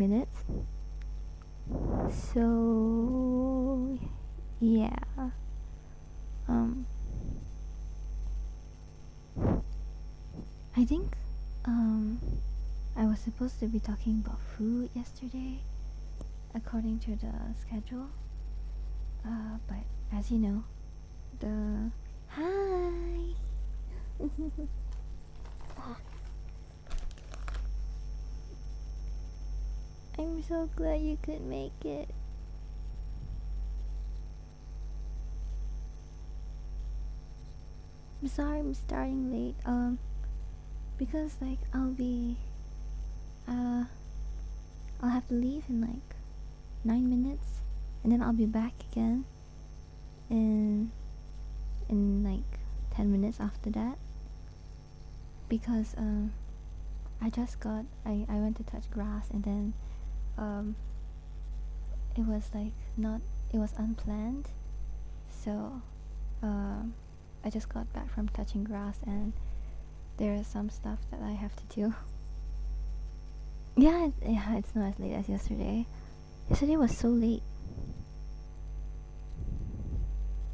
minutes. So yeah. Um I think I was supposed to be talking about food yesterday according to the schedule. But as you know, the hi. I'm so glad you could make it. I'm sorry I'm starting late. Because like uh I'll have to leave in like 9 minutes, and then I'll be back again in like 10 minutes after that. Because I went to touch grass, and then um it was like not it was unplanned. So I just got back from touching grass, and there is some stuff that I have to do. Yeah, it's not as late as yesterday. Yesterday was so late.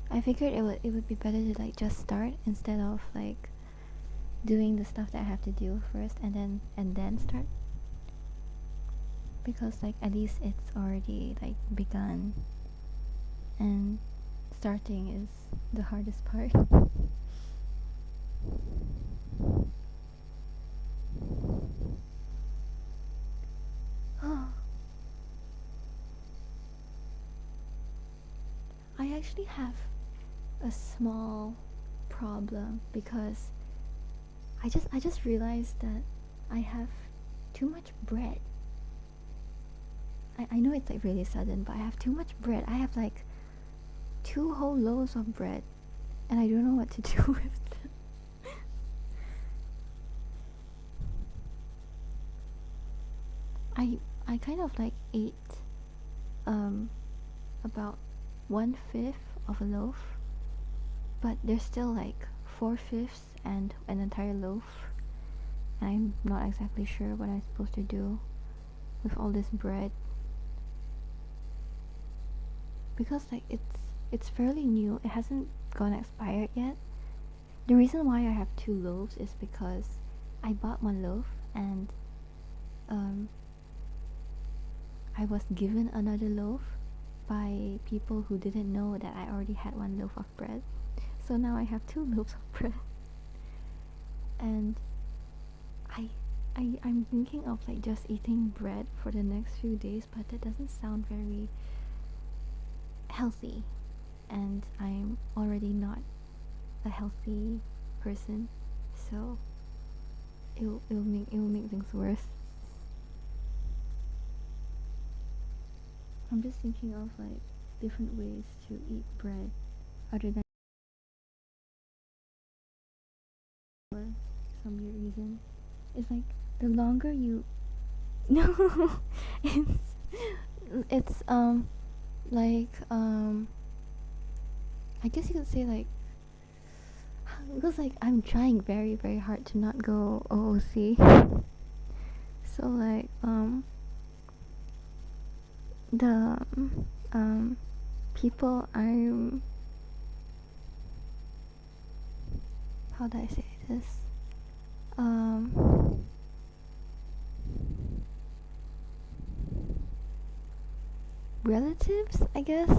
I figured it would be better to like just start instead of like doing the stuff that I have to do first and then start, because like at least it's already like begun, and starting is the hardest part. I actually have a small problem because I just realized that I have too much bread. I know it's like really sudden, but I have too much bread. I have like 2 whole loaves of bread, and I don't know what to do with them. I kind of like ate um about 1/5 of a loaf, but there's still like 4/5 and an entire loaf. I'm not exactly sure what I'm supposed to do with all this bread, because like it's fairly new. It hasn't gone expired yet. The reason why I have 2 loaves is because I bought 1 loaf, and um I was given another loaf by people who didn't know that I already had 1 loaf of bread. So now I have 2 loaves of bread. And I I'm thinking of like just eating bread for the next few days, but that doesn't sound very healthy, and I'm already not a healthy person, so it will make things worse. I'm just thinking of like different ways to eat bread other than for some weird reason. It's like the longer you no, it's it's like I guess you could say like, because like I'm trying very very hard to not go OOC. So like the um people I'm how do I say this? Um Relatives, I guess.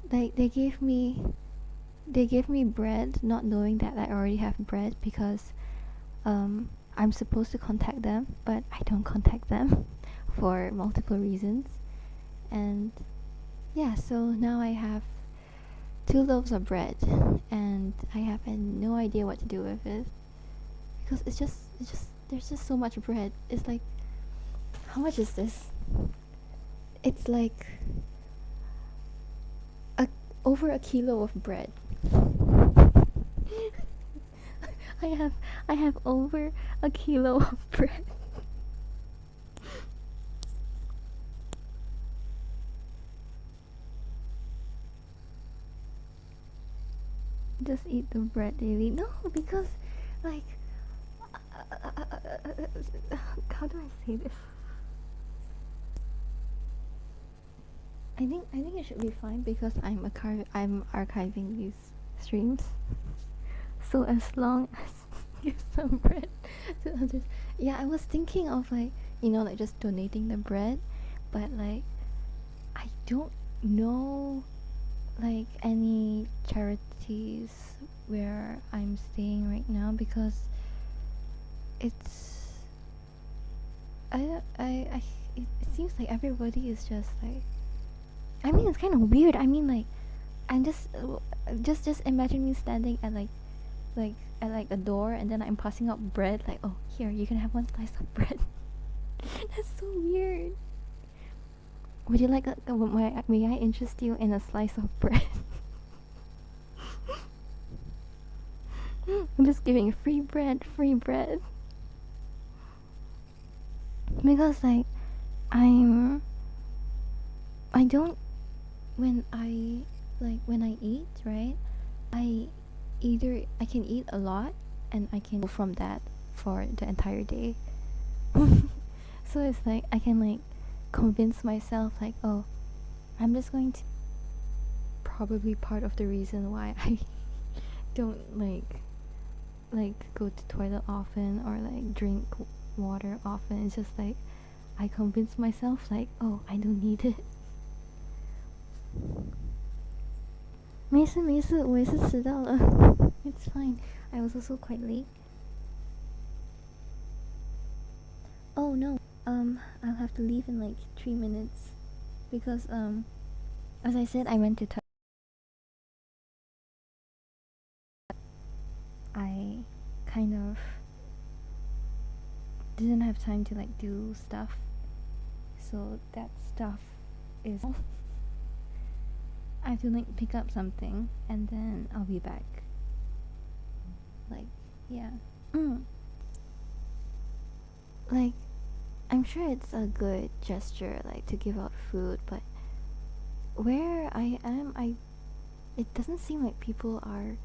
Like they gave me bread not knowing that I already have bread, because I'm supposed to contact them, but I don't contact them for multiple reasons. And yeah, so now I have 2 loaves of bread, and I have no idea what to do with it, because it's just there's just so much bread. It's like, how much is this? It's like a over a kilo of bread. I have I have over a kilo of bread. Just eat the bread daily. No, because like how do I say this? I think it should be fine because I'm archiving these streams. So as long as give some bread to others. Yeah, I was thinking of like, like just donating the bread, but like I don't know like any charities where I'm staying right now because it's I it seems like everybody is just like, I mean, it's kind of weird. I mean, like, I'm just imagine me standing at like at like a door, and then I'm passing out bread. Like, oh, here, you can have one slice of bread. That's so weird. Would you like may I interest you in a slice of bread? I'm just giving free bread, free bread. Because like I'm I don't when I eat, right? I I can eat a lot and I can go from that for the entire day. So it's like I can like convince myself like, oh, I'm just going to probably part of the reason why I don't like go to toilet often or like drink water often. It's just like I convince myself like, oh, I don't need it. 没事没事，我也是迟到了。It's fine. I was also quite late. Oh no. I'll have to leave in like 3 minutes because as I said, I went to I kind of didn't have time to like do stuff, so that stuff is I have to like pick up something and then I'll be back. Like, yeah. Like, I'm sure it's a good gesture like to give out food, but where I am, it doesn't seem like people are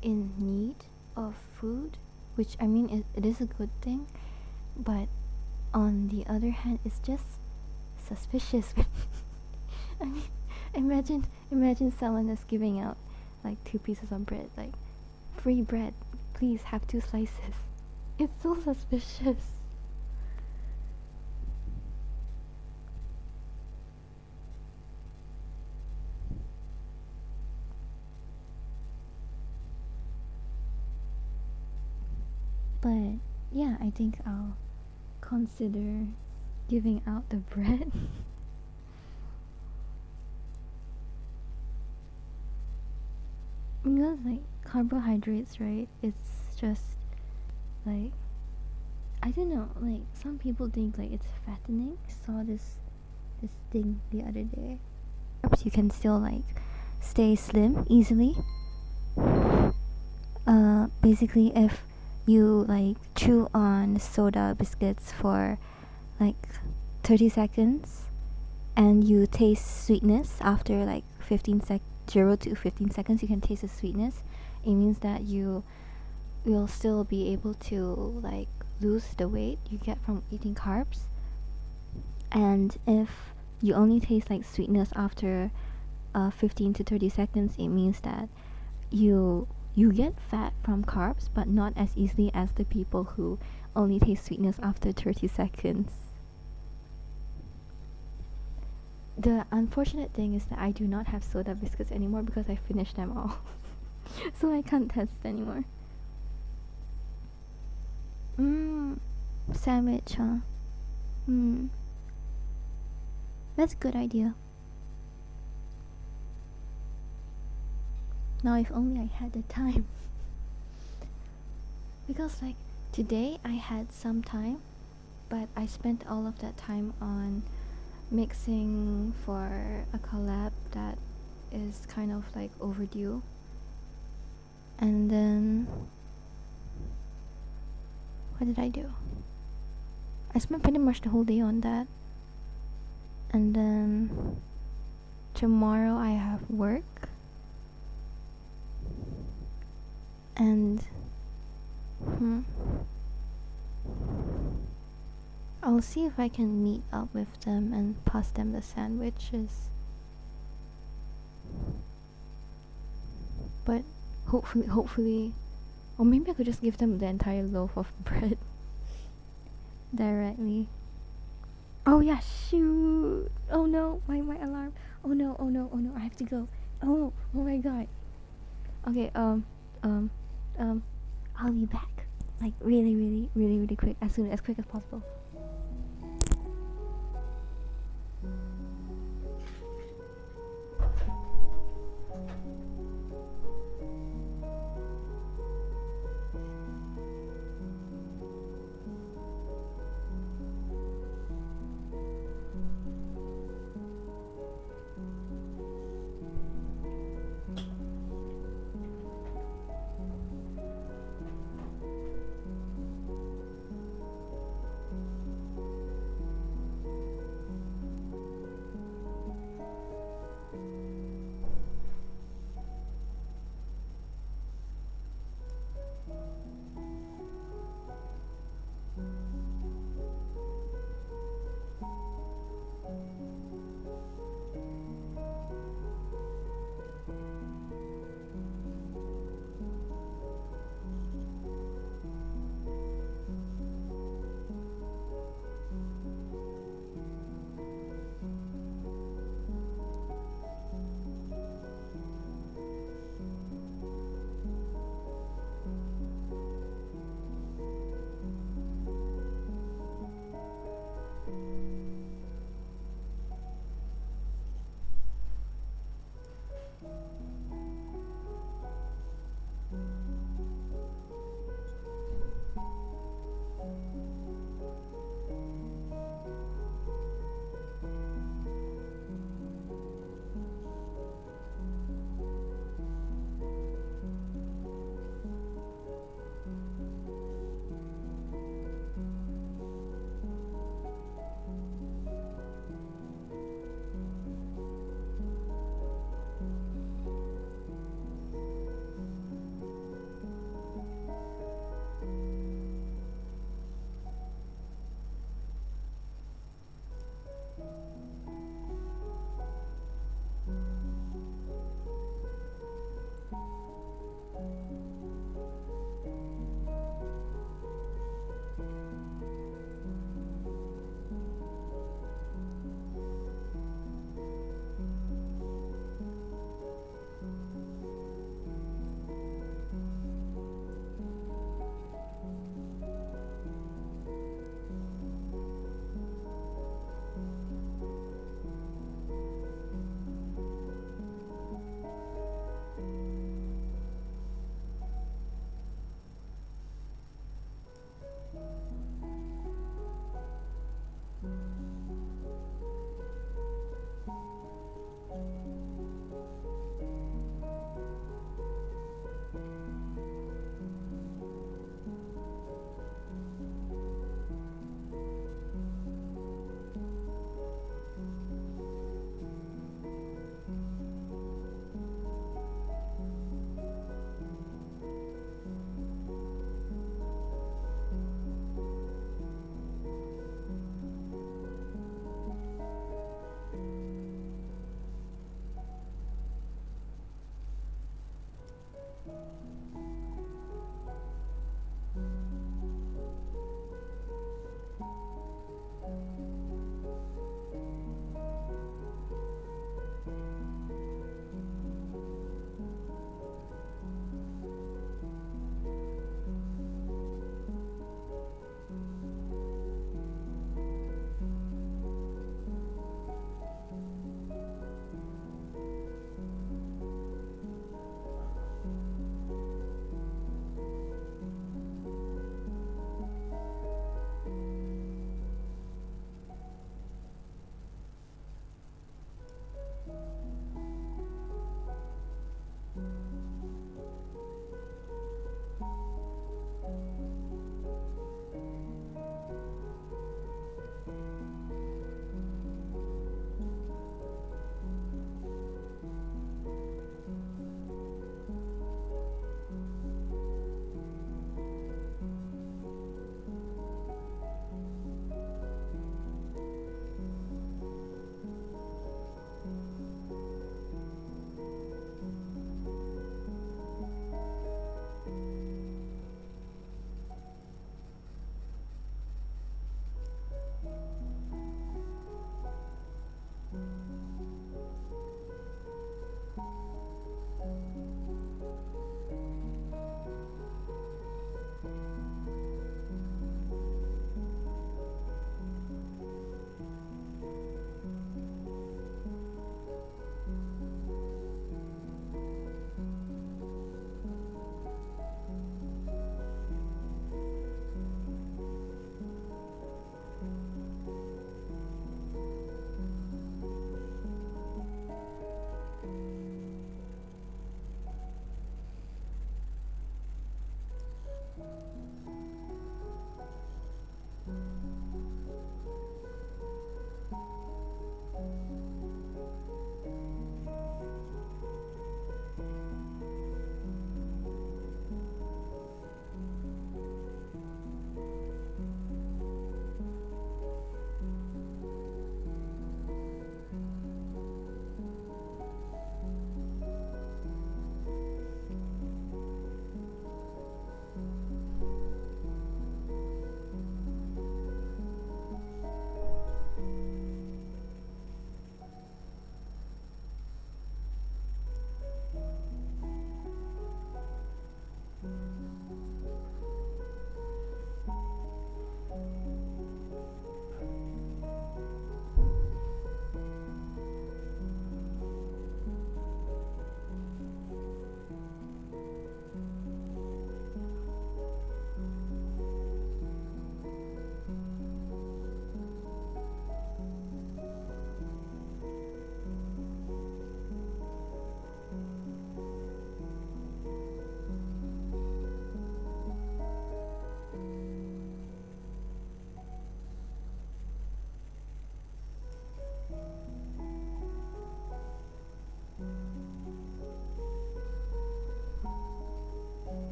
in need of food, which I mean it is a good thing, but on the other hand, it's just suspicious. I mean, imagine someone is giving out like 2 pieces of bread, like free bread, please have 2 slices. It's so suspicious. But yeah, I think I'll consider giving out the bread. Because like carbohydrates, right? It's just like, I don't know, like some people think like it's fattening. I saw this thing the other day. Perhaps you can still like stay slim easily. Basically if you like chew on soda biscuits for like 30 seconds and you taste sweetness after like 0 to 15 seconds, you can taste the sweetness. It means that you will still be able to like lose the weight you get from eating carbs. And if you only taste like sweetness after 15 to 30 seconds, it means that you get fat from carbs, but not as easily as the people who only taste sweetness after 30 seconds. The unfortunate thing is that I do not have soda biscuits anymore because I finished them all. So I can't test anymore. Sandwich, huh? That's a good idea. Now if only I had the time. Because like today I had some time, but I spent all of that time on mixing for a collab that is kind of like overdue. And then what did I do? I spent pretty much the whole day on that. And then tomorrow I have work. And I'll see if I can meet up with them and pass them the sandwiches. But hopefully, or maybe I could just give them the entire loaf of bread directly. Oh yeah, shoot! Oh no, my alarm. Oh no, oh no, oh no, I have to go. Oh my god. Okay, um, um, I'll be back. Like really quick, as quick as possible.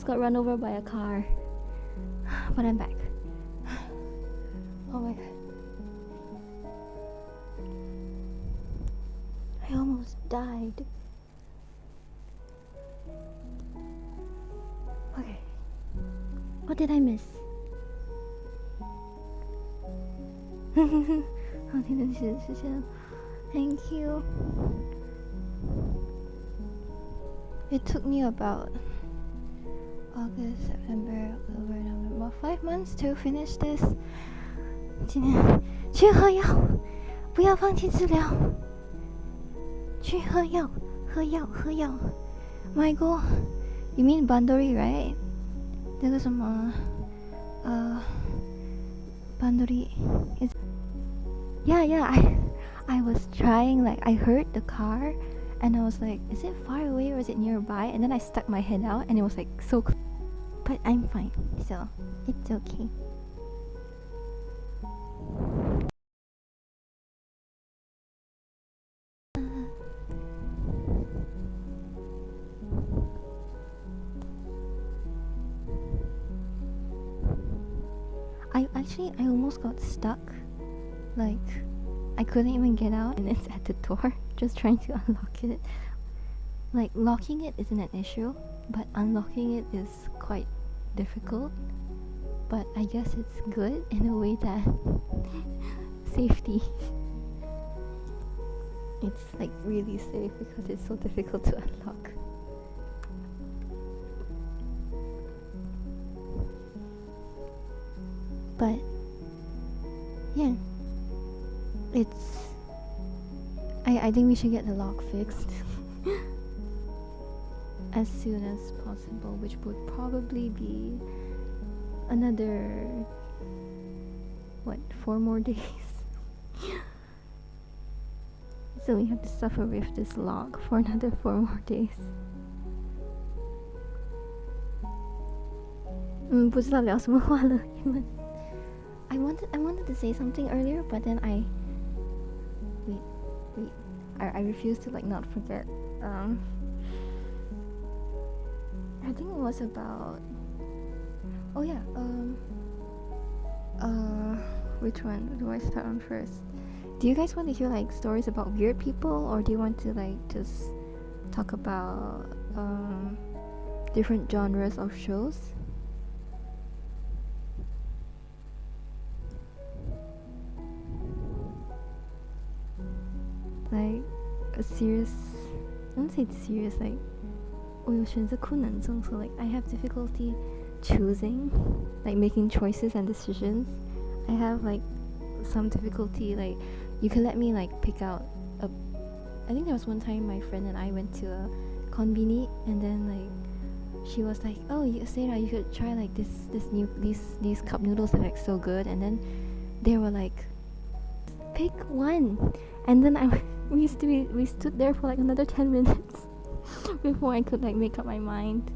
almost got run over by a car. But I'm back. Oh my god. I almost died. Okay. What did I miss? Thank you. It took me about August, September, October, November, about 5 months to finish this. 今天去喝药，不要放弃治疗。去喝药，喝药，喝药。Michael, you mean Bandori, right? 那个什么Bandori is yeah, I was trying, like I heard the car and I was like, is it far away or is it nearby? And then I stuck my head out and it was like so close. But I'm fine, so it's okay. I almost got stuck. Like, I couldn't even get out and it's at the door, just trying to unlock it. Like, locking it isn't an issue, but unlocking it is quite difficult. But I guess it's good in a way that safety. It's like really safe because it's so difficult to unlock. But yeah, I think we should get the lock fixed as soon as possible, which would probably be another 4 more days. So we have to suffer with this lock for another 4 more days. 不知道聊什么话了，因为 I wanted to say something earlier, but then I refused to like not forget. I think it was about which one do I start on first? Do you guys want to hear like stories about weird people, or do you want to like just talk about different genres of shows? Like a serious, I wouldn't say it's serious, like 我有选择困难症, so like I have difficulty choosing, like making choices and decisions. I have like some difficulty, like you can let me like pick out I think there was one time my friend and I went to a konbini, and then like she was like, oh Sarah, you should try like these cup noodles that are like so good, and then they were like, pick one, and then we stood there for like another 10 minutes before I could like make up my mind.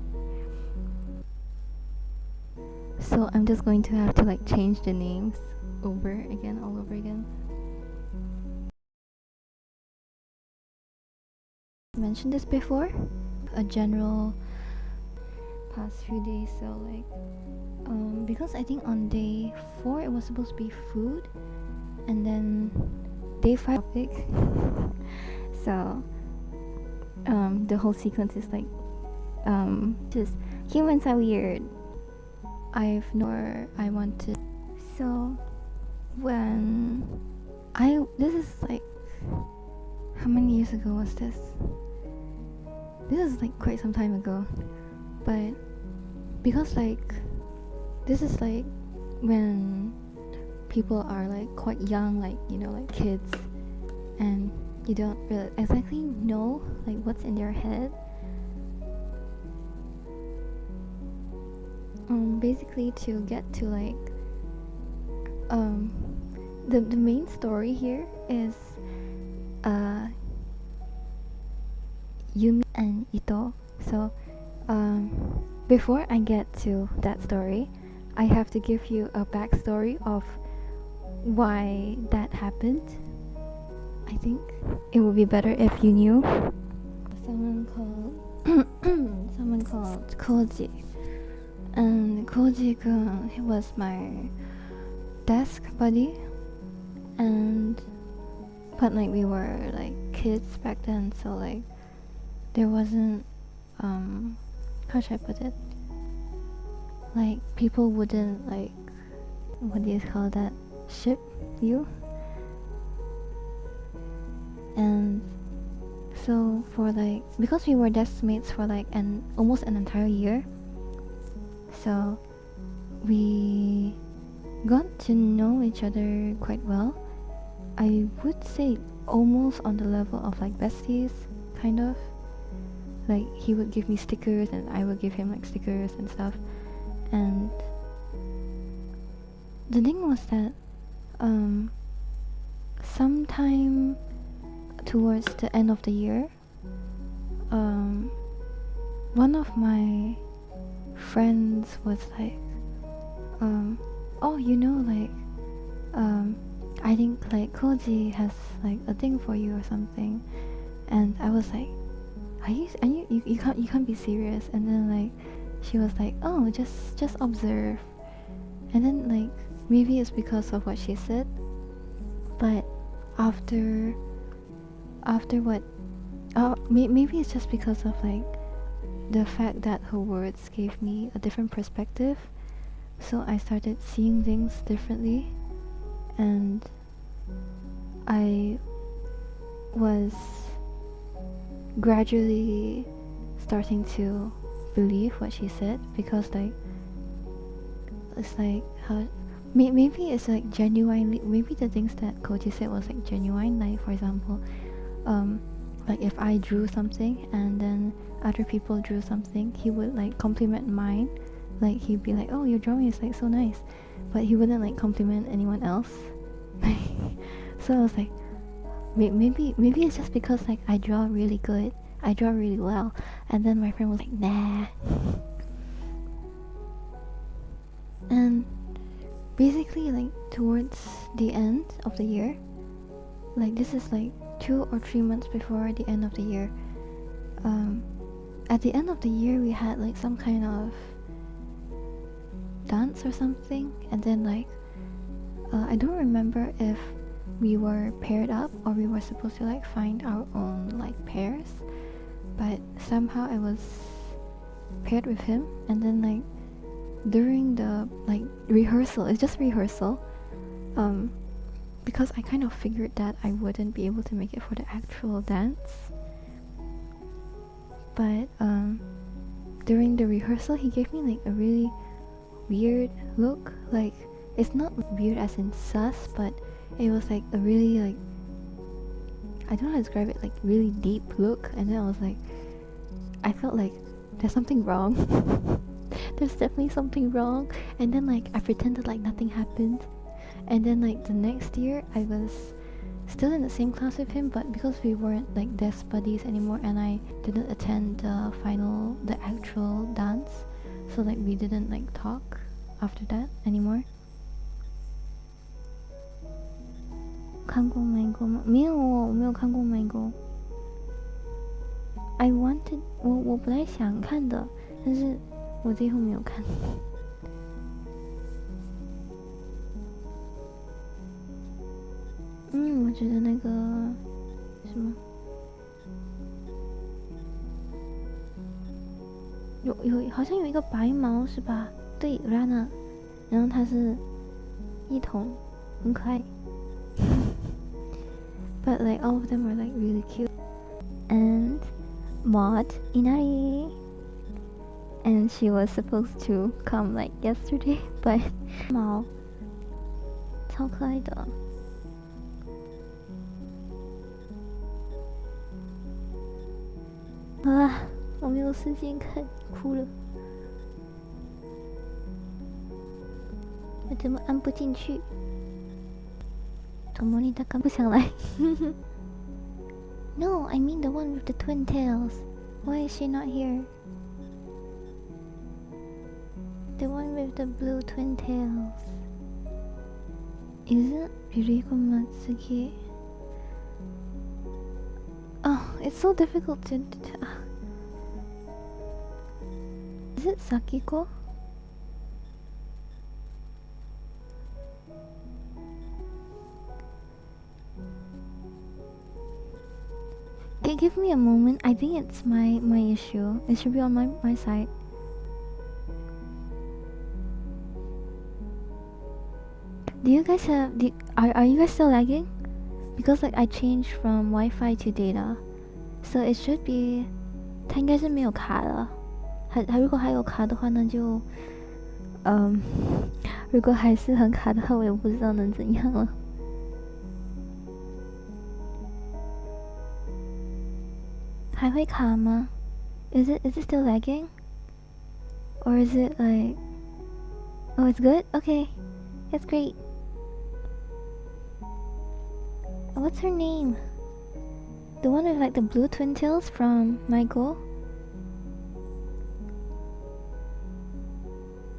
So I'm just going to have to like change the names all over again. I mentioned this before, a general past few days, so like because I think on day 4 it was supposed to be food, and then day 5 topic. So the whole sequence is like just humans are weird. I want to. So when this is like, how many years ago was this? This is like quite some time ago, but because like this is like when people are like quite young, like like kids, and you don't really exactly know like what's in their head. Basically to get to like the main story here is Yumi and Ito. So before I get to that story, I have to give you a backstory of why that happened. I think it would be better if you knew. Someone called Koji. And Koji-kun, he was my desk buddy, and but like we were like kids back then, so like there wasn't how should I put it? Like people wouldn't like, what do you call that? Ship you. And so for like, because we were desk mates for like almost an entire year, so we got to know each other quite well. I would say almost on the level of like besties, kind of. Like he would give me stickers and I would give him like stickers and stuff. And the thing was that sometime towards the end of the year, one of my friends was like, oh, you know, like I think like Koji has like a thing for you or something. And I was like, you can't be serious. And then like she was like, oh, just observe. And then like maybe it's because of what she said, but after what, maybe it's just because of like the fact that her words gave me a different perspective, so I started seeing things differently, and I was gradually starting to believe what she said, because like it's like how maybe it's like genuinely, maybe the things that Koji said was like genuine. Like for example, like if I drew something and then other people drew something, he would like compliment mine. Like he'd be like, oh, your drawing is like so nice, but he wouldn't like compliment anyone else. So I was like, maybe it's just because like I draw really good, I draw really well. And then my friend was like, nah. And basically like towards the end of the year, like this is like 2 or 3 months before the end of the year, at the end of the year we had like some kind of dance or something. And then like I don't remember if we were paired up or we were supposed to like find our own like pairs, but somehow I was paired with him. And then like during the like rehearsal, it's just rehearsal, because I kind of figured that I wouldn't be able to make it for the actual dance, but during the rehearsal he gave me like a really weird look. Like it's not weird as in sus, but it was like a really like, I don't know how to describe it, like really deep look. And then I was like, I felt like there's something wrong. There's definitely something wrong. And then like I pretended like nothing happened. And then like the next year I was still in the same class with him, but because we weren't like desk buddies anymore and I didn't attend the actual dance, so like we didn't like talk after that anymore. 看过美国吗？没有哦，我没有看过美国。I wanted， 我本来想看的，但是我最后没有看。我觉得那个什么，好像有一个白毛是吧？对 ，Rana， 然后它是一筒，很可爱。But like all of them are like really cute. And Maud Inari, and she was supposed to come like yesterday, but 毛超可爱的。啊，我没有时间看，哭了。我怎么按不进去？怎么你大概不想来？No, I mean the one with the twin tails. Why is she not here? The one with the blue twin tails. Is it Yuriko Matsuki? Oh, it's so difficult to... Is it Sakiko? Okay, give me a moment. I think it's my issue. It should be on my side. Do you guys have are you guys still lagging? Because like I changed from Wi-Fi to data, so it should be 它应该是没有卡了。它如果还有卡的话，那就如果还是很卡的话，我也不知道能怎样了。还会卡吗？ is it still lagging? Or is it like... Oh, it's good? Okay. That's great. What's her name? The one with like the blue twin tails from Michael?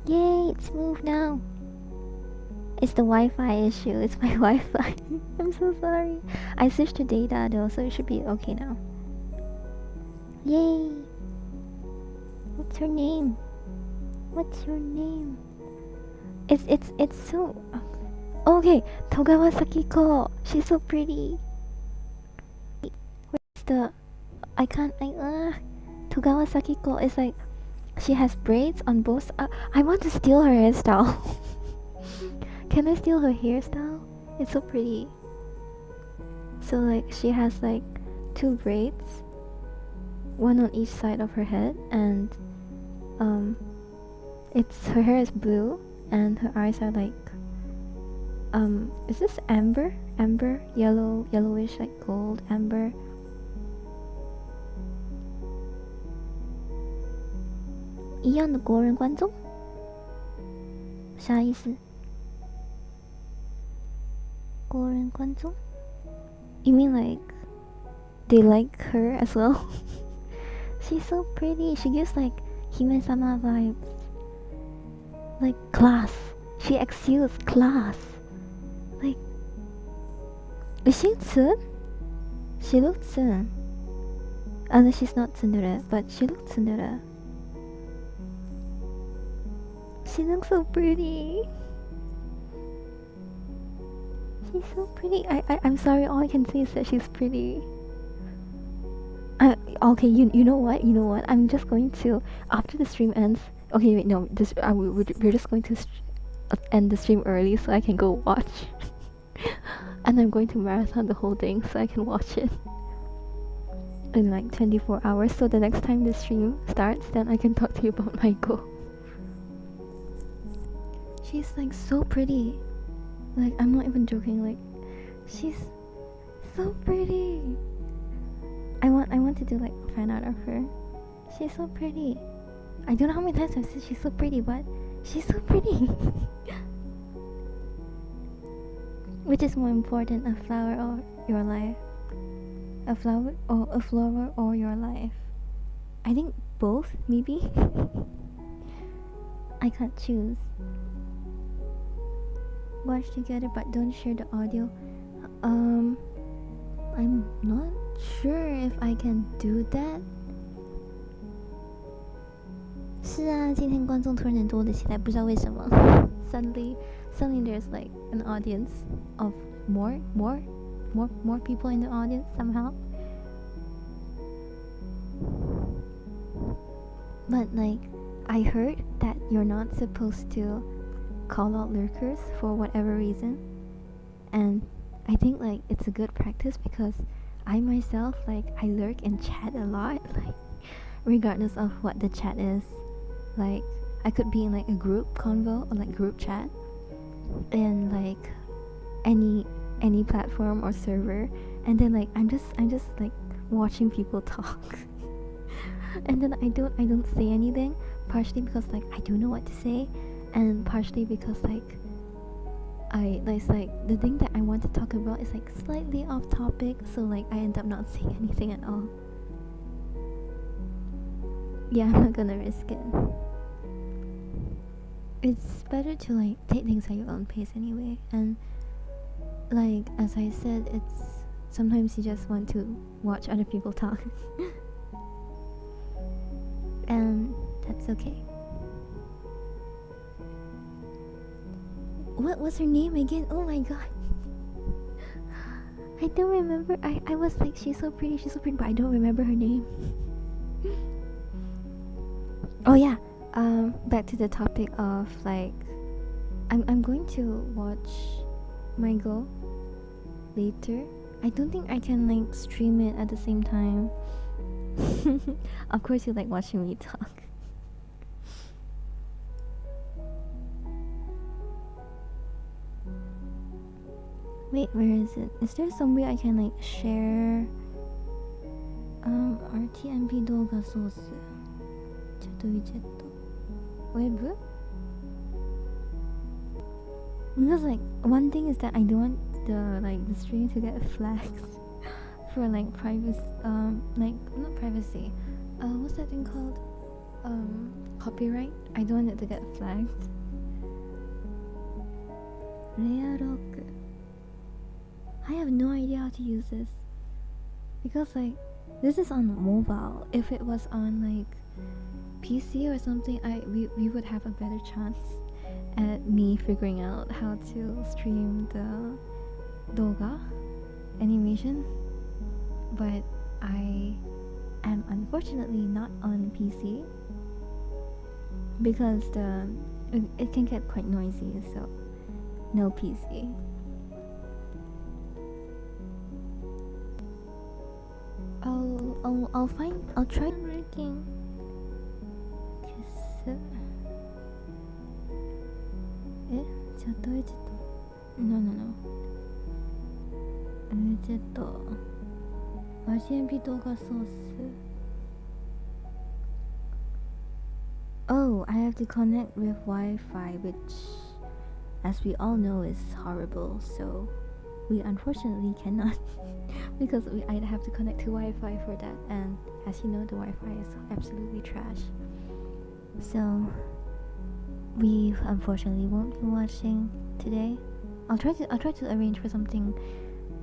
Yay, it's moved now. It's the Wi-Fi issue. It's my Wi-Fi. I'm so sorry. I switched to data though, so it should be okay now. Yay! What's her name? What's your name? It's so... Okay, Togawa Sakiko. She's so pretty. Where's the... Togawa Sakiko is like... She has braids on both... I want to steal her hairstyle. Can I steal her hairstyle? It's so pretty. So like, she has like 2 braids. One on each side of her head, and her hair is blue and her eyes are like is this amber? Amber? Yellowish, like gold amber. "一样的国人观众"啥意思？国人观众 You mean like they like her as well? She's so pretty. She gives like Hime-sama vibes. Like class. She exudes class. Like, is she Tsun? She looks Tsun. Unless she's not tsundere, but she looks tsundere. She looks so pretty. She's so pretty. I'm sorry, all I can say is that she's pretty. Okay, you know what? You know what? I'm just going to, after the stream ends. Okay, wait, no. We're just going to end the stream early so I can go watch. And I'm going to marathon the whole thing so I can watch it in like 24 hours. So the next time the stream starts, then I can talk to you about my goal. She's like so pretty. Like, I'm not even joking. Like, she's so pretty. I want to do like a fan art of her. She's so pretty. I don't know how many times I've said she's so pretty, but she's so pretty. Which is more important, a flower or your life? A flower or your life? I think both, maybe. I can't choose. Watch together but don't share the audio. I'm not sure if I can do that. 是啊，今天观众突然间多了起来，不知道为什么。Suddenly there's like an audience of more people in the audience somehow. But like, I heard that you're not supposed to call out lurkers for whatever reason, and I think like it's a good practice because I myself, like, I lurk in chat a lot, like regardless of what the chat is. Like, I could be in like a group convo or like group chat in like any platform or server, and then like I'm just like watching people talk. And then I don't say anything, partially because like I don't know what to say, and partially because like it's like the thing that I want to talk about is like slightly off topic, so like I end up not saying anything at all. Yeah, I'm not gonna risk it. It's better to like take things at your own pace anyway, and like as I said, it's sometimes you just want to watch other people talk. And that's okay. What was her name again? Oh my god. I don't remember. I was like, she's so pretty, but I don't remember her name. Oh yeah. Back to the topic of like, I'm going to watch my girl later. I don't think I can like stream it at the same time. Of course, you like watching me talk. Wait, where is it? Is there some way I can like share RTMP 動画ソースチャットウィジェット Web? Because like one thing is that I don't want the stream to get flagged for like privacy, like not privacy, what's that thing called, copyright. I don't want it to get flagged. Rare lock. I have no idea how to use this because like this is on mobile. If it was on like PC or something, we would have a better chance at me figuring out how to stream the doga animation. But I am unfortunately not on PC because it can get quite noisy, so no PC. I'll try working. No. RTMP 動画ソース Oh, I have to connect with Wi-Fi, which, as we all know, is horrible. So we unfortunately cannot because I'd have to connect to Wi-Fi for that, and as you know, the Wi-Fi is absolutely trash. So we unfortunately won't be watching today. I'll try to arrange for something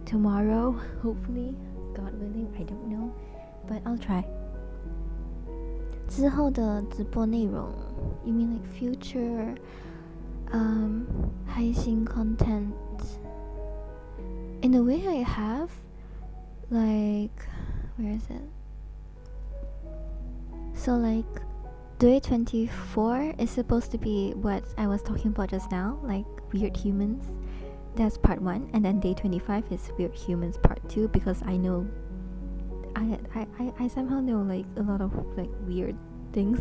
tomorrow, hopefully, God willing. I don't know, but I'll try. 之后的直播内容 You mean like future 配信 content? In a way I have, like, where is it? So like day 24 is supposed to be what I was talking about just now, like weird humans. That's part 1, and then day 25 is weird humans part 2, because I know I somehow know like a lot of like weird things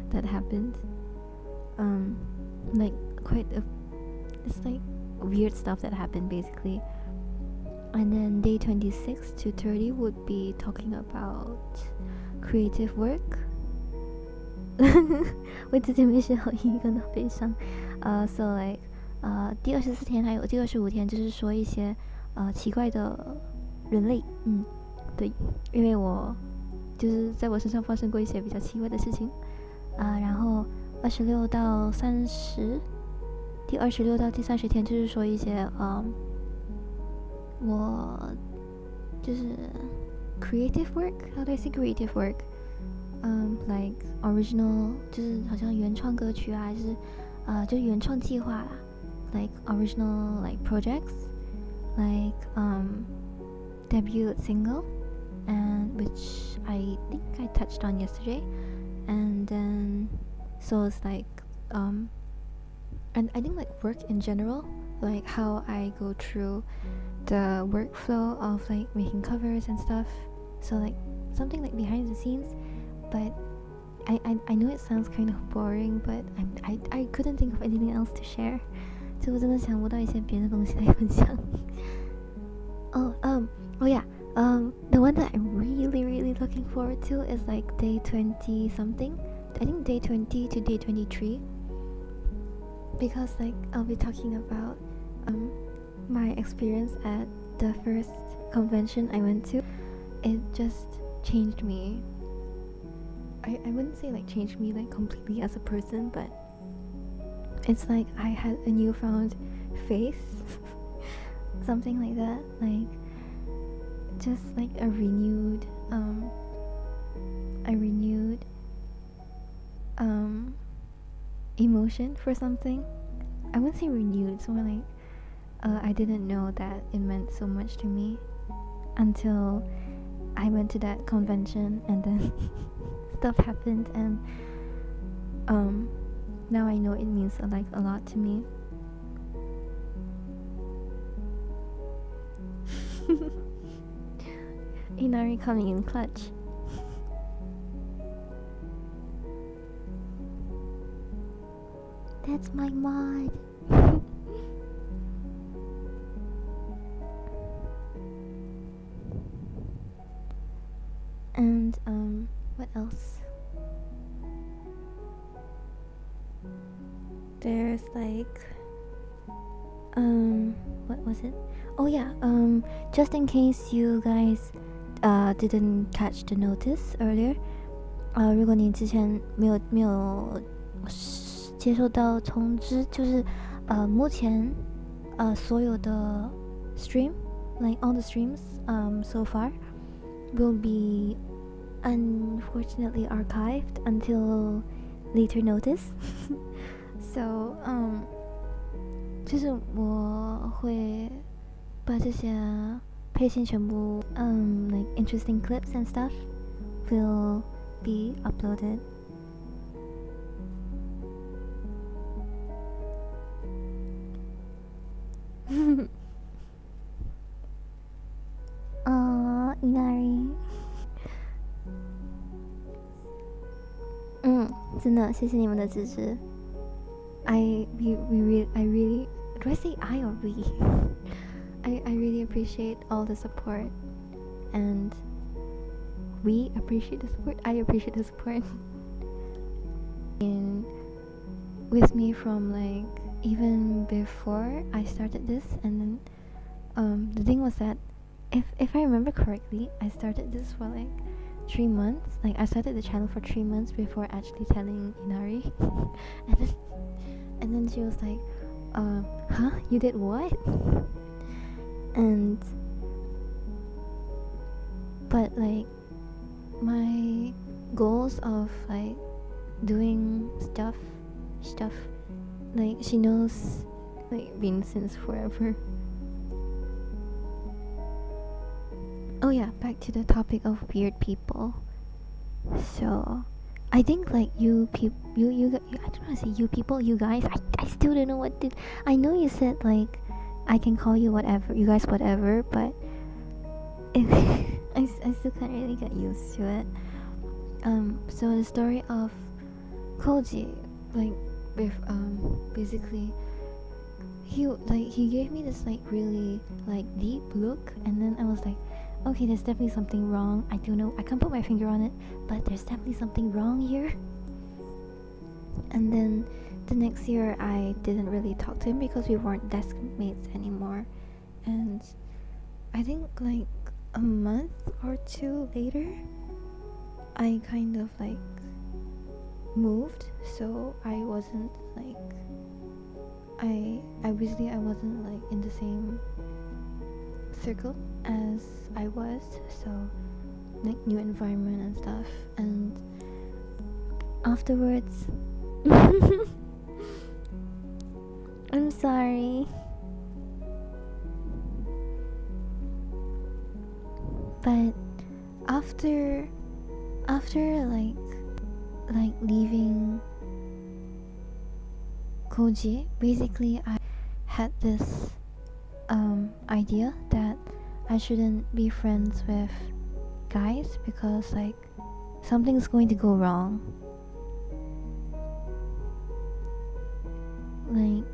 that happened. Like it's like weird stuff that happened basically. And then day 26 to 30 would be talking about creative work. 为自己没写好一个的悲伤。So like 第24天还有第25天就是说一些奇怪的人类。对，因为我就是在我身上发生过一些比较奇怪的事情。然后26到30，第26到第30天就是说一些我就是 creative work. How do I say creative work? Like original 就是好像原创歌曲啊，还是就原创计划啦。Like original like projects, like debut single, and which I think I touched on yesterday. And then so it's like and I think like work in general, like how I go through the workflow of like making covers and stuff. So like something like behind the scenes, but I know it sounds kind of boring, but I couldn't think of anything else to share. 就我真的想不到一些别的东西来分享。Oh yeah. The one that I'm really looking forward to is like day 20 something. I think day 20 to day 23. Because like I'll be talking about my experience at the first convention I went to. It just changed me. I wouldn't say like changed me like completely as a person, but it's like I had a newfound face. Something like that. Like just like a renewed emotion for something. I wouldn't say renewed, it's more like I didn't know that it meant so much to me until I went to that convention, and then stuff happened, and um, now I know it means like a lot to me. Inari coming in clutch. That's my mod. And what else? There's like what was it? Oh yeah, just in case you guys didn't catch the notice earlier, 如果你之前没有接收到通知，就是目前所有的 stream, like all the streams so far will be unfortunately archived until later notice. So 就是我会把这些配信全部like interesting clips and stuff will be uploaded. Inari. 真的谢谢你们的支持。I really do I say I or we? I really appreciate all the support, and we appreciate the support. I appreciate the support. And with me from like even before I started this, and then the thing was that if I remember correctly, I started this for like 3 months. Like I started the channel for 3 months before actually telling Inari, and then she was like, huh? You did what? And but like my goals of like doing stuff, like she knows, like been since forever. Oh yeah, back to the topic of weird people. So I think like you I don't want to say you people, you guys. I still don't know what did. I know you said like I can call you whatever, you guys whatever, but I still can't really get used to it. So the story of Koji, like with basically he gave me this like really like deep look, and then I was like, okay, there's definitely something wrong. I don't know, I can't put my finger on it, but there's definitely something wrong here. And then the next year I didn't really talk to him because we weren't desk mates anymore. And I think like a month or 2 later I kind of like moved, so I wasn't like I wasn't like in the same circle as I was, so like new environment and stuff. And afterwards I'm sorry, but after like leaving Koji, basically I had this idea that I shouldn't be friends with guys because like something's going to go wrong. Like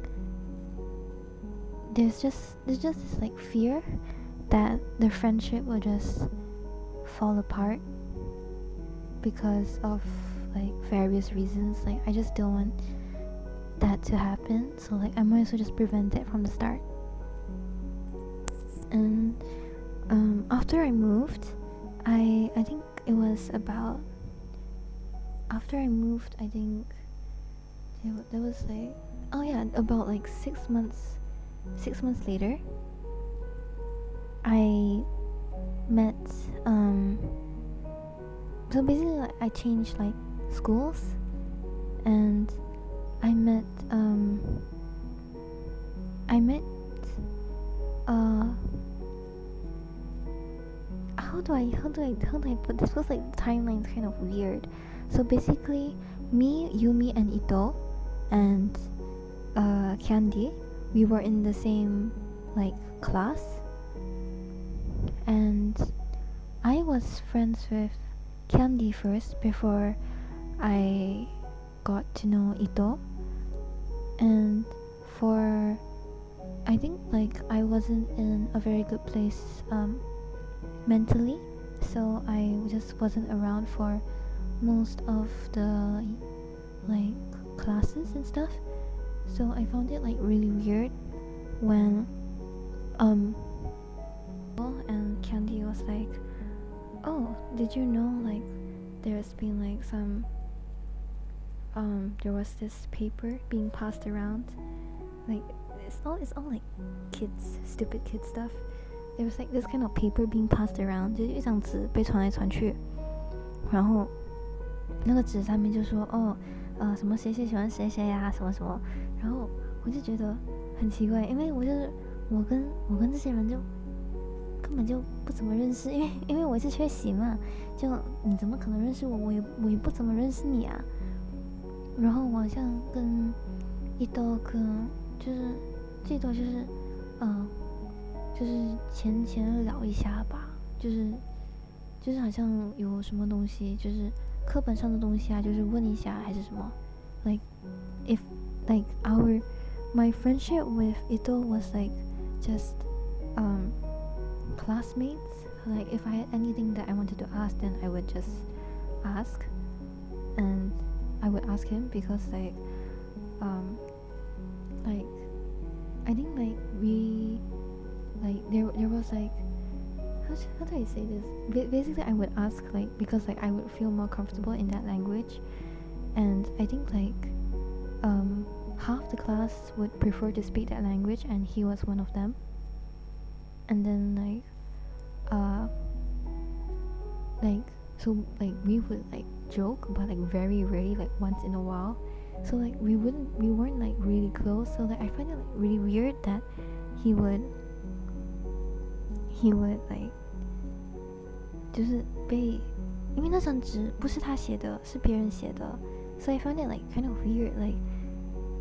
there's just this like fear that the friendship will just fall apart because of like various reasons. Like I just don't want that to happen, so like I might as well just prevent it from the start. And after I moved, I think it was about after I moved, I think there was like, oh yeah, about like 6 months later I met so basically like, I changed like schools, and I met uh how do I put this? Was like the timeline's kind of weird. So basically, me, Yumi, and Ito, and Candy, we were in the same like class, and I was friends with Candy first before I got to know Ito. And for I think like I wasn't in a very good place mentally, so I just wasn't around for most of the like classes and stuff. So I found it like really weird when and Candy was like, "Oh, did you know like there's been like some there was this paper being passed around, like it's all like kids stupid kid stuff. There was like this kind of paper being passed around， 就是一张纸被传来传去，然后那个纸上面就说什么谁谁喜欢谁谁呀什么什么，然后我就觉得很奇怪，因为我跟这些人就根本就不怎么认识，因为我是缺席嘛，就你怎么可能认识我？我也不怎么认识你啊。然后我好像跟一刀哥就是最多就是就是前聊一下吧，就是好像有什么东西，就是课本上的东西啊，就是问一下还是什么 ，like if like my friendship with Ito was like just classmates. Like if I had anything that I wanted to ask, then I would just ask, and I would ask him because like I think like we like there was like how do I say this? Basically, I would ask like because like I would feel more comfortable in that language, and I think like half the class would prefer to speak that language, and he was one of them. And then like so like we would like joke, but like very rarely, like once in a while. So like we weren't like really close. So like I find it like really weird that he would like 就是被，因为那张纸不是他写的，是别人写的。So I found it like kind of weird. Like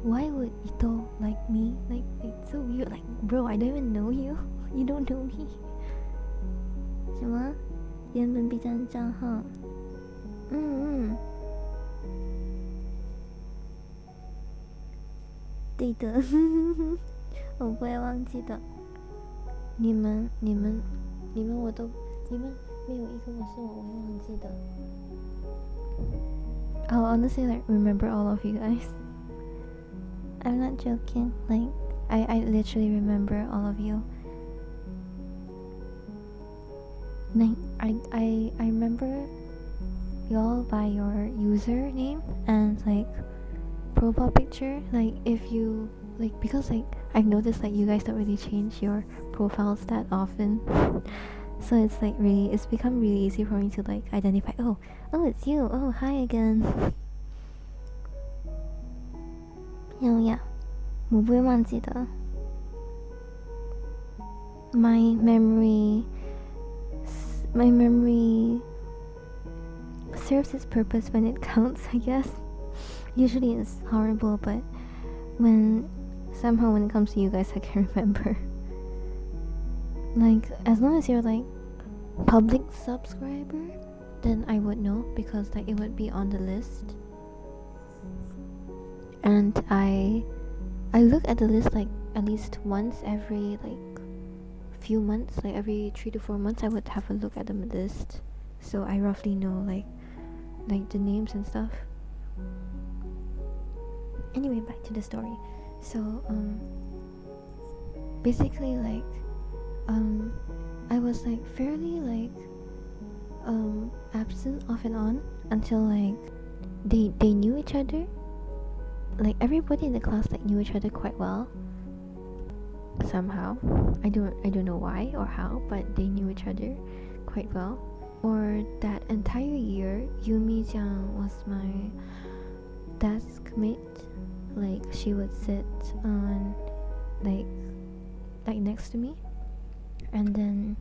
why would Ito like me? Like so weird. Like bro, I don't even know you. You don't know me. 什么？原本 B 站账号？对的，我不会忘记的。你们我都，你们没有一个我是我会忘记的。I'll honestly like remember all of you guys. I'm not joking. Like I literally remember all of you. Like I remember y'all by your username and like profile picture. Like if you like, because like I've noticed like you guys don't really change your profiles that often. So it's like it's become really easy for me to like identify, oh it's you, oh hi again. Yeah, 我不会忘记的。My memory serves its purpose when it counts, I guess. Usually it's horrible, but somehow when it comes to you guys I can remember. Like as long as you're like public subscriber, then I would know because like it would be on the list. And I look at the list like at least once every like few months, like every 3 to 4 months I would have a look at the list, so I roughly know like the names and stuff. Anyway, back to the story. So basically like I was like fairly like absent off and on until like they knew each other. Like everybody in the class like knew each other quite well. Somehow, I don't know why or how, but they knew each other quite well. Or that entire year, Yumi-chan was my desk mate. Like she would sit on like next to me and then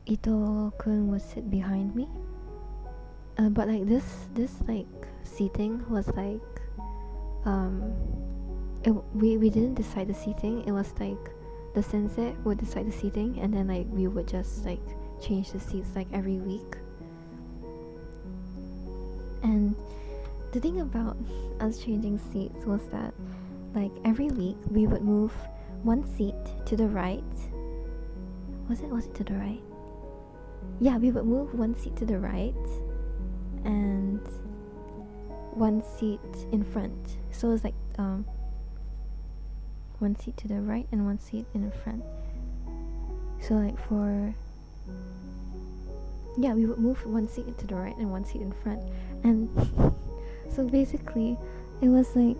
Ito-kun would sit behind me. But like this like seating was like we didn't decide the seating. It was like the sensei would decide the seating, and then like we would just like change the seats like every week. And the thing about us changing seats was that like every week we would move one seat to the right. Was it to the right? Yeah, we would move one seat to the right and one seat in front. So it's like one seat to the right and one seat in front. So like we would move one seat to the right and one seat in front. And so basically it was like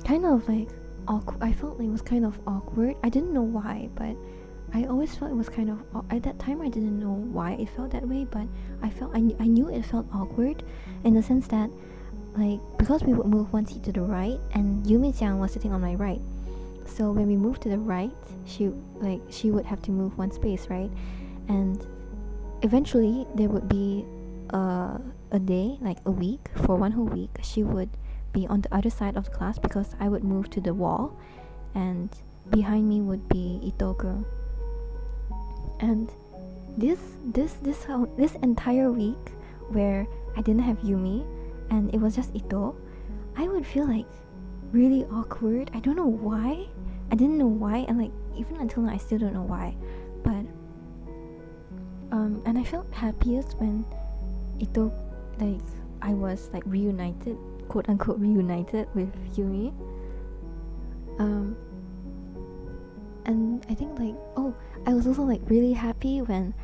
kind of like awkward. I felt like it was kind of awkward. I didn't know why, but I always felt it was kind of at that time I didn't know why it felt that way, but I knew it felt awkward in the sense that like because we would move one seat to the right and Yumi-chan was sitting on my right. So when we moved to the right, she would have to move one space, right? And eventually there would be a day, like a week, for one whole week, she would be on the other side of the class because I would move to the wall and behind me would be Ito-kun. And this entire week where I didn't have Yumi and it was just Ito, I would feel like really awkward. I don't know why. I didn't know why, and like even until now I still don't know why. But and I felt happiest when Ito, like I was like reunited, quote unquote reunited with Yumi. And I think like I was also like really happy when,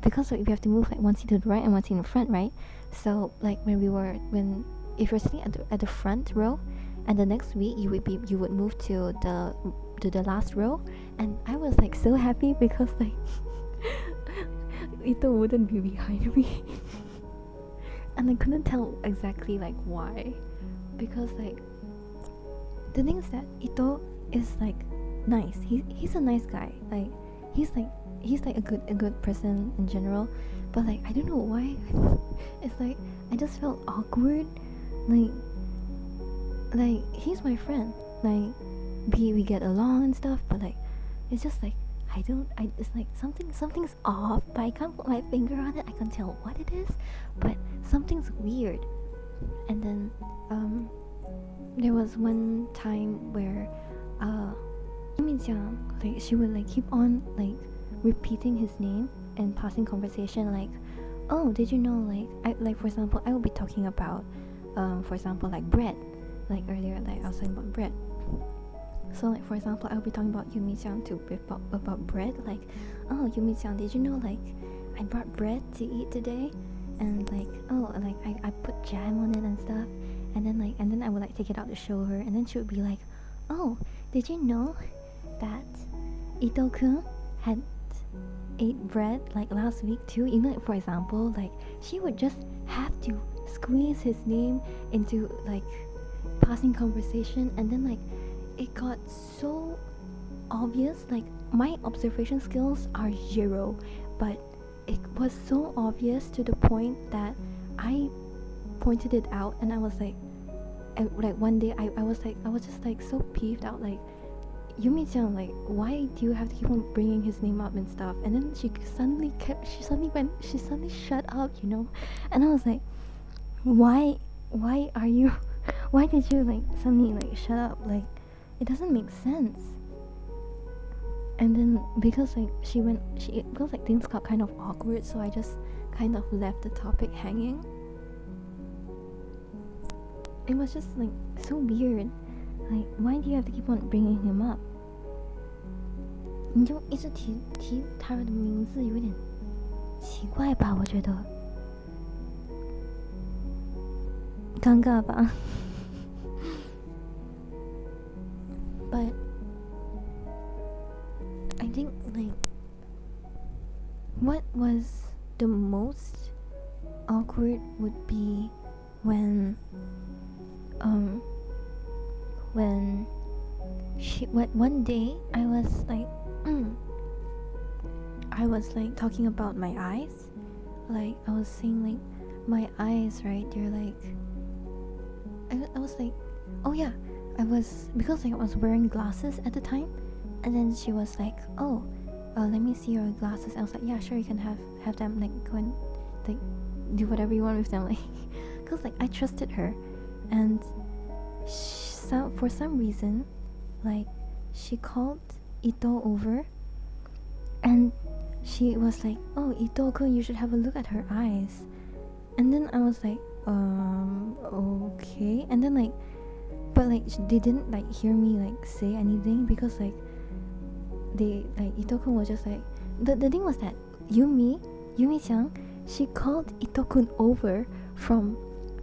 because like we have to move like one seat to the right and one seat in front, right? So like if you're sitting at the front row, and the next week you would move to the last row, and I was like so happy because like Ito wouldn't be behind me. And I couldn't tell exactly like why, because like the thing is that Ito is like nice. He's a nice guy. Like he's like a good person in general, but like I don't know why it's like I just felt awkward. Like he's my friend, like we get along and stuff, but like it's just like it's like something's off, but I can't put my finger on it. I can't tell what it is, but something's weird. And then there was one time where Min-chan, like she would like keep on like repeating his name and passing conversation, like, oh, did you know, like for example I will be talking about for example like bread, like earlier like I was talking about bread. So like for example I'll be talking about Yumi-chan about bread, like, oh, Yumi-chan, did you know like I brought bread to eat today, and like, oh, like I put jam on it and stuff, and then I would like take it out to show her, and then she would be like, oh, did you know that Ito-kun had ate bread like last week too? You know, like, for example, like she would just have to squeeze his name into like passing conversation, and then like it got so obvious. Like my observation skills are 0, but it was so obvious to the point that I pointed it out, and I was like, one day I was just like so peeved out, like, Yumi-chan, like, why do you have to keep on bringing his name up and stuff? And then she suddenly shut up, you know? And I was like, why are you why did you like suddenly like shut up? Like, it doesn't make sense. And then because like because like things got kind of awkward, so I just kind of left the topic hanging. It was just like so weird. Like, why do you have to keep on bringing him up? 你就一直提他的名字，有点奇怪吧？我觉得尴尬吧。But I think like what was the most awkward would be when one day I was like I was like talking about my eyes. Like I was saying like my eyes, right? They're like I was like, oh yeah, I was, because like I was wearing glasses at the time, and then she was like, oh, let me see your glasses. I was like, yeah, sure, you can have them. Like go and like do whatever you want with them, like, cause like I trusted her, and for some reason, like she called Ito over, and she was like, oh, Ito-kun, you should have a look at her eyes. And then I was like, okay. And then like, but like they didn't like hear me like say anything, because like they like Ito-kun was just like, the thing was that Yumi-chan, she called Ito-kun over from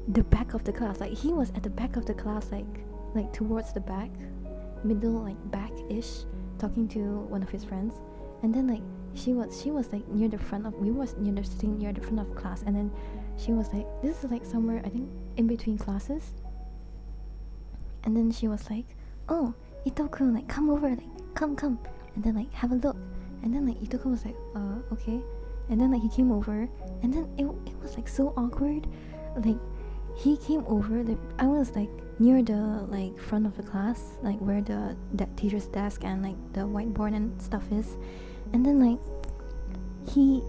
the back of the class. Like he was at the back of the class, like towards the back, middle, like back-ish, talking to one of his friends. And then like she was like near the front of, we was sitting near the front of class, and then she was like, this is like somewhere I think in between classes. And then she was like, oh, Ito-kun, like come over, like come, and then like have a look. And then like Ito-kun was like, okay. And then like he came over, and then it was like so awkward. Like he came over, like I was like near the like front of the class, like where the teacher's desk and like the whiteboard and stuff is. And then like he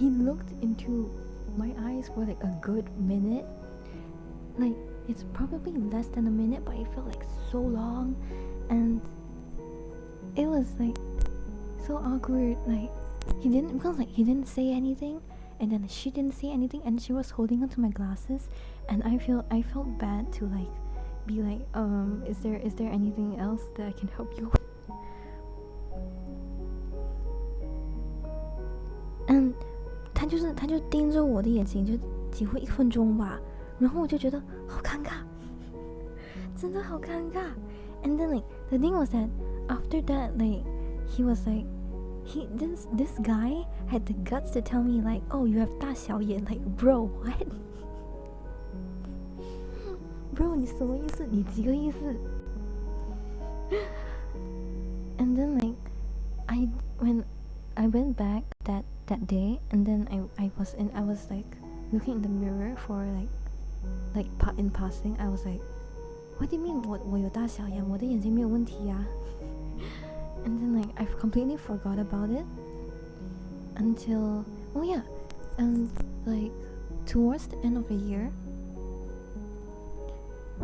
looked into my eyes for like a good minute. Like it's probably less than a minute, but it felt like so long, and it was like so awkward. Like he didn't say anything, and then she didn't say anything, and she was holding onto my glasses, and I felt bad to like be like, is there anything else that I can help you with? And 他就盯着我的眼睛，就几乎1分钟吧，然后我就觉得好尴尬，真的好尴尬。And then like the thing was that after that, like he was like, this guy had the guts to tell me like, oh, you have 大小眼. Like bro, what? Bro, 你什么意思？你几个意思？ And then like when I went back that day, and then I was like looking in the mirror for like in passing, I was like, what do you mean 我有大小眼？我的眼睛没有问题呀。And then like I've completely forgot about it until, oh yeah, and like towards the end of the year,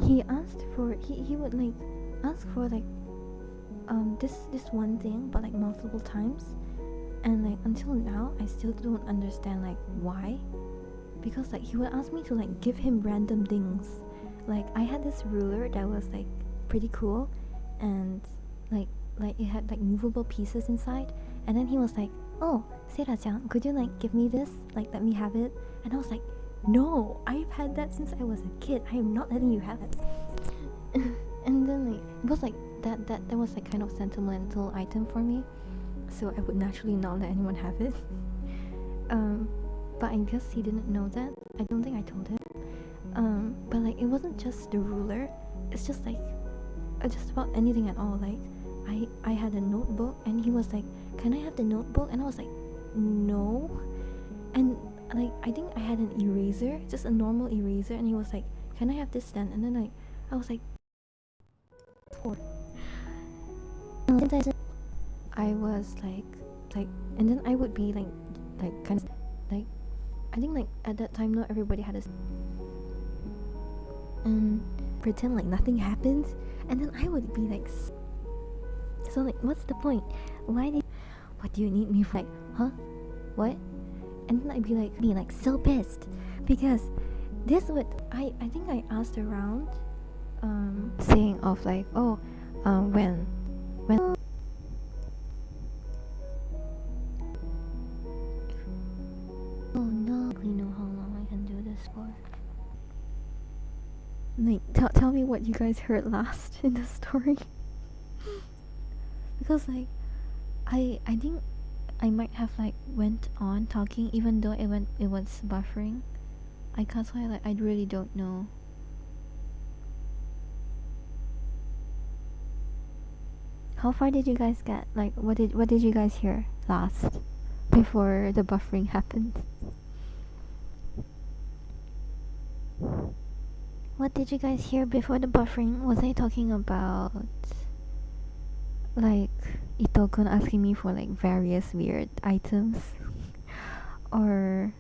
he would like ask for like this one thing, but like multiple times. And like until now I still don't understand like why, because like he would ask me to like give him random things. Like I had this ruler that was like pretty cool, and like it had like movable pieces inside, and then he was like, oh, Seira-chan, could you like give me this, like let me have it? And I was like, no, I've had that since I was a kid, I am not letting you have it. And then like it was like that was like kind of sentimental item for me, so I would naturally not let anyone have it. But I guess he didn't know that. I don't think I told him. But like it wasn't just the ruler, it's just like just about anything at all. Like I had a notebook, and he was like, can I have the notebook? And I was like, no. And like I think I had an eraser, just a normal eraser, and he was like, can I have this then? And then like I was like, four. I was like, and then I would be like kind of like, I think like at that time not everybody had a, and pretend like nothing happened, and then I would be like, so like what's the point? What do you need me for? Like, huh? What? And then I'd be like so pissed, because this would, I think I asked around, saying of like, oh, when oh no, we know how long I can do this for. Like tell me what you guys heard last in the story. Because like I think I might have like went on talking even though it was buffering. I can't say, like I really don't know. how far did you guys get? Like, what did you guys hear last before the buffering happened? What did you guys hear before the buffering? Was I talking about like Itokun asking me for like various weird items? Or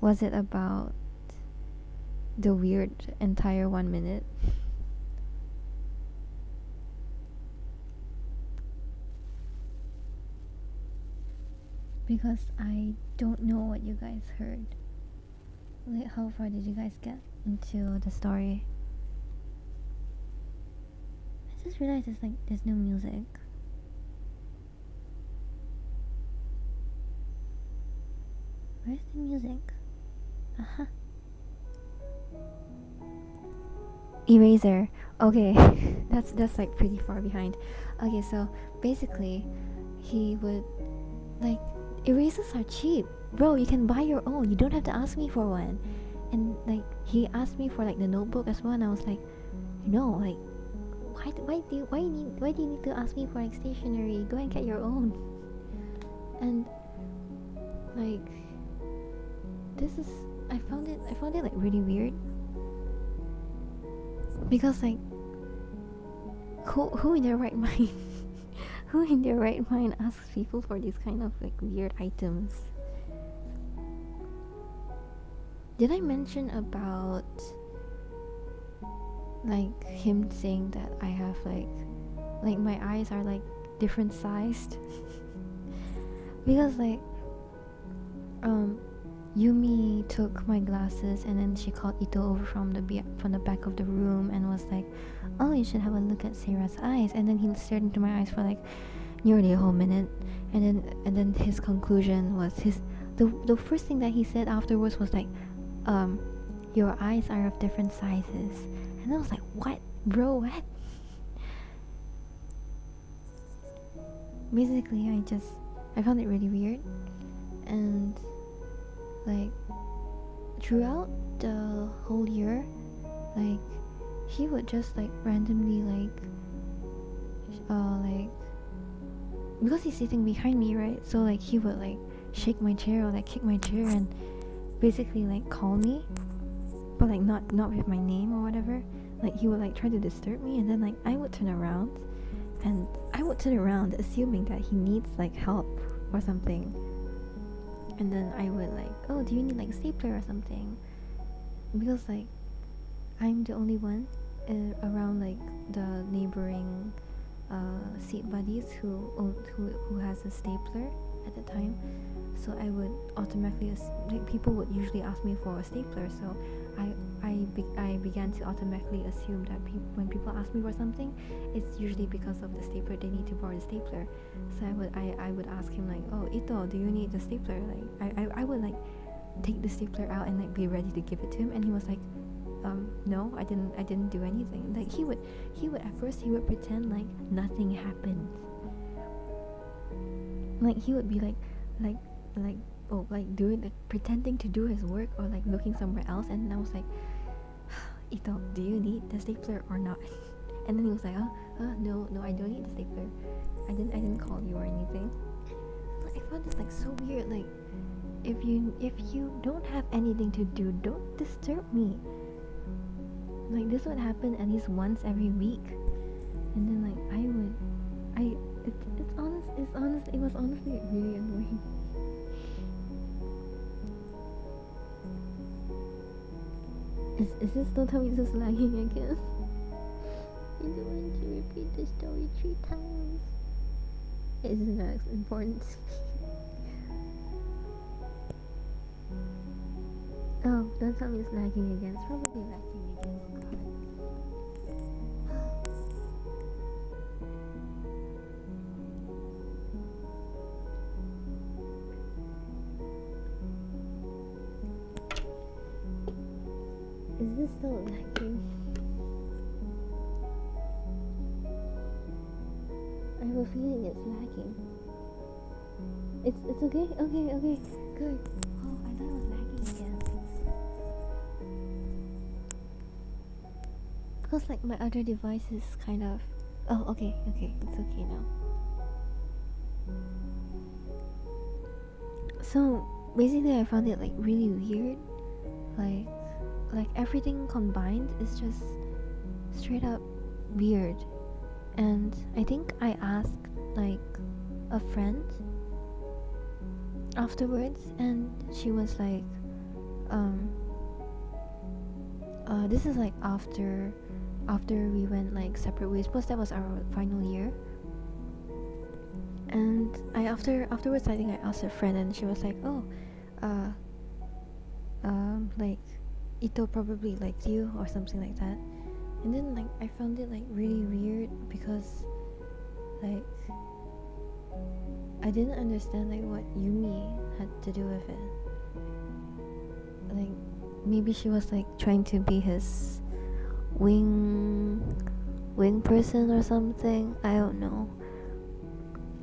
was it about the weird entire 1 minute? Because I don't know what you guys heard. Like, how far did you guys get into the story? I just realized it's like there's no music. Where's the music? Uh-huh. Eraser. Okay. that's like pretty far behind. Okay, so basically he would like, erasers are cheap. Bro, you can buy your own. You don't have to ask me for one. And like he asked me for like the notebook as well, and I was like, no, like why do you need to ask me for like stationery? Go and get your own. And like this is I found it like really weird, because like who in their right mind who in their right mind asks people for these kind of like weird items? Did I mention about like him saying that I have like my eyes are like different sized? Because like Yumi took my glasses, and then she called Ito over from the back of the room and was like, "Oh, you should have a look at Sarah's eyes." And then he stared into my eyes for like nearly a whole minute, and then his conclusion was the first thing that he said afterwards was like, "Your eyes are of different sizes." And I was like, "What, bro? What?" Basically, I found it really weird, and like throughout the whole year, like he would just like randomly like because he's sitting behind me, right? So like he would like shake my chair or like kick my chair and basically like call me, but like not with my name or whatever. Like he would like try to disturb me, and then like I would turn around assuming that he needs like help or something. And then I would like, "Oh, do you need like a stapler or something?" Because like I'm the only one around like the neighboring seat buddies who has a stapler at the time. So I would automatically like people would usually ask me for a stapler, so I began to automatically assume that when people ask me for something, it's usually because of the stapler. They need to borrow the stapler. So I would ask him like, "Oh, Ito, do you need the stapler?" Like I would like take the stapler out and like be ready to give it to him, and he was like, "No, I didn't do anything." Like he would at first he would pretend like nothing happened. Like he would be like doing pretending to do his work or like looking somewhere else, and I was like, "Ito, do you need the stapler or not?" And then he was like, no, I don't need the stapler. I didn't call you or anything." I found this like so weird. Like if you don't have anything to do, don't disturb me. Like this would happen at least once every week, and then like it was honestly really annoying. Is this still time is just lagging again? I don't want to repeat the story 3 times. It isn't that important. Oh, don't tell me it's lagging again. It's probably lagging again. Is this still lagging? I have a feeling it's lagging. It's okay? Okay, good. Oh, I thought it was lagging again. Because like my other device is kind of Oh, okay, it's okay now. So basically, I found it like really weird. Like, everything combined is just straight up weird. And I think I asked like a friend afterwards, and she was like, um, this is like after we went like separate ways. Plus, that was our final year. And afterwards, I think I asked a friend, and she was like, "Oh, uh, like Ito probably liked you or something like that." And then like I found it like really weird because like I didn't understand like what Yumi had to do with it. Like maybe she was like trying to be his wing person or something. I don't know.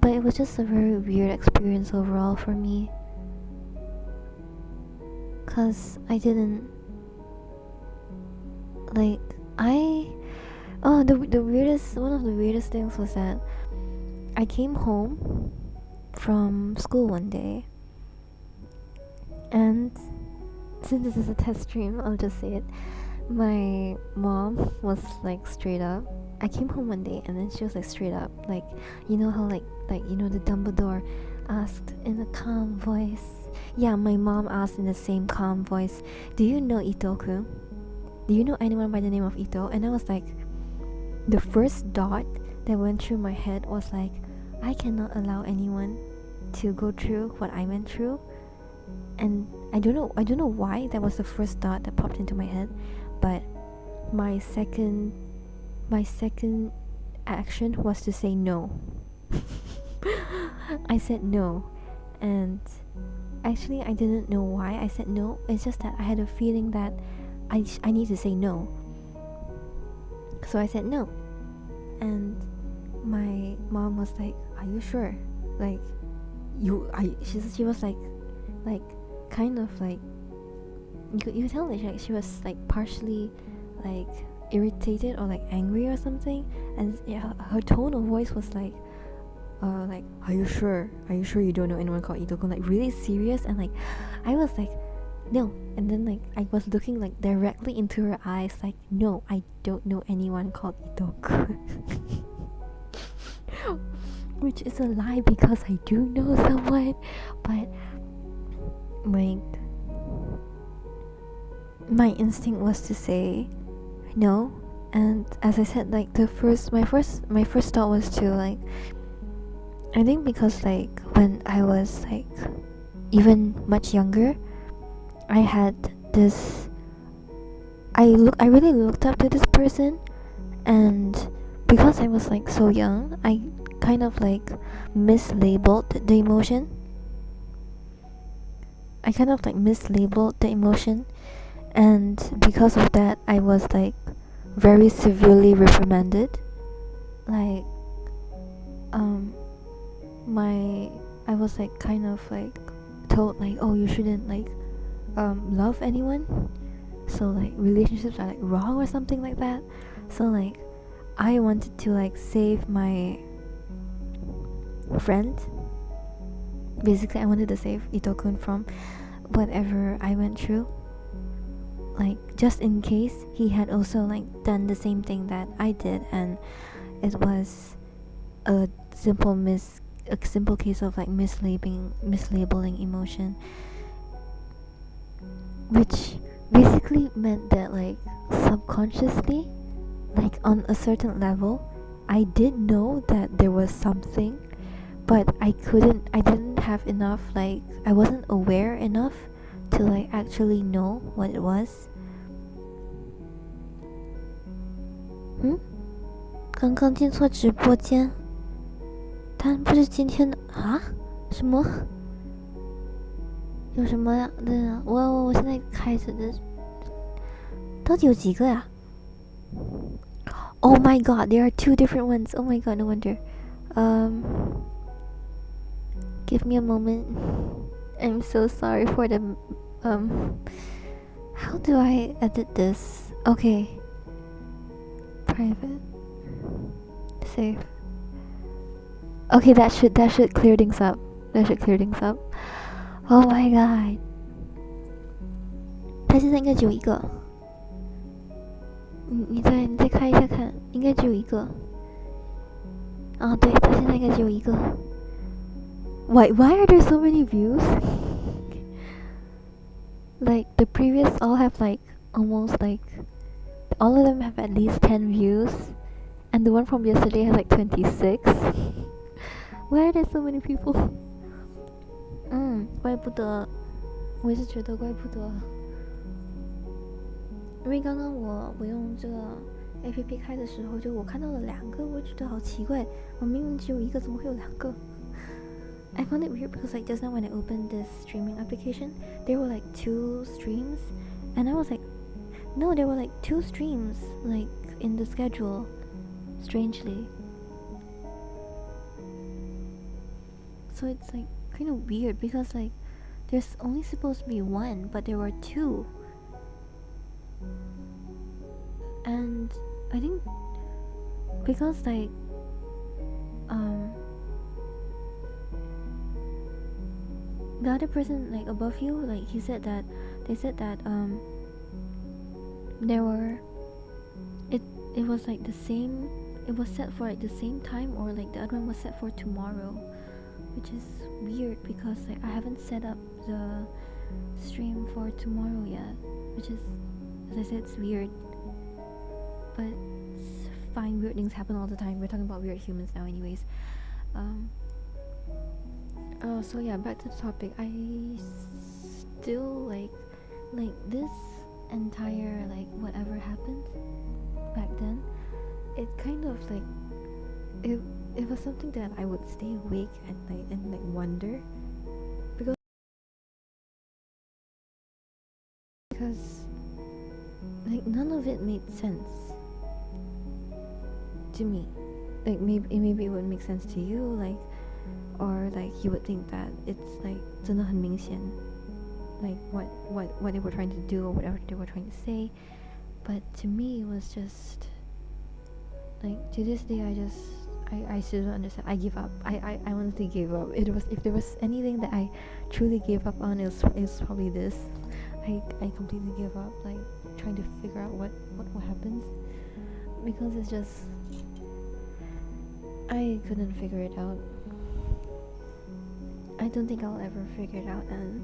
But it was just a very weird experience overall for me. Cause I didn't like I the weirdest one of the weirdest things was that I came home from school one day, and since this is a test stream, I'll just say it. My mom was like straight up. I came home one day and then she was like straight up, like you know how like you know the Dumbledore asked in a calm voice. Yeah, my mom asked in the same calm voice, "Do you know Ito-kun? Do you know anyone by the name of Ito?" And I was like, the first dot that went through my head was like, I cannot allow anyone to go through what I went through. And I don't know why that was the first thought that popped into my head, but my second action was to say no. I said no, and actually I didn't know why I said no. It's just that I had a feeling that I need to say no. So I said no, and my mom was like, "Are you sure? Like, she was like kind of like you could tell that she was like partially like irritated or like angry or something, and yeah, her tone of voice was like are you sure you don't know anyone called Ito-kun, like really serious. And like I was like no, and then like I was looking like directly into her eyes like, no, I don't know anyone called Ito-kun. Which is a lie because I do know someone, but like my instinct was to say no. And as I said, like my first thought was to like, I think because like when I was like even much younger, I had this I really looked up to this person, and because I was like so young, I kind of like mislabeled the emotion. And because of that, I was like very severely reprimanded. Like my I was like kind of like told like, oh, you shouldn't like love anyone, so like relationships are like wrong or something like that. So like I wanted to like save my friend. Basically I wanted to save Ito-kun from whatever I went through, like just in case he had also like done the same thing that I did, and it was a simple case of like mislabeling emotion, which basically meant that like subconsciously, like on a certain level, I did know that there was something, but I didn't have enough, like I wasn't aware enough to like actually know what it was. 刚刚进错直播间，他不是今天的啊？什么？有什么呀？对啊，我现在开始的，到底有几个呀？ Oh my god, there are 2 different ones. Oh my god, no wonder. Give me a moment. I'm so sorry for the how do I edit this? Okay. Private. safe. Okay, that should clear things up. That should clear things up. Oh my god， 他现在应该只有一个。你再开一下看，应该只有一个。啊，对，他现在应该只有一个。Why are there so many views? Like the previous all have like almost like all of them have at least 10 views, and the one from yesterday has like 26. Why are there so many people? 怪不得，我也是觉得怪不得，因为刚刚我用这个 APP 开的时候，就我看到了2个，我觉得好奇怪，我明明只有一个，怎么会有2个？I found it weird because like just now when I opened this streaming application, there were like 2 streams, and I was like, no, there were like 2 streams like in the schedule, strangely. So it's like kind of weird because like there's only supposed to be 1, but there were 2. And I think because like the other person like above you, like they said that there were it was like the same, it was set for like the same time, or like the other one was set for tomorrow, which is weird because like I haven't set up the stream for tomorrow yet, which is, as I said, it's weird, but it's fine. Weird things happen all the time. We're talking about weird humans now anyways. So yeah, back to the topic. I still like this entire like whatever happened back then, it kind of like it was something that I would stay awake at night and like wonder, because like none of it made sense to me. Like maybe it would make sense to you, like, or like you would think that it's like 真的很明显 like what they were trying to do or whatever they were trying to say, but to me it was just like, to this day I still don't understand. I give up. I honestly gave up. If there was anything that I truly gave up on, is probably this. I completely gave up, like trying to figure out what happens, because it's just, I couldn't figure it out. I don't think I'll ever figure it out, and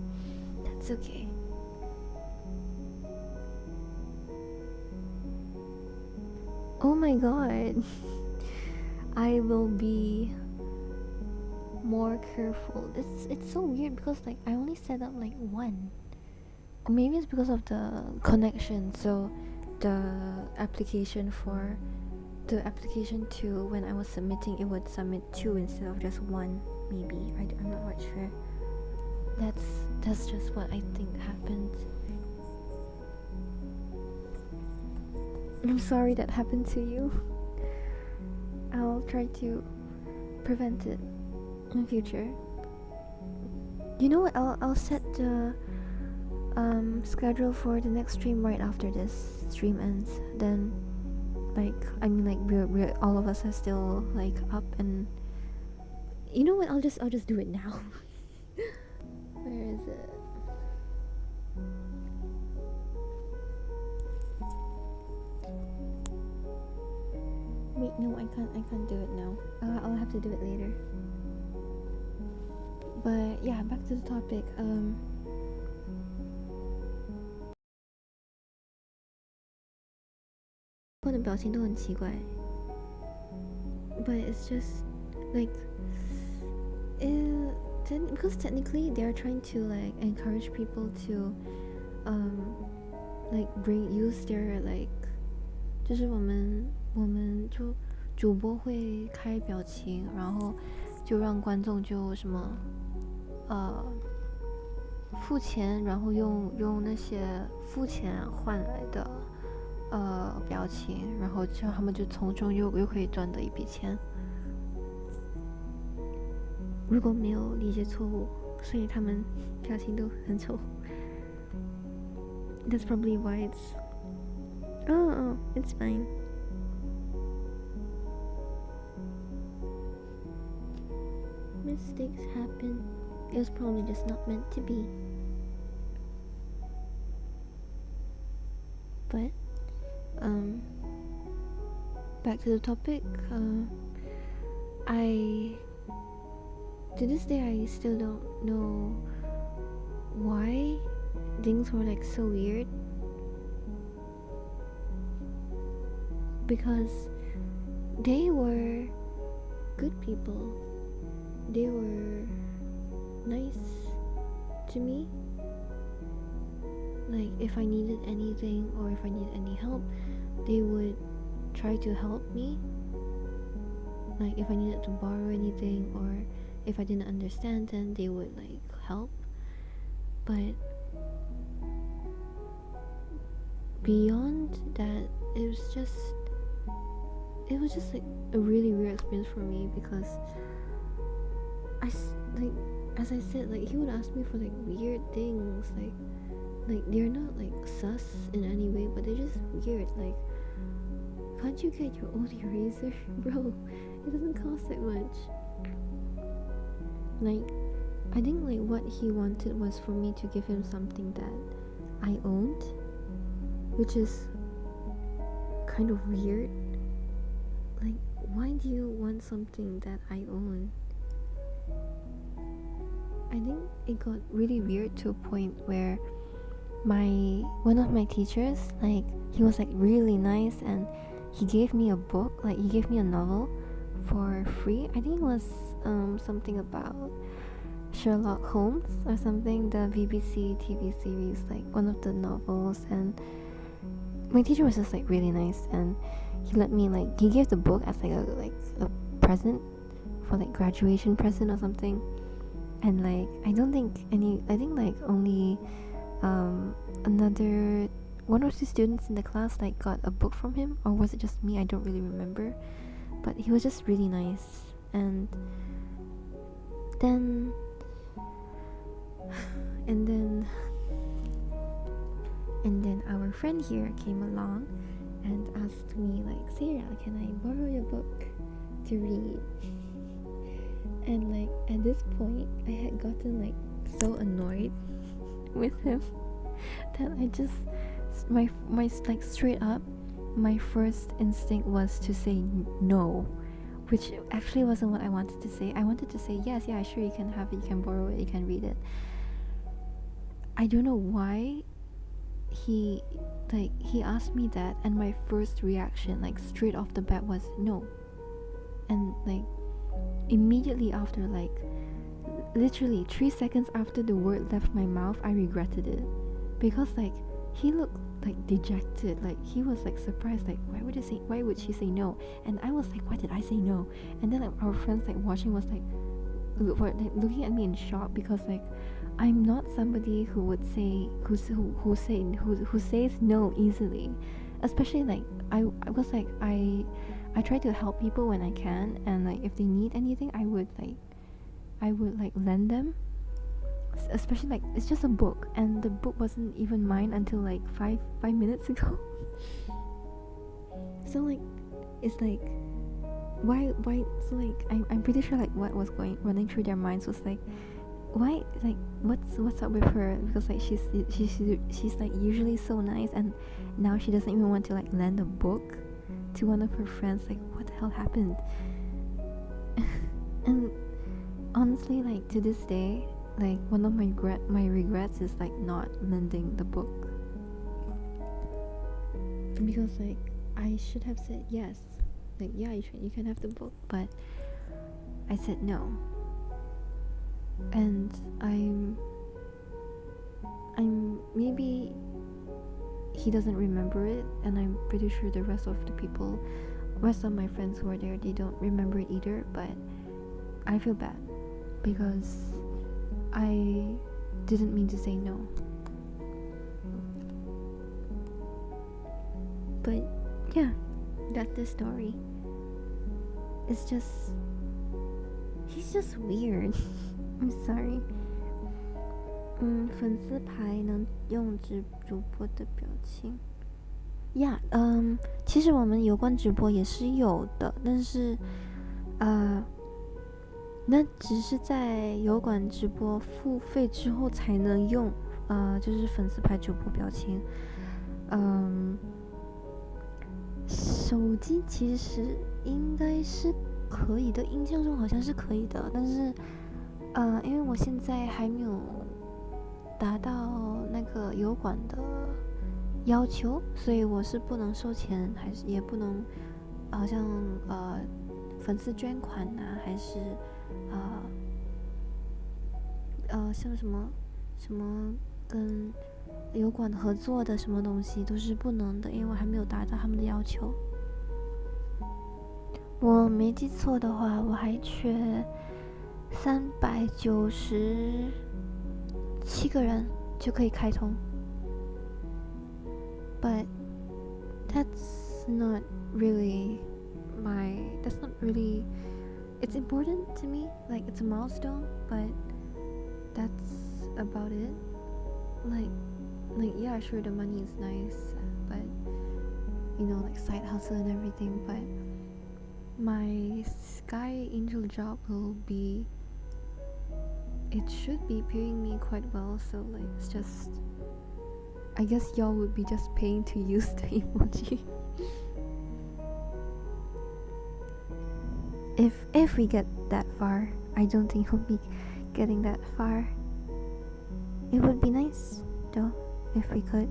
that's okay. Oh my god. I will be more careful. It's so weird because like I only set up like 1. Or maybe it's because of the connection. So the application to when I was submitting, it would submit 2 instead of just 1. Maybe I'm not quite sure. That's just what I think happened. I'm sorry that happened to you. I'll try to prevent it in the future. You know what? I'll set the schedule for the next stream right after this stream ends. Then, like, I mean, like we're all of us are still like up, and you know what? I'll just do it now. Where is it? Wait, no, I can't do it now. I'll have to do it later. But yeah, back to the topic. 我的表情都很奇怪 but it's just like because technically they're trying to like encourage people to like use their like 就是我们就主播会开表情，然后就让观众就什么付钱，然后用那些付钱换来的表情，然后这样他们就从中又可以赚得一笔钱。如果没有理解错误，所以他们表情都很丑。That's probably why it's it's fine. mistakes happen. It was probably just not meant to be. But back to the topic. I to this day I still don't know why things were like so weird, because they were good people. They were nice to me. Like if I needed anything or if I needed any help, they would try to help me. Like if I needed to borrow anything or if I didn't understand, then they would like help. But beyond that, it was just like a really weird experience for me, because like as I said, like he would ask me for like weird things, like they're not like sus in any way, but they're just weird. Like, can't you get your own eraser, bro? It doesn't cost that much. Like, I think like what he wanted was for me to give him something that I owned, which is kind of weird. Like, why do you want something that I own? I think it got really weird to a point where one of my teachers, like, he was like really nice and he gave me a book, like he gave me a novel for free. I think it was something about Sherlock Holmes or something, the BBC TV series, like one of the novels. And my teacher was just like really nice, and he let me, like, he gave the book as like a present for like graduation present or something. And like I think like only another one or two students in the class like got a book from him, or was it just me? I don't really remember, but he was just really nice. And then our friend here came along and asked me, like, Sarah, can I borrow your book to read? And like at this point I had gotten like so annoyed with him that I just my like straight up, my first instinct was to say no, which actually wasn't what I wanted to say. I wanted to say yes, yeah, sure, you can have it, you can borrow it, you can read it. I don't know why he asked me that, and my first reaction, like straight off the bat, was no. And like immediately after, like literally 3 seconds after the word left my mouth, I regretted it, because like he looked like dejected, like he was like surprised, like why would she say no? And I was like, why did I say no? And then like our friends like watching was like looking at me in shock, because like I'm not somebody who would say who says no easily, especially like I was like I try to help people when I can, and like if they need anything I would like lend them, especially like it's just a book, and the book wasn't even mine until like five minutes ago. So like it's like why so like I'm pretty sure like what was running through their minds was like, why, like what's up with her, because like she's like usually so nice, and now she doesn't even want to like lend a book to one of her friends. Like, what the hell happened? And honestly, like to this day, like one of my regrets is like not lending the book, because like I should have said yes, like yeah, you can have the book, but I said no. And I'm maybe he doesn't remember it, and I'm pretty sure the rest of my friends who are there, they don't remember it either. But I feel bad because I didn't mean to say no. But yeah, that's the story. It's just, he's just weird. I'm sorry. 粉丝牌能用主播的表情。Yeah， 其实我们有关直播也是有的，但是那只是在油管直播付费之后才能用，就是粉丝牌主播表情。手机其实应该是可以的，印象中好像是可以的，但是因为我现在还没有达到那个油管的要求，所以我是不能收钱，还是也不能好像粉丝捐款啊，还是像什么跟油管合作的什么东西都是不能的，因为我还没有达到他们的要求。我没记错的话，我还缺397个人就可以开通。But that's not really it's important to me, like it's a milestone, but that's about it. Like yeah, sure, the money is nice, but like side hustle and everything, but my Sky Angel job it should be paying me quite well, so like it's just, I guess y'all would be just paying to use the emoji. If we get that far, I don't think we'll be getting that far. It would be nice though if we could.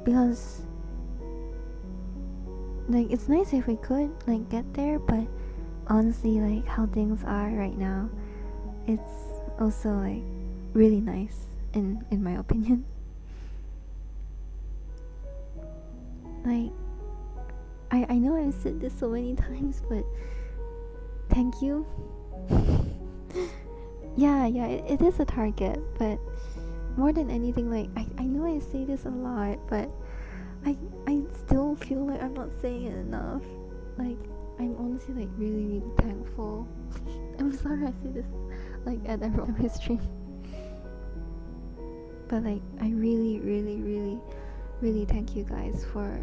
Because like it's nice if we could like get there, but honestly, like how things are right now, it's also like really nice in my opinion. Like I know I've said this so many times, but thank you. yeah, it is a target, but more than anything, like I know I say this a lot, but I still feel like I'm not saying it enough. Like I'm honestly like really thankful. I'm sorry I say this like at every stream, but like I really thank you guys for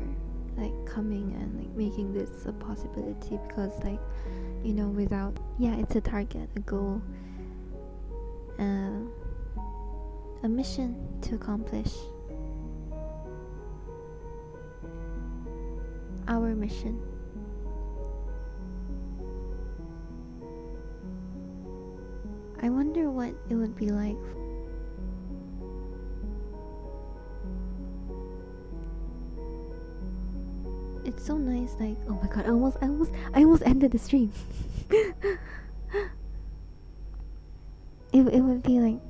like coming and like making this a possibility, because like without, it's a target, a goal, a mission to accomplish. Our mission. I wonder what it would be like. It's so nice, like, oh my god, I almost ended the stream. It would be like,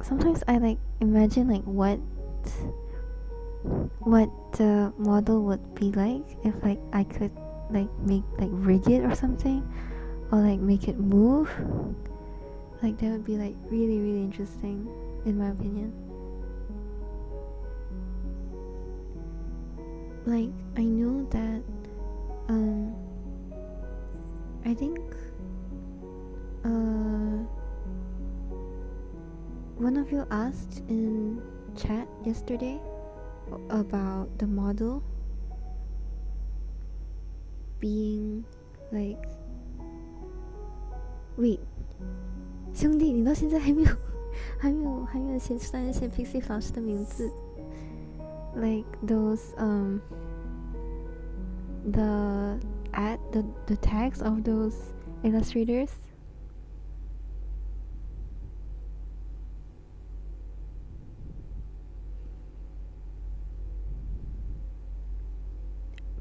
sometimes I like imagine like what the model would be like if like I could like make like rig it or something, or like make it move. Like that would be like really interesting in my opinion. Like I know that I think one of you asked in chat yesterday about the model being like, wait, 兄弟，你到现在还没有写Pixie 老师的名字。Like those the tags of those illustrators.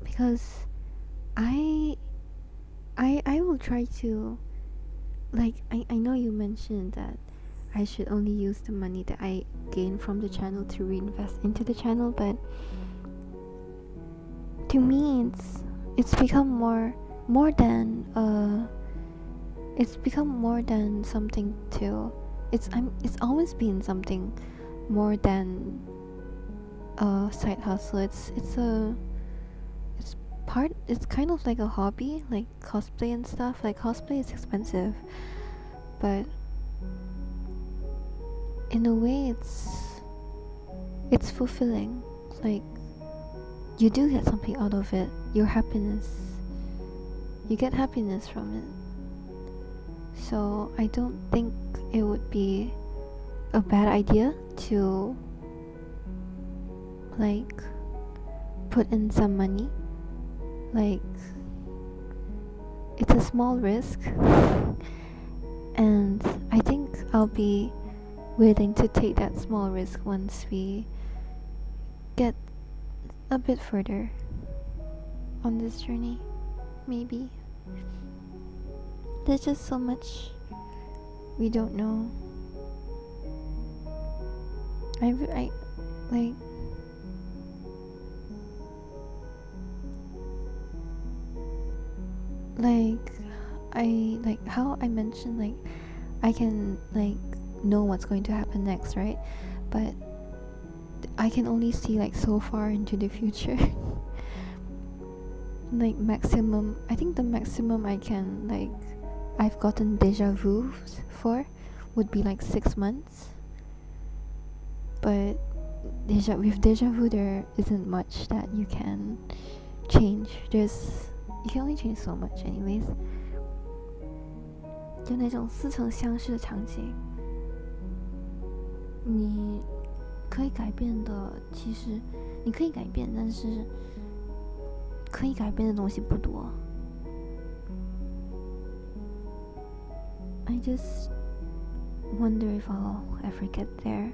Because I will try to, like, I know you mentioned that I should only use the money that I gain from the channel to reinvest into the channel, but to me it's become more than something to, it's always been something more than a side hustle. It's kind of like a hobby, like cosplay and stuff. Like cosplay is expensive, but in a way it's fulfilling. Like you do get something out of it, your happiness, you get happiness from it. So I don't think it would be a bad idea to like put in some money. Like, it's a small risk, and I think I'll be willing to take that small risk once we get a bit further on this journey. Maybe there's just so much we don't know. I like I like how I mentioned, like I can like know what's going to happen next, right? But I can only see like so far into the future. Like maximum, I think the maximum I can like I've gotten deja vu for would be like 6 months. But with deja vu there isn't much that you can change. You can only change so much anyways. 就那种似曾相识的场景，你可以改变的，其实你可以改变，但是可以改变的东西不多。I just wonder if I'll ever get there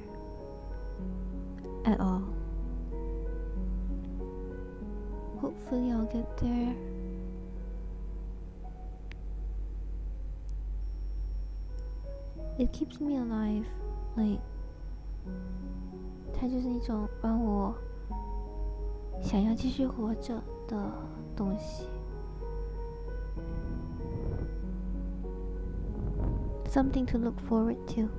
at all. Hopefully I'll get there. It keeps me alive, like 它就是一种让我想要继续活着的东西。Something to look forward to.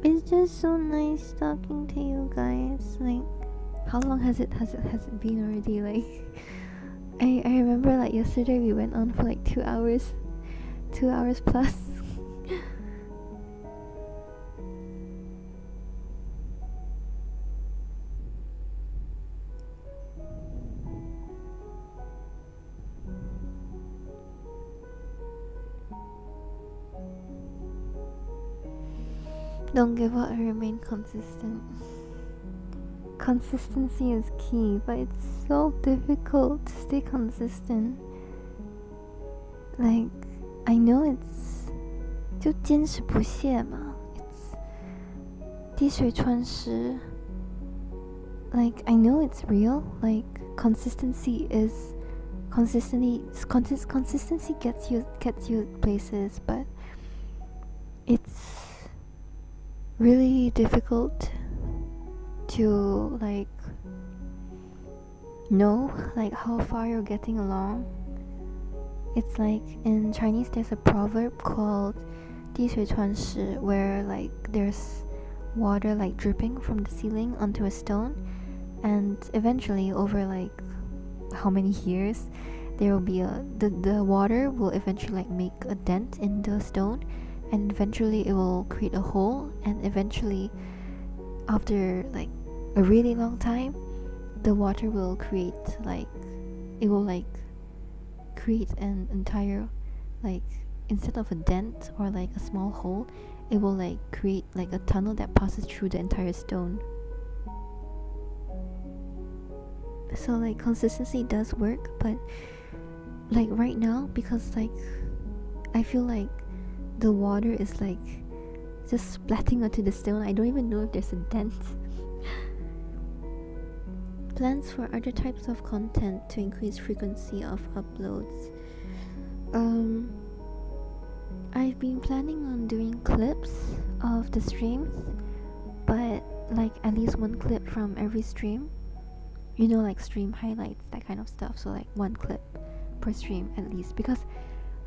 It's just so nice talking to you guys. Like, how long has it been already? Like, I remember like yesterday we went on for like 2 hours plus. Don't give up and remain consistent. Consistency is key, but it's so difficult to stay consistent. Like, I know it's 就坚持不懈嘛 It's 滴水穿石 Like, I know it's real. Like, consistency gets you places, but it's really difficult to like know like how far you're getting along. It's like in Chinese there's a proverb called 滴水穿石 where like there's water like dripping from the ceiling onto a stone, and eventually over like how many years there will be the water will eventually like make a dent in the stone, and eventually it will create a hole, and eventually after like a really long time the water will create like create an entire like instead of a dent or like a small hole, it will like create like a tunnel that passes through the entire stone. So like consistency does work, but like right now, because like I feel like the water is like just splatting onto the stone, I don't even know if there's a dent. Plans for other types of content to increase frequency of uploads. I've been planning on doing clips of the streams, but like at least one clip from every stream, you know, like stream highlights, that kind of stuff. So like one clip per stream at least, because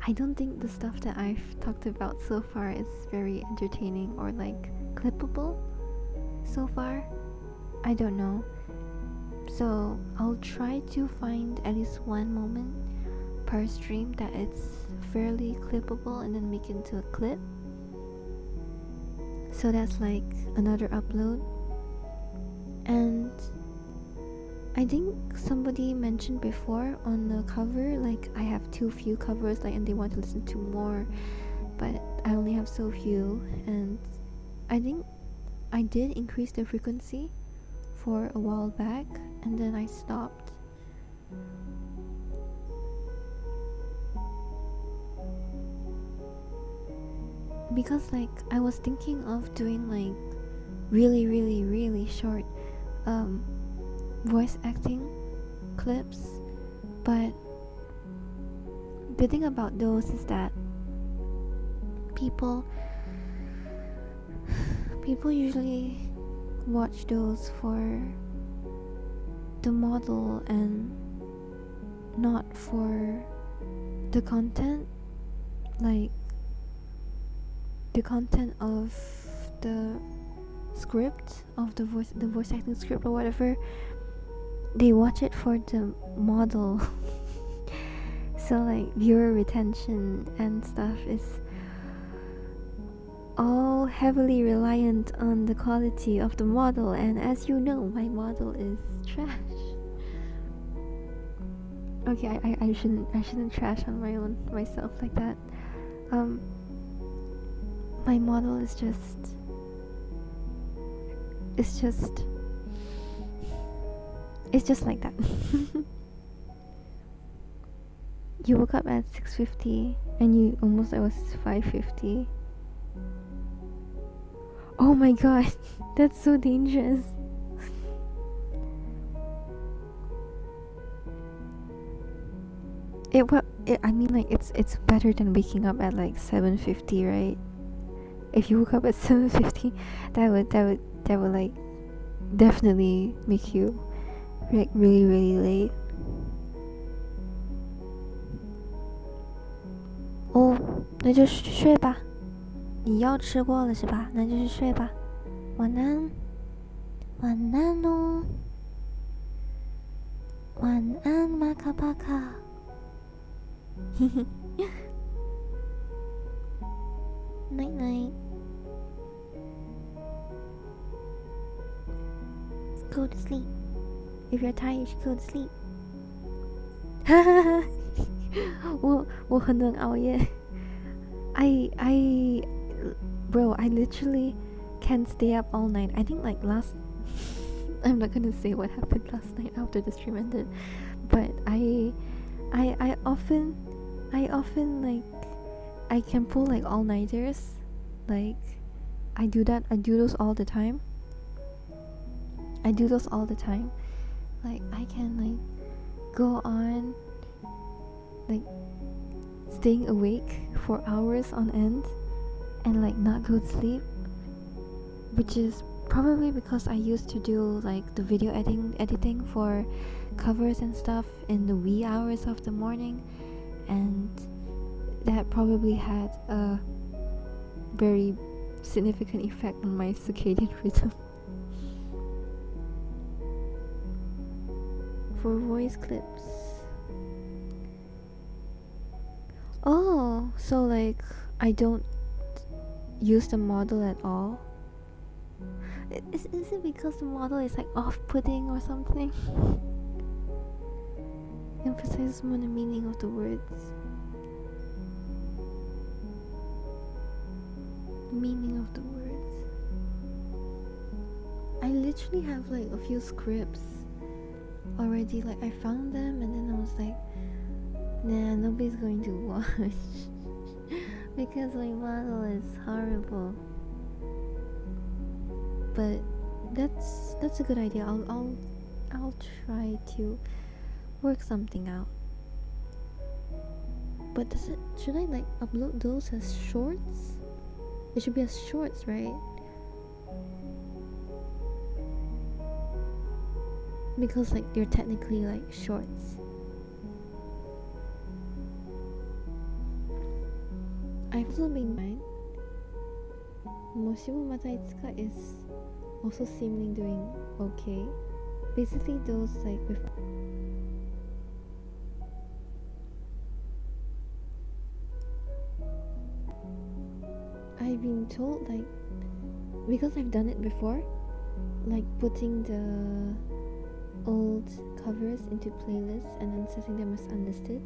I don't think the stuff that I've talked about so far is very entertaining or like clippable so far. I don't know. So I'll try to find at least one moment per stream that it's fairly clippable and then make it into a clip. So that's like another upload. And I think somebody mentioned before on the cover, like I have too few covers, like, and they want to listen to more, but I only have so few, and I think I did increase the frequency for a while back, and then I stopped. Because like I was thinking of doing like really short voice acting clips, but the thing about those is that people usually watch those for the model and not for the content, like the content of the script, of the voice acting script or whatever. They watch it for the model. So like viewer retention and stuff is all heavily reliant on the quality of the model, and as you know, my model is trash. Okay, I shouldn't trash on myself like that. My model is just like that. You woke up at 6:50 and you almost it was 5:50. Oh my god, that's so dangerous. I mean, like it's better than waking up at like 7:50, right? If you woke up at 7:50, that would like definitely make you like really late.哦，那就睡吧。你药吃过了是吧？那就去睡吧。晚安，晚安哦，晚安，玛卡巴卡。嘿嘿。Night night. Go to sleep. If you're tired, you should go to sleep. 哈哈哈，我很能熬夜。Bro, I literally can't stay up all night. I think like I'm not gonna say what happened last night after the stream ended, but I often like I can pull like all-nighters. Like I do those all the time. Like I can like go on like staying awake for hours on end and like not go to sleep, which is probably because I used to do like the video editing for covers and stuff in the wee hours of the morning, and that probably had a very significant effect on my circadian rhythm. For voice clips. Oh, so like I don't use the model at all? Is it because the model is like off-putting or something? Emphasize more the meaning of the words. Meaning of the words. I literally have like a few scripts already. Like I found them and then I was like, nah, nobody's going to watch because my model is horrible. But that's a good idea. I'll try to work something out. But should I like upload those as shorts? It should be as shorts, right? Because like they're technically like shorts. I've also been mine. Moshibo Mata Itsuka is also seemingly doing okay. Basically those like with I've been told like because I've done it before, like putting the old covers into playlists and then setting them as unlisted.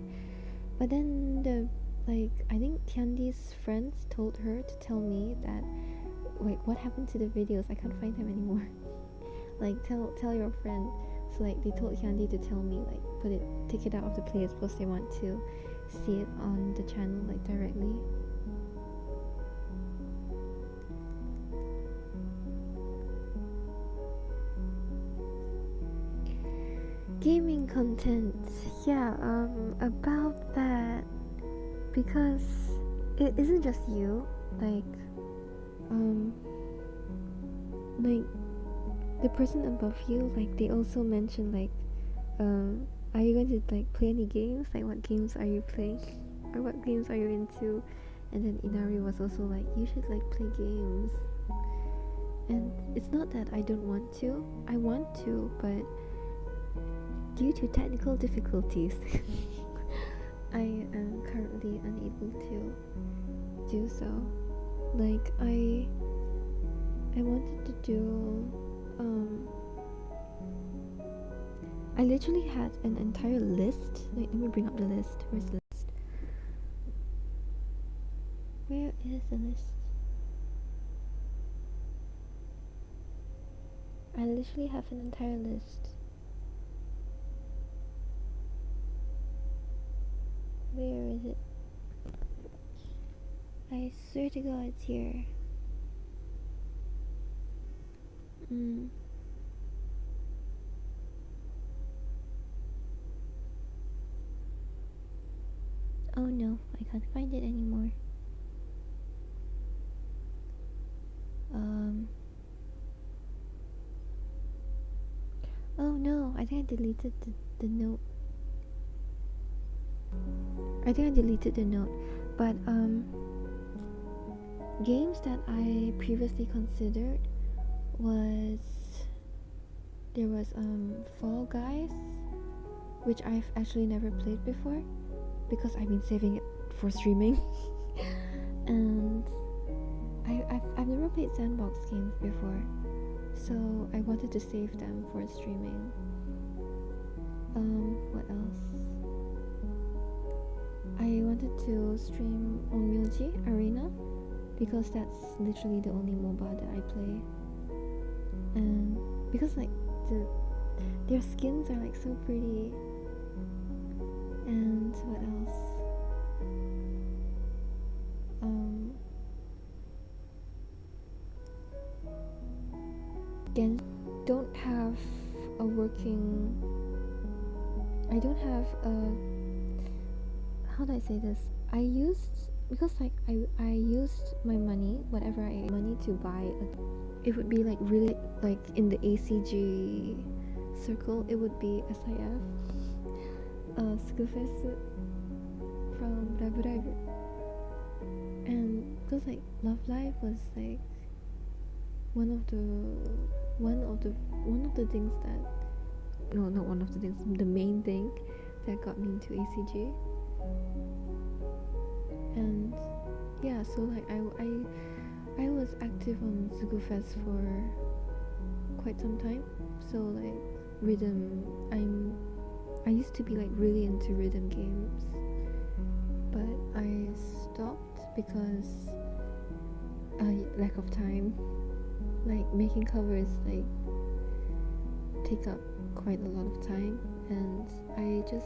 But then I think Candy's friends told her to tell me that like what happened to the videos? I can't find them anymore. Like tell your friend. So like they told Candy to tell me like take it out of the playlist because they want to see it on the channel like directly. Gaming content, yeah, about that, because it isn't just you, like the person above you, like they also mentioned like, are you going to like play any games? Like what games are you playing, or what games are you into? And then Inari was also like, you should like play games. And it's not that I don't want to, I want to, but due to technical difficulties, I am currently unable to do so. Like I wanted to do I literally had an entire list. Wait, let me bring up the list. Where's the list? Where is the list? I literally have an entire list. Where is it? I swear to God it's here. Oh no, I can't find it anymore. Oh no, I think I deleted the note. I think I deleted the note. But games that I previously considered was Fall Guys, which I've actually never played before because I've been saving it for streaming. And I've never played sandbox games before, so I wanted to save them for streaming. What else? I wanted to stream on Myoji Arena because that's literally the only MOBA that I play, and because like their skins are like so pretty. And what else? Again, don't have a working. I don't have a. How do I say this? I used because like I used my money, whatever I money to buy. It would be like really like in the ACG circle. It would be SIF, Skufest from Rabu Rabu, and because like Love Live was like one of the things that, no, not one of the things, the main thing that got me into ACG. And yeah, so like I was active on Zugufest for quite some time. So like rhythm, I used to be like really into rhythm games, but I stopped because lack of time. Like making covers like take up quite a lot of time, and I just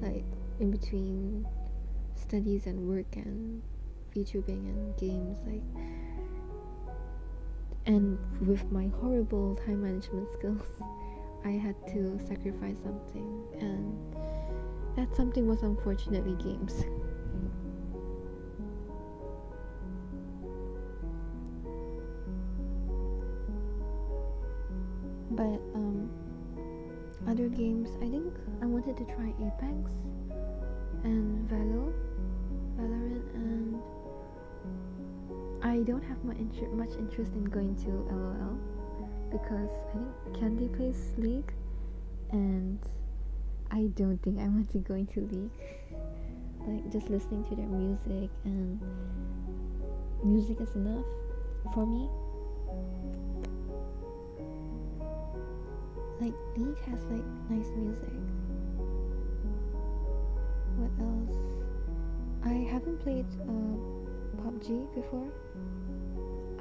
like in between studies and work and VTubing and games, like, and with my horrible time management skills, I had to sacrifice something, and that something was unfortunately games. But other games, I think I wanted to try Apex and Valorant, and I don't have much interest in going to LOL because I think Candy plays League, and I don't think I want to go into League. Like just listening to their music, and music is enough for me. Like League has like nice music. What else? I haven't played PUBG before.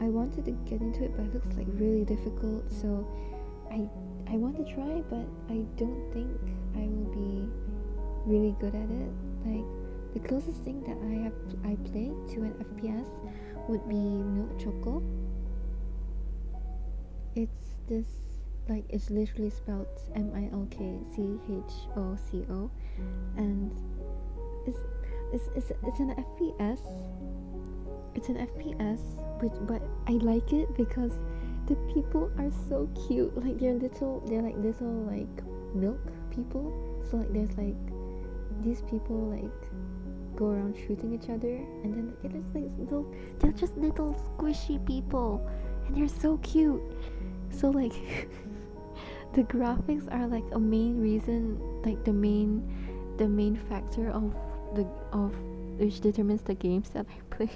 I wanted to get into it, but it looks like really difficult. So I want to try, but I don't think I will be really good at it. Like the closest thing that I played to an FPS would be Milk Choco. It's this, like, it's literally spelled MILKCHOCO, and it's it's an FPS. It's an FPS, but I like it because the people are so cute. Like they're like little like milk people. So like there's like these people like go around shooting each other, and then they're just little squishy people, and they're so cute. So like the graphics are like a main reason, like the main factor of which determines the games that I play.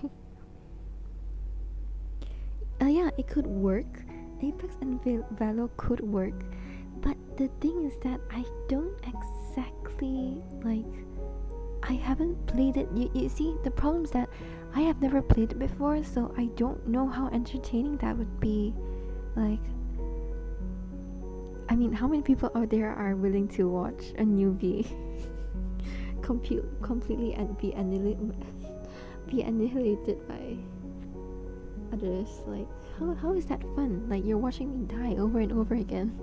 Yeah, it could work. Apex and Valo could work, but the thing is that I don't exactly like. I haven't played it. You see, the problem is that I have never played it before, so I don't know how entertaining that would be. Like, I mean, how many people out there are willing to watch a newbie completely and be annihilated by others? Like, how is that fun? Like, you're watching me die over and over again.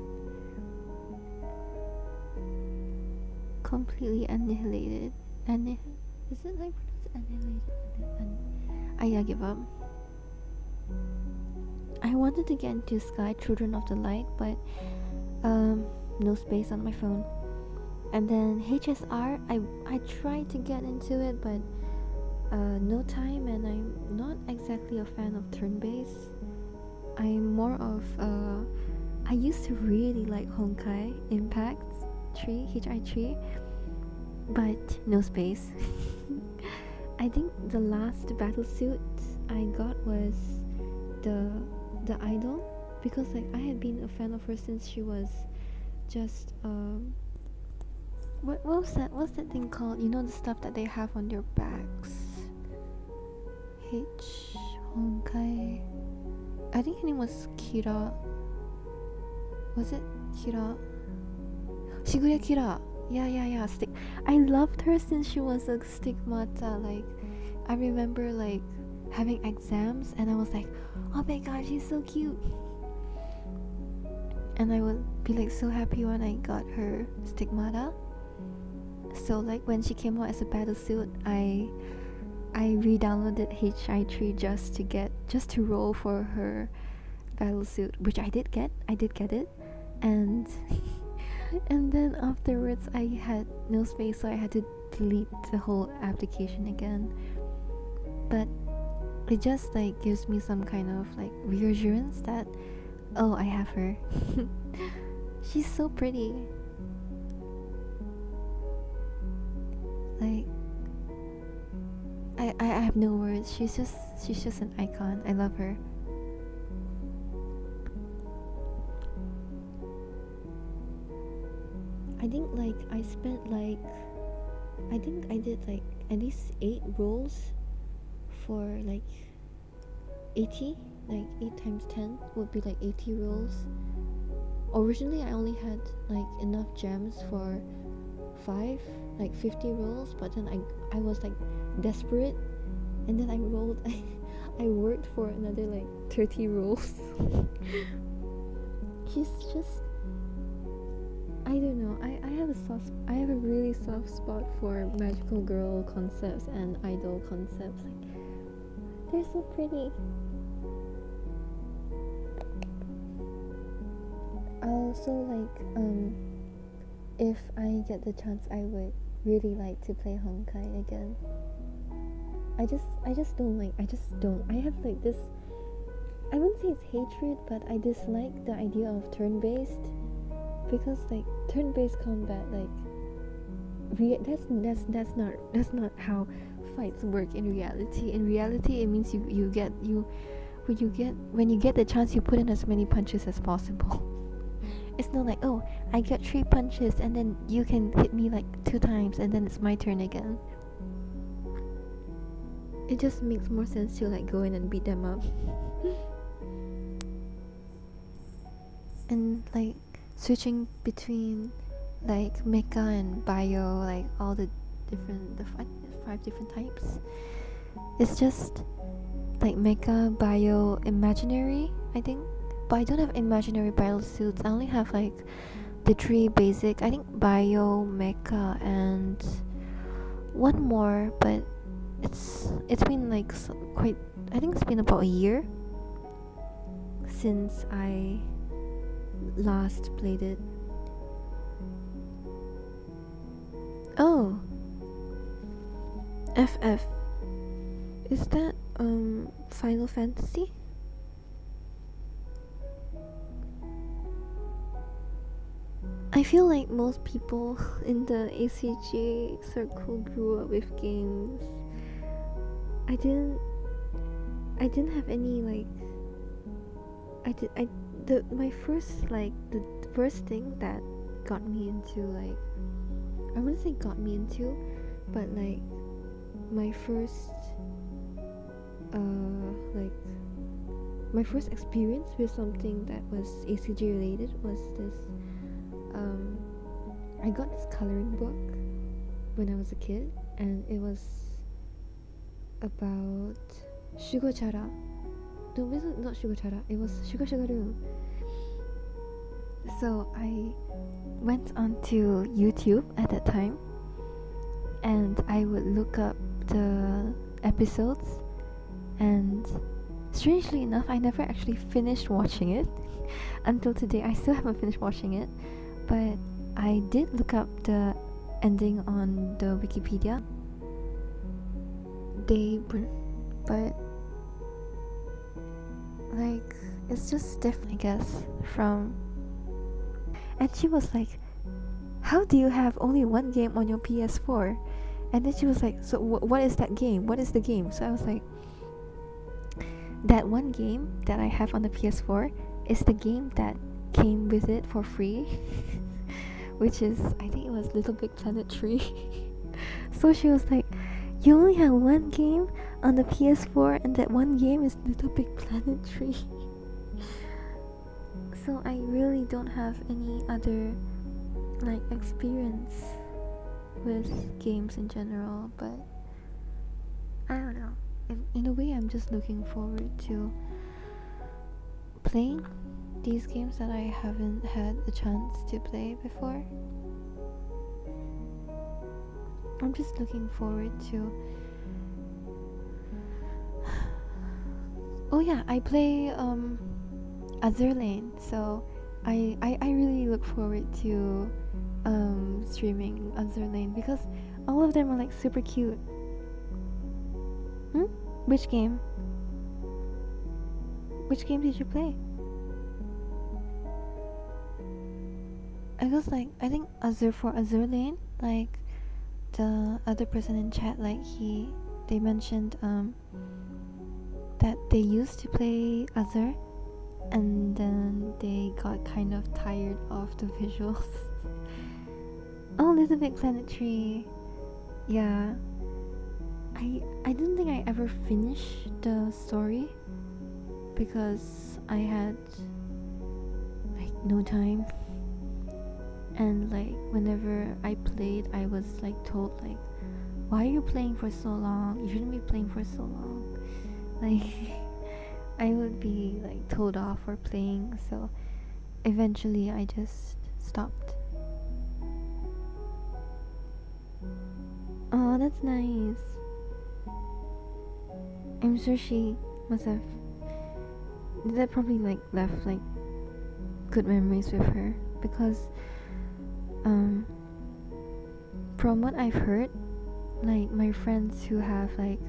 Completely annihilated. Is it like annihilated? I give up. I wanted to get into Sky Children of the Light, but no space on my phone. And then HSR, I tried to get into it, but no time, and I'm not exactly a fan of turn-based. I'm more of I used to really like Honkai Impact 3, HI3, but no space. I think the last battlesuit I got was the idol, because like I had been a fan of her since she was just what's that thing called? You know, the stuff that they have on their backs. Honkai. I think her name was Kira. Was it Kira? Shiguya Kira. Yeah. I loved her since she was a stigmata. Like, I remember like having exams, and I was like, oh my god, she's so cute. And I would be like so happy when I got her stigmata. So like when she came out as a battlesuit, I re-downloaded HI3 just to roll for her battlesuit, which I did get it, and and then afterwards I had no space, so I had to delete the whole application again. But it just like gives me some kind of like reassurance that, oh, I have her. She's so pretty. Like, I have no words. She's just an icon. I love her. I think like I did like at least 8 rolls for like 80, like 8 times 10 would be like 80 rolls. Originally I only had like enough gems for 5, like 50 rolls, but then I was like desperate, and then I rolled I worked for another like 30 rolls. She's just, I don't know, I have a really soft spot for magical girl concepts and idol concepts. Like, they're so pretty. Also, like, if I get the chance, I would really like to play Honkai again. I just don't. I have like this, I wouldn't say it's hatred, but I dislike the idea of turn-based, because like turn-based combat, like that's not how fights work in reality. In reality, it means when you get the chance, you put in as many punches as possible. It's not like, oh, I got 3 punches and then you can hit me like 2 times and then it's my turn again. It just makes more sense to like go in and beat them up. And like switching between like mecha and bio, like all the 5 different types. It's just like mecha, bio, imaginary, I think. But I don't have imaginary bio suits. I only have like the 3 basic. I think bio, mecha, and one more. But it's been like quite. I think it's been about a year since I last played it. Oh, FF. Is that Final Fantasy? I feel like most people in the ACJ circle grew up with games. I didn't have any like my first like the first thing that got me into like, I wouldn't say got me into, but like my first like my first experience with something that was ACG related was this. I got this coloring book when I was a kid, and it was about Shugochara. No, it was not Shugochara. It was Shugoshugaru. So I went onto YouTube at that time, and I would look up the episodes, and strangely enough, I never actually finished watching it. Until today, I still haven't finished watching it, but I did look up the ending on the Wikipedia. But like it's just different, I guess, from. And she was like, how do you have only one game on your PS4? And then she was like, so what is that game? What is the game? So I was like, that one game that I have on the PS4 is the game that came with it for free. Which is, I think it was Little Big Planet 3. So she was like, you only have one game on the PS4 and that one game is Little Big Planet 3. So I really don't have any other like experience with games in general, but I don't know. In a way, I'm just looking forward to playing these games that I haven't had a chance to play before. I'm just looking forward to. Oh yeah, I play Azur Lane, so I really look forward to streaming Azur Lane because all of them are like super cute. Which game? Which game did you play? I think Azur Lane, like the other person in chat, like they mentioned that they used to play Azur and then they got kind of tired of the visuals. Oh, Little Big Planet 3. Yeah. I don't think I ever finished the story because I had like no time. And like whenever I played, I was like told like, why are you playing for so long? You shouldn't be playing for so long. Like I would be like told off for playing, so eventually I just stopped. Oh, that's nice. I'm sure she must have. That probably like left like good memories with her because from what I've heard, like my friends who have like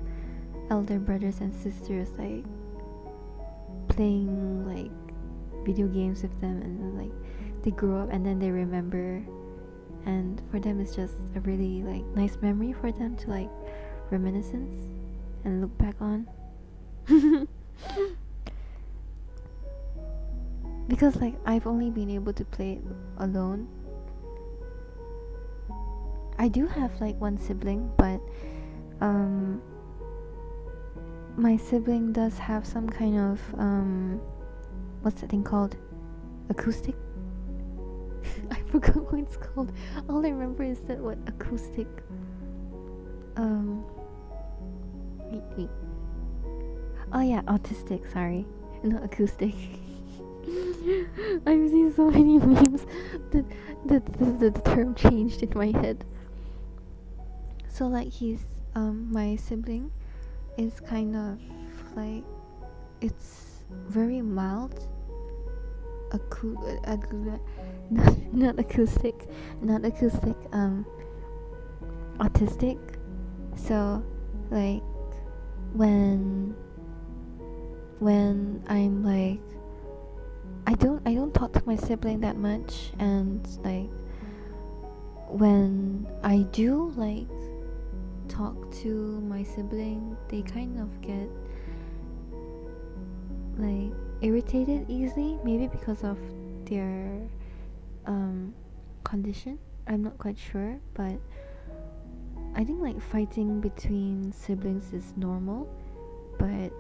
elder brothers and sisters like playing like video games with them, and then, like they grow up and then they remember, and for them it's just a really like nice memory for them to like reminiscence and look back on. because like I've only been able to play it alone. I do have like one sibling, but um my sibling does have some kind of what's that thing called? Acoustic? I forgot what it's called. All I remember is that what acoustic um wait. Oh yeah, autistic, sorry. Not acoustic. I've seen so many memes that the term changed in my head. So like he's my sibling is kind of like, it's very mild not acoustic, autistic. So like when I'm like, I don't talk to my sibling that much, and like when I do like talk to my sibling, they kind of get like irritated easily, maybe because of their condition. I'm not quite sure, but I think like fighting between siblings is normal, but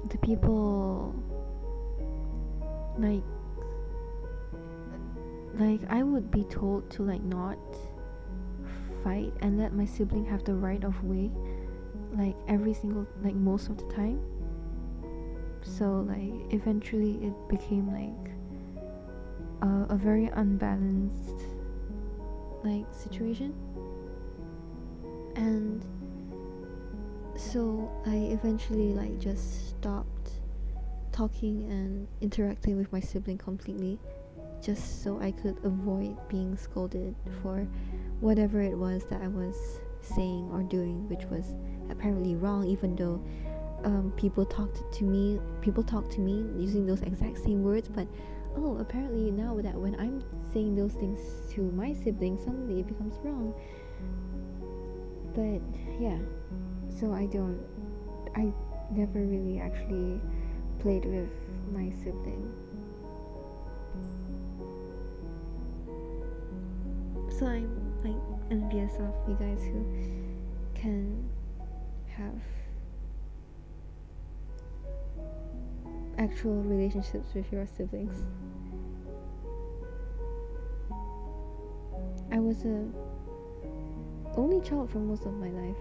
the people like I would be told to like not fight and let my sibling have the right of way, like every single, like most of the time. So like eventually it became like a very unbalanced like situation, and so I eventually like just stopped talking and interacting with my sibling completely, just so I could avoid being scolded for whatever it was that I was saying or doing, which was apparently wrong, even though people talked to me using those exact same words. But oh, apparently now that when I'm saying those things to my sibling, suddenly it becomes wrong. But yeah, so I never really actually played with my sibling. So I'm like envious of you guys who can have actual relationships with your siblings. I was a only child for most of my life.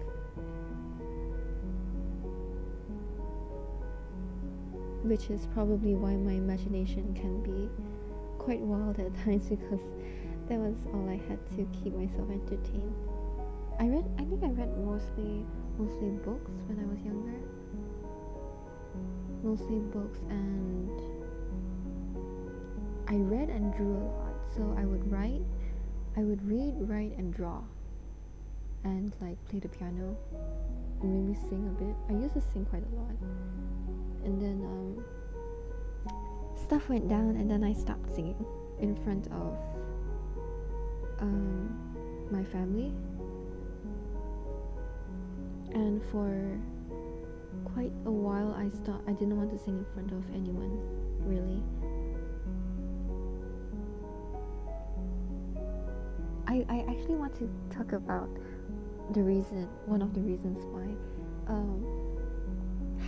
Which is probably why my imagination can be quite wild at times, because that was all I had to keep myself entertained. I think I read mostly books when I was younger. Mostly books, and I read and drew a lot. So I would read, write, and draw, and like play the piano, and maybe sing a bit. I used to sing quite a lot, and then stuff went down, and then I stopped singing in front of my family, and for quite a while I didn't want to sing in front of anyone, really. I actually want to talk about one of the reasons why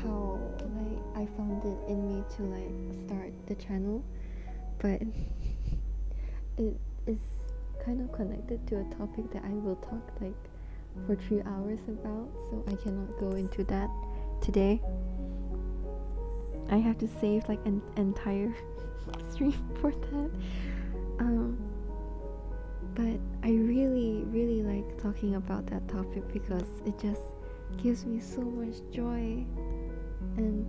how like I found it in me to like start the channel, but it is kind of connected to a topic that I will talk like for 3 hours about, so I cannot go into that today. I have to save like an entire stream for that. But I really like talking about that topic because it just gives me so much joy, and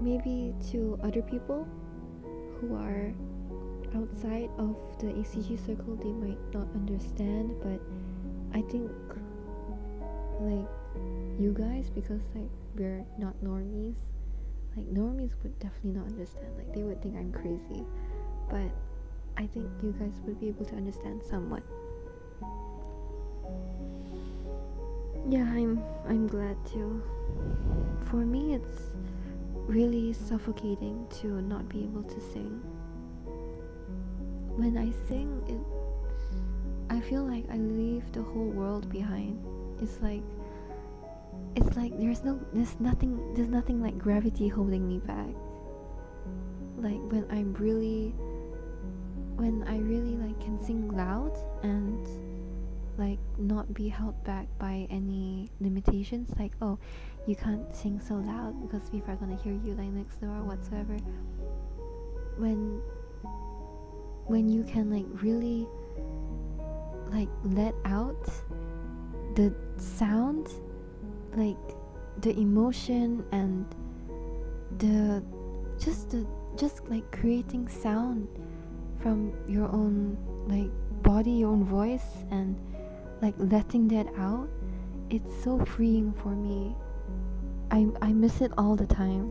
maybe to other people who are outside of the ACG circle, they might not understand, but I think like you guys, because like we're not normies, like normies would definitely not understand, like they would think I'm crazy, but I think you guys would be able to understand somewhat. Yeah, I'm glad to. For me, really suffocating to not be able to sing. When I sing, I feel like I leave the whole world behind. It's like there's nothing like gravity holding me back. Like when I really like can sing loud and like not be held back by any limitations, like, oh, you can't sing so loud because people are gonna hear you like next door or whatsoever. When you can like really like let out the sound, like the emotion and the just like creating sound from your own like body, your own voice, and like letting that out, it's so freeing for me. I miss it all the time.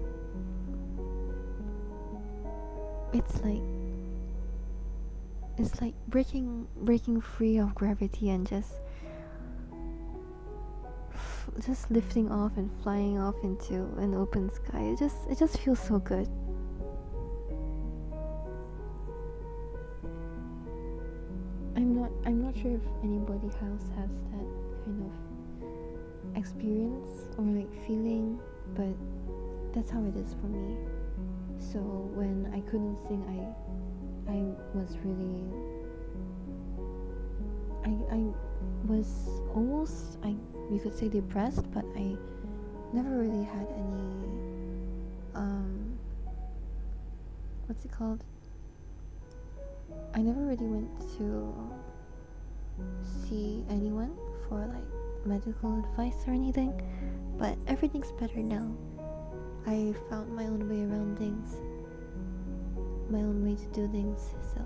It's like breaking free of gravity and just lifting off and flying off into an open sky. It just feels so good. I'm not sure if anybody else has that kind of experience or like feeling, but that's how it is for me. So when I couldn't sing, I was really I was almost, you could say, depressed, but I never really had any what's it called? I never really went to see anyone for like medical advice or anything, but everything's better now. I found my own way around things, my own way to do things, so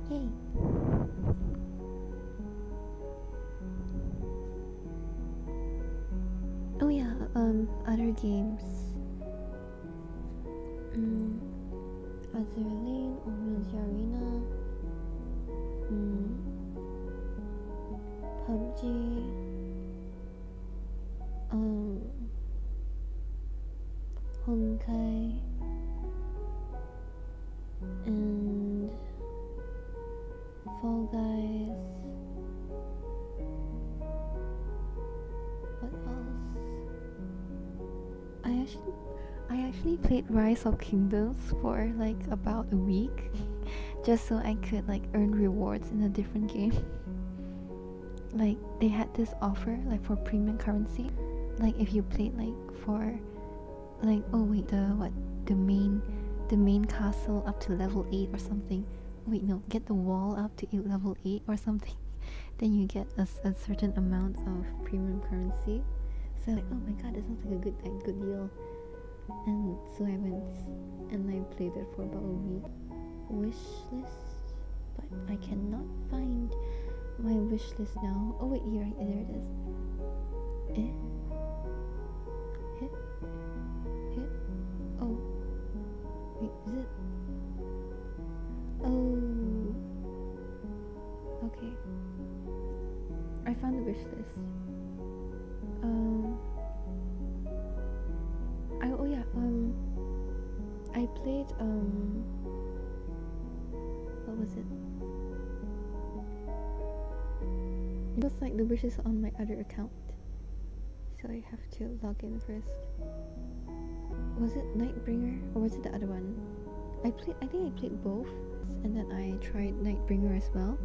yay. Oh yeah, other games. Azerlane, Orange Arena, PUBG, Honkai, and Fall Guys. What else? I actually played Rise of Kingdoms for like about a week just so I could like earn rewards in a different game. Like they had this offer like for premium currency. Like if you played like for like, oh wait, the main castle up to level 8 or something. Wait, no, get the wall up to level 8 or something. Then you get a certain amount of premium currency. So like, oh my god, this sounds like a good deal. And so I went and I played it for about a week. Wish list, but I cannot find my wish list now. Oh wait, here there it is. Oh wait, is it? Oh, okay. I found the wish list. I played what was it? It was like the wishes on my other account, so I have to log in first. Was it Nightbringer or was it the other one? I think I played both, and then I tried Nightbringer as well.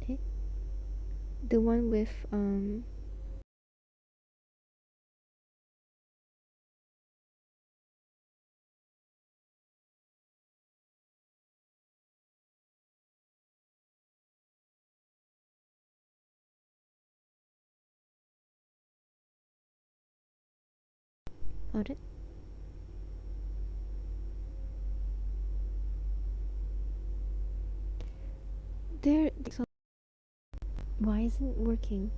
Okay. The one with Got it? There. So why isn't it working?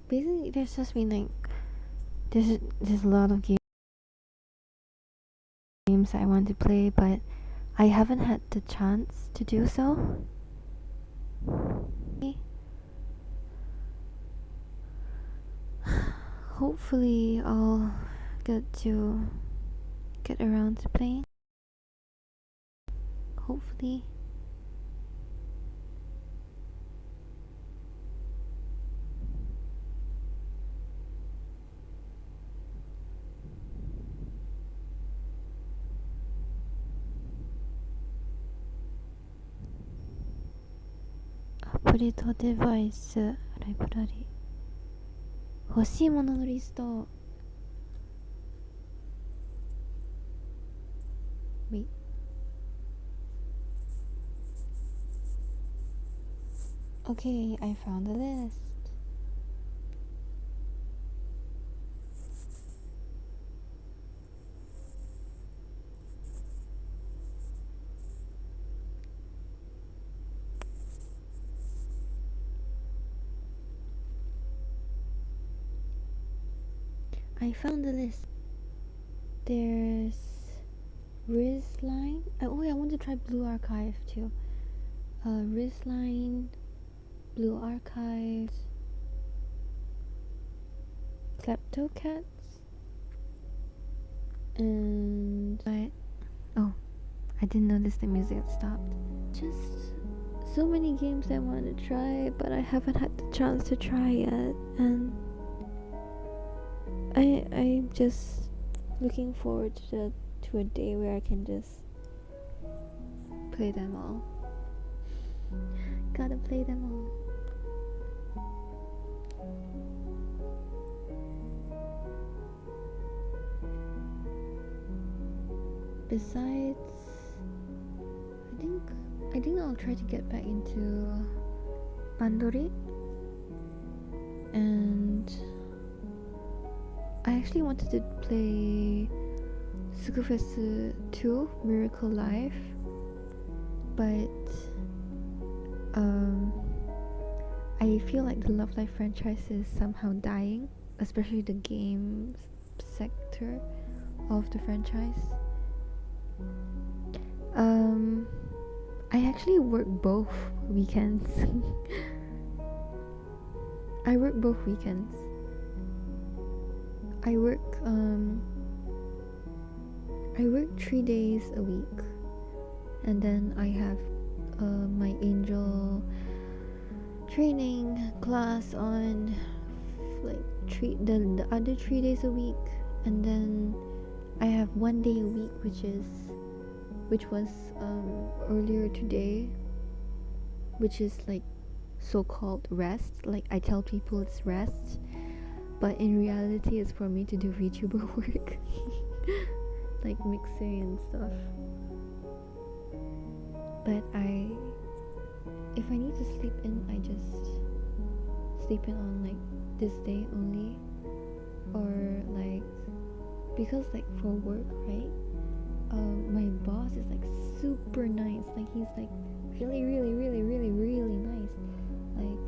Basically, there's just been like there's a lot of games I want to play, but I haven't had the chance to do so. Hopefully, I'll get around to playing. Hopefully. Update device ライブラリ欲しいもののリスト Wait. Okay, I found the list. I found the list. There's Rizline. Oh, I want to try Blue Archive too. Rizline, Blue Archive, Kleptocats, and oh, I didn't notice the music had stopped. Just so many games I want to try, but I haven't had the chance to try yet, and I'm just looking forward to a day where I can just play them all. Gotta play them all. Besides, I think I'll try to get back into Bandori, and I actually wanted to play Sukufesu 2 Miracle Life, but I feel like the Love Life franchise is somehow dying, especially the games sector of the franchise. I actually work both weekends. I work both weekends. I work 3 days a week, and then I have my angel training class on like the other 3 days a week, and then I have 1 day a week, which was earlier today, which is like so-called rest. Like, I tell people it's rest, but in reality it's for me to do VTuber work. Like mixing and stuff. But if I need to sleep in, I just sleep in on like this day only, or like, because like for work, right, my boss is like super nice. Like, he's like really nice. Like,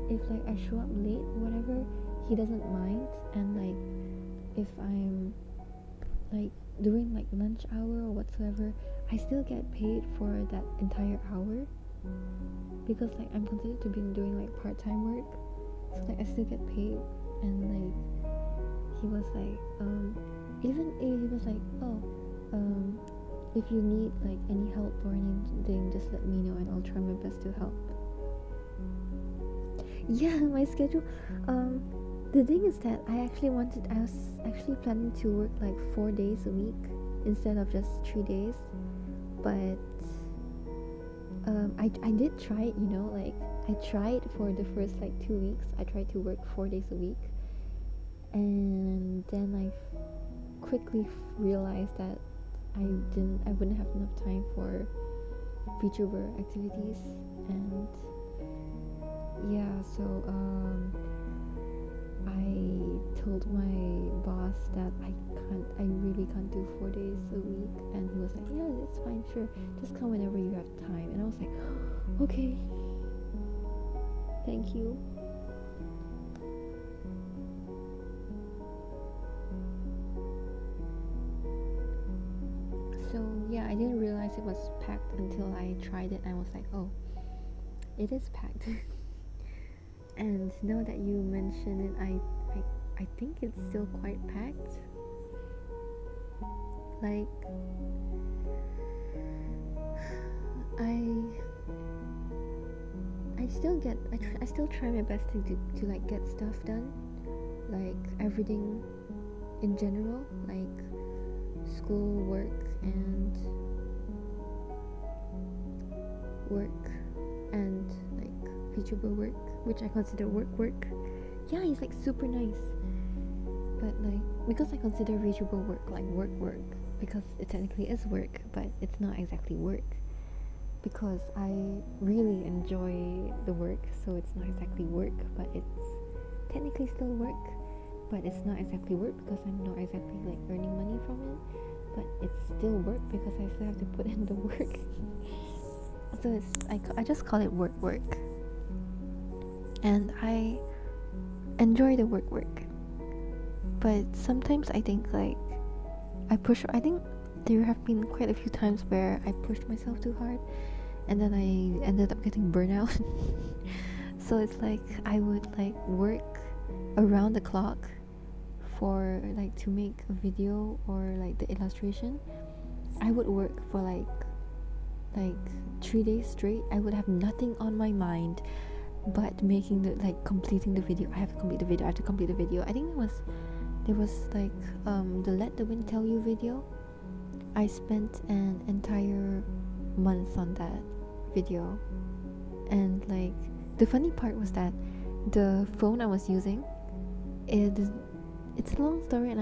if I show up late or whatever, he doesn't mind. And like, if I'm like during like lunch hour or whatsoever, I still get paid for that entire hour, because like I'm considered to be doing like part-time work, so like I still get paid. And like, he was like if you need like any help or anything, just let me know and I'll try my best to help. Yeah, my schedule, the thing is that I was actually planning to work like 4 days a week instead of just 3 days, but I did try it, like I tried for the first like 2 weeks. I tried to work 4 days a week, and then I quickly realized that I wouldn't have enough time for VTuber activities. And yeah, so I told my boss that I really can't do 4 days a week, and he was like, yeah, it's fine, sure, just come whenever you have time. And I was like, okay, thank you. So yeah, I didn't realize it was packed until I tried it and I was like, oh, it is packed. And now that you mention it, I think it's still quite packed. Like I I still try my best to like get stuff done, like everything in general, like school, work and like VTuber work, which I consider work. Yeah, he's like super nice. But like because I consider VTuber work like work because it technically is work, but it's not exactly work. Because I really enjoy the work, so it's not exactly work, but it's technically still work. But it's not exactly work because I'm not exactly like earning money from it, but it's still work because I still have to put in the work. So I just call it work, and I enjoy the work. But sometimes I think like I think there have been quite a few times where I pushed myself too hard and then I ended up getting burnout. So it's like I would like work around the clock for like to make a video or like the illustration. I would work for like 3 days straight. I would have nothing on my mind but making the like completing the video. I have to complete the video. I think there was like the Let the Wind Tell You video. I spent an entire month on that video, and like the funny part was that the phone I was using, it's a long story and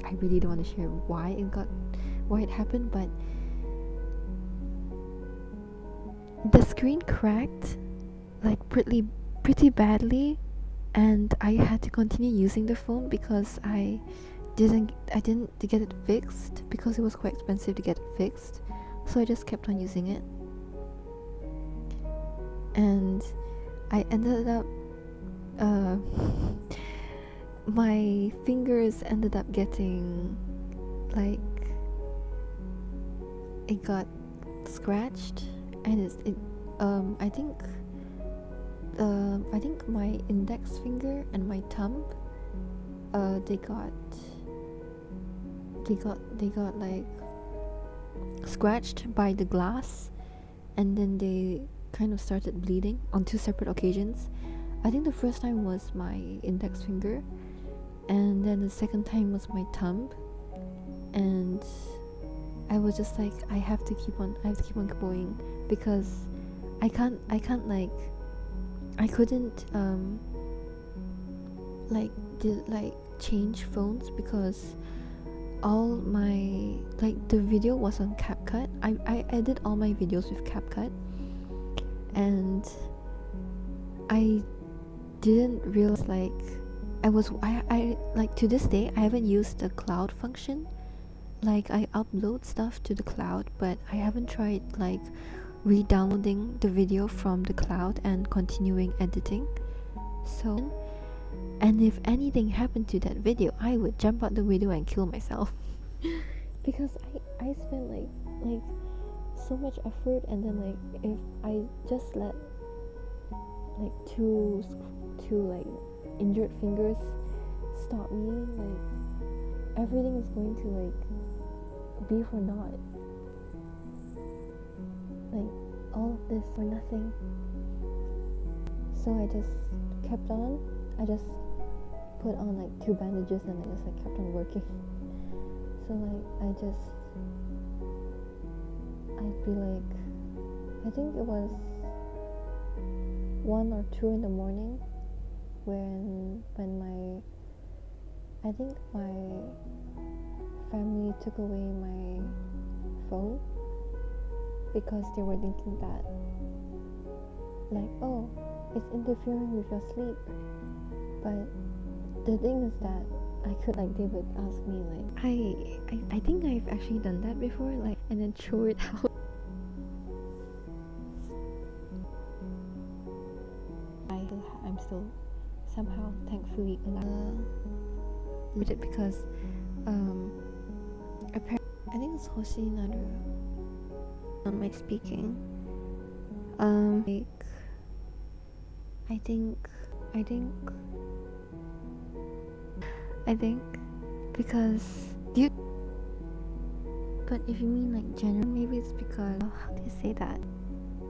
I really don't want to share why it happened, but the screen cracked like pretty badly, and I had to continue using the phone because I didn't get it fixed because it was quite expensive to get it fixed. So I just kept on using it, and I ended up my fingers ended up getting like it got scratched, and I think my index finger and my thumb they got like scratched by the glass, and then they kind of started bleeding on 2 separate occasions. I think the first time was my index finger, and then the second time was my thumb, and I was just like I have to keep on going because I can't like I couldn't like change phones because all my like the video was on CapCut. I edit all my videos with CapCut, and I didn't realize like I like to this day I haven't used the cloud function. Like I upload stuff to the cloud, but I haven't tried like re-downloading the video from the cloud and continuing editing. So, and if anything happened to that video, I would jump out the window and kill myself. Because I spent like so much effort, and then like if I just let like two like injured fingers stop me, like everything is going to like be for naught. Like all of this for nothing. So I just kept on. I just put on like 2 bandages and I just like kept on working. So like I'd be like, I think it was 1 or 2 in the morning when I think my family took away my phone because they were thinking that like, oh, it's interfering with your sleep. But the thing is that I could like they would ask me like I think I've actually done that before, like, and then throw it out. I'm still somehow thankfully allowed with it because apparently I think it's Hoshinaru on my speaking. Like I think I think I think because do you, but if you mean like general, maybe it's because how do you say that?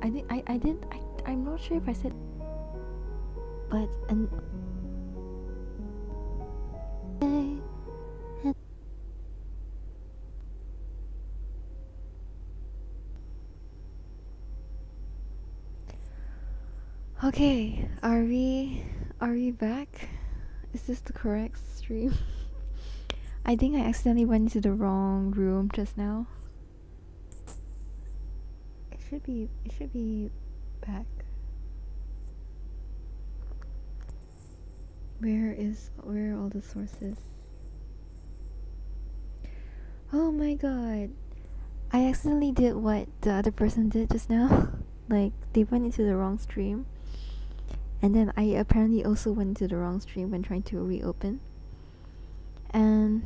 I think I did I'm not sure if I said, but and okay, are we back? Is this the correct stream? I think I accidentally went into the wrong room just now. It should be back. Where are all the sources? Oh my god. I accidentally did what the other person did just now. Like they went into the wrong stream. And then I apparently also went into the wrong stream when trying to reopen. And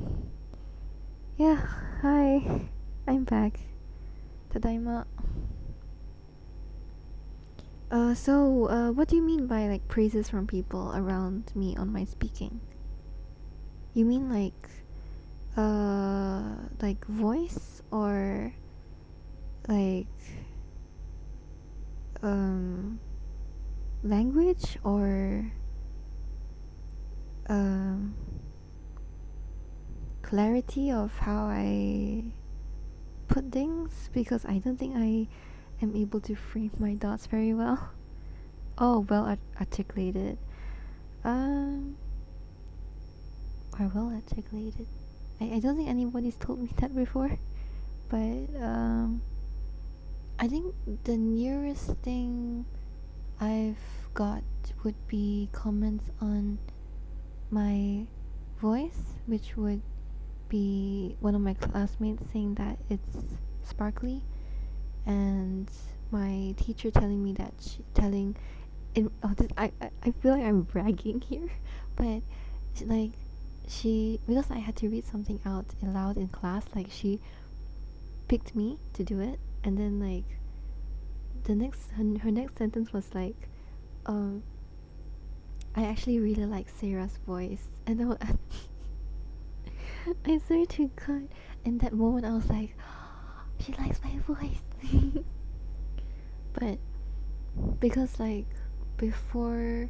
yeah, hi. I'm back. Tadaima. So what do you mean by like praises from people around me on my speaking? You mean like voice or like language or clarity of how I put things, because I don't think I am able to frame my thoughts very well. Oh, well articulated. Um, or well articulated. I don't think anybody's told me that before, but I think the nearest thing I've got would be comments on my voice, which would be one of my classmates saying that it's sparkly, and my teacher telling me that telling in oh, I feel like I'm bragging here, but like she, because I had to read something out aloud in class, like she picked me to do it, and then like her next sentence was like, um I actually really like Sarah's voice, and then I swear to God, in that moment I was like, she likes my voice. But because like before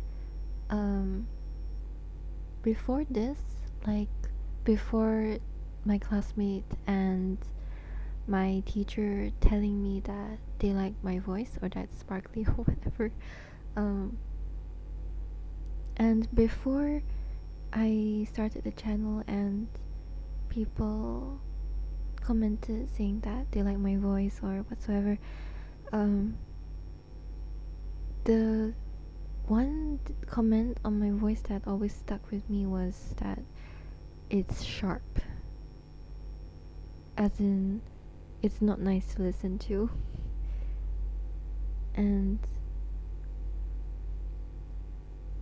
um before this, like before my classmate and my teacher telling me that they like my voice or that sparkly or whatever, um and before I started the channel and people commented saying that they like my voice or whatsoever, um the one comment on my voice that always stuck with me was that it's sharp, as in it's not nice to listen to. And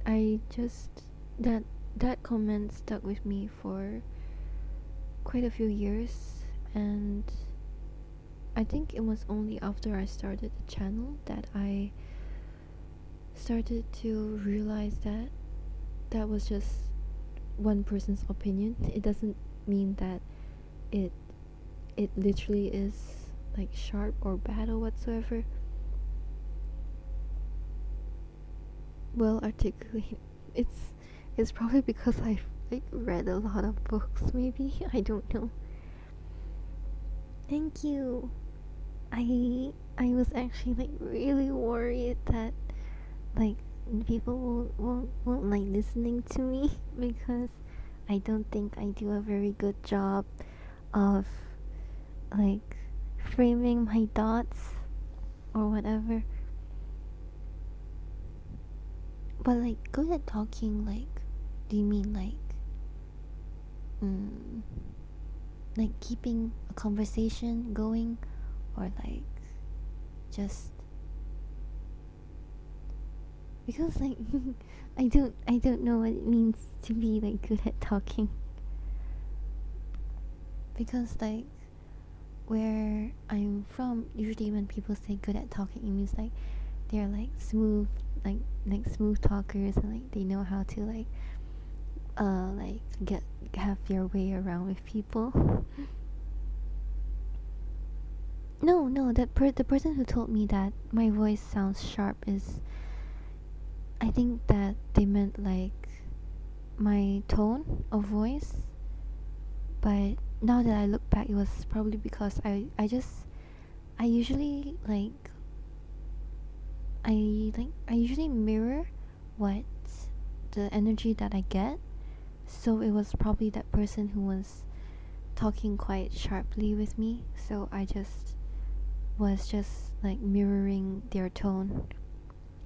I just that comment stuck with me for quite a few years, and I think it was only after I started the channel that I started to realize that that was just one person's opinion. It doesn't mean that it literally is like sharp or bad or whatsoever. Well articulated. It's probably because I've like read a lot of books, maybe. I don't know. Thank you. I was actually like really worried that like people won't like listening to me because I don't think I do a very good job of like framing my thoughts or whatever. But like good at talking, like do you mean mm, like keeping a conversation going, or like just because like I don't know what it means to be like good at talking, because like where I'm from, usually when people say good at talking, it means like they're like smooth, like smooth talkers, and like they know how to like get have their way around with people. No, no, the person who told me that my voice sounds sharp is, I think that they meant like my tone of voice. But now that I look back, it was probably because I usually I usually mirror what the energy that I get. So it was probably that person who was talking quite sharply with me. So I just was just like mirroring their tone.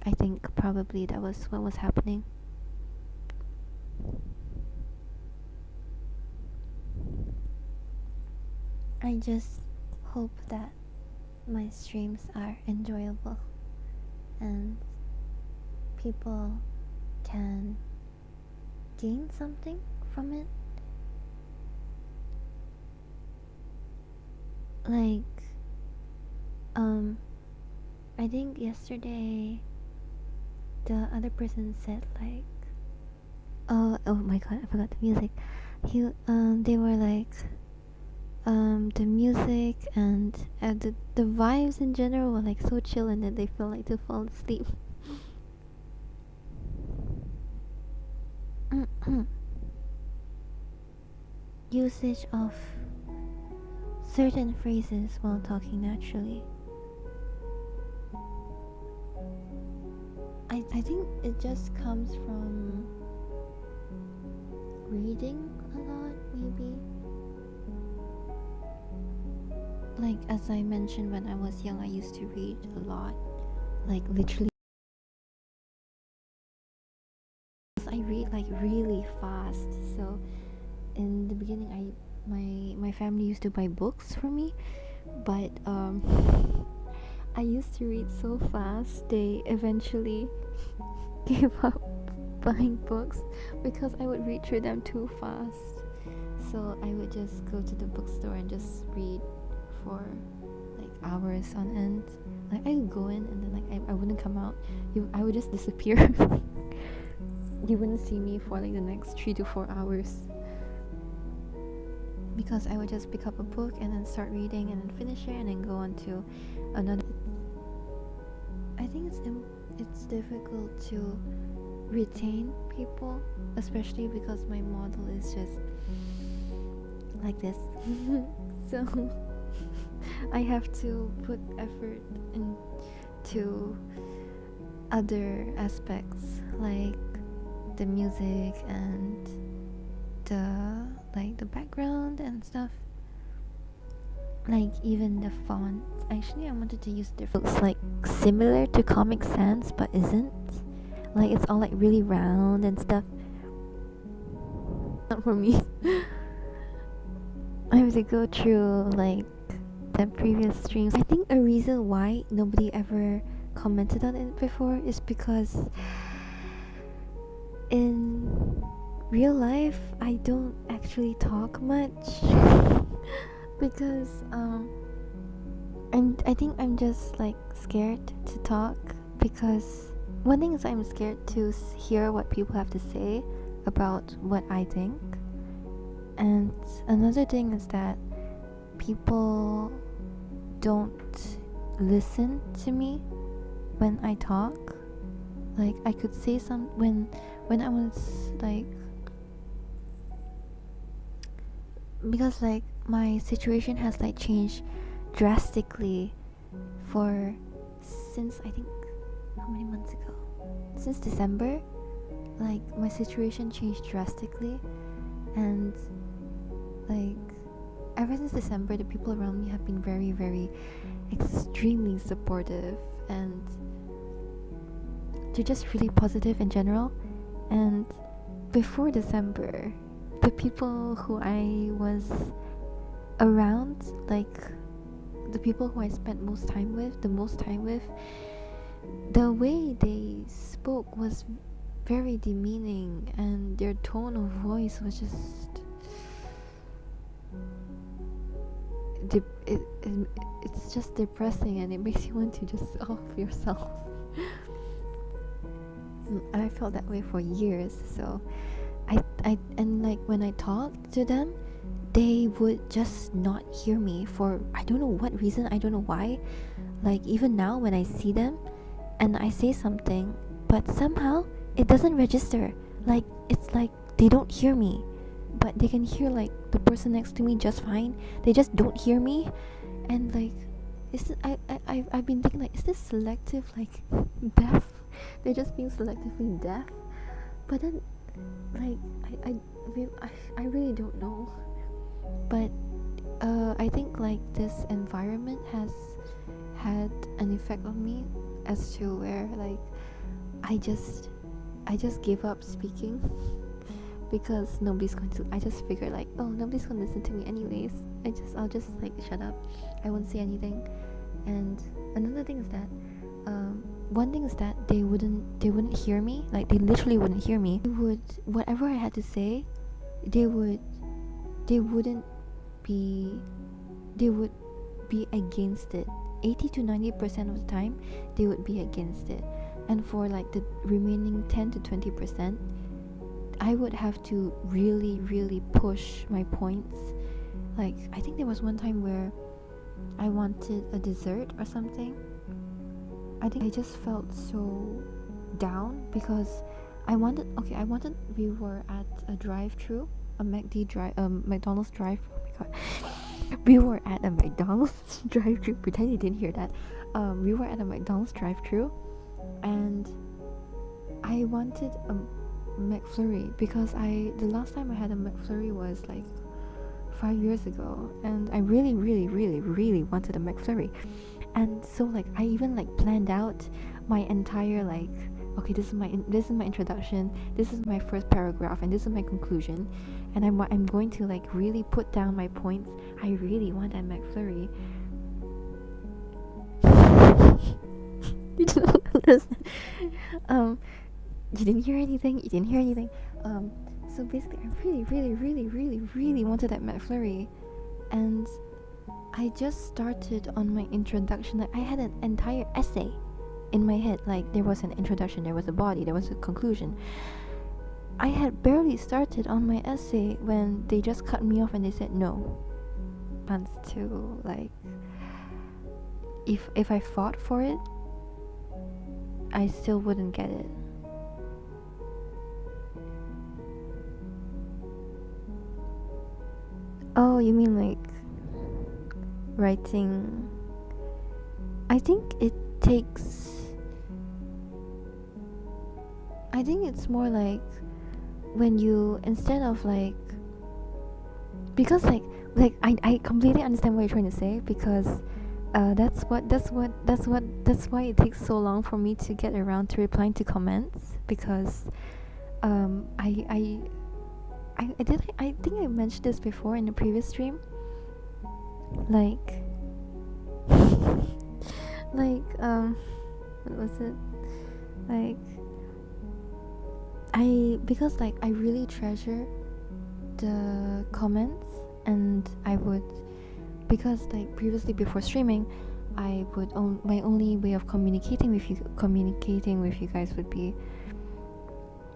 I think probably that was what was happening. I just hope that my streams are enjoyable and people can gain something from it. Like, um, I think yesterday the other person said like, oh my god, I forgot the music. They were like, the music and the vibes in general were like so chill, and then they feel like to fall asleep. Usage of certain phrases while talking naturally. I think it just comes from reading a lot, maybe. Like, as I mentioned, when I was young, I used to read a lot. Like, literally. I read like really fast. So, in the beginning, my family used to buy books for me, but I used to read so fast. They eventually gave up buying books because I would read through them too fast. So I would just go to the bookstore and just read for like hours on end. Like I would go in and then like I wouldn't come out. I would just disappear. You wouldn't see me for like the next 3 to 4 hours because I would just pick up a book and then start reading and then finish it and then go on to another. I think it's difficult to retain people, especially because my model is just like this. So I have to put effort into other aspects like the music and the background and stuff. Like even the font. Actually, I wanted to use different. Looks like similar to Comic Sans, but isn't. Like it's all like really round and stuff. Not for me. I have to go through like the previous streams. I think a reason why nobody ever commented on it before is because in real life I don't actually talk much. Because and I think I'm just like scared to talk, because one thing is I'm scared to hear what people have to say about what I think, and another thing is that people don't listen to me when I talk. Like I could say some when I was like, because like my situation has like changed drastically for since I think how many months ago, since December. Like my situation changed drastically, and like ever since December the people around me have been very very extremely supportive, and they're just really positive in general. And before December, the people who I was around, like the people who I spent the most time with, the way they spoke was very demeaning, and their tone of voice was just it's just depressing, and it makes you want to just off yourself. I felt that way for years. So and like when I talked to them, they would just not hear me for I don't know what reason, I don't know why. Like even now when I see them and I say something, but somehow it doesn't register. Like it's like they don't hear me, but they can hear like the person next to me just fine. They just don't hear me. And like is this, I've been thinking like, is this selective like deaf? They're just being selectively deaf. But then like I really don't know. But I think like this environment has had an effect on me as to where like I just gave up speaking because nobody's going to. I just figured like, oh, nobody's going to listen to me anyways. I'll just like shut up. I won't say anything. And another thing is that one thing is that they wouldn't hear me. Like they literally wouldn't hear me. They would, whatever I had to say, they would be against it. 80 to 90% of the time they would be against it, and for like the remaining 10 to 20% I would have to really push my points. Like I think there was one time where I wanted a dessert or something. I think I just felt so down because we were at a drive-thru, a McDonald's drive. Oh my god. We were at a McDonald's drive-thru. Pretend you didn't hear that. We were at a McDonald's drive-thru, and I wanted a McFlurry because the last time I had a McFlurry was like 5 years ago, and I really wanted a McFlurry. And so like I even like planned out my entire like, okay, this is my introduction, this is my first paragraph, and this is my conclusion, and I'm going to like really put down my points. I really want that McFlurry. You don't understand. You didn't hear anything. So basically I really wanted that McFlurry, and I just started on my introduction. Like I had an entire essay in my head. Like there was an introduction, there was a body, there was a conclusion. I had barely started on my essay when they just cut me off and they said no. Wants to like, if I fought for it, I still wouldn't get it. Oh, you mean like writing? I think it's more like when you, instead of like, because like I completely understand what you're trying to say, because that's why it takes so long for me to get around to replying to comments, because I think I mentioned this before in the previous stream. Like what was it? Like because like I really treasure the comments, and I would, because like previously before streaming, I would my only way of communicating with you guys would be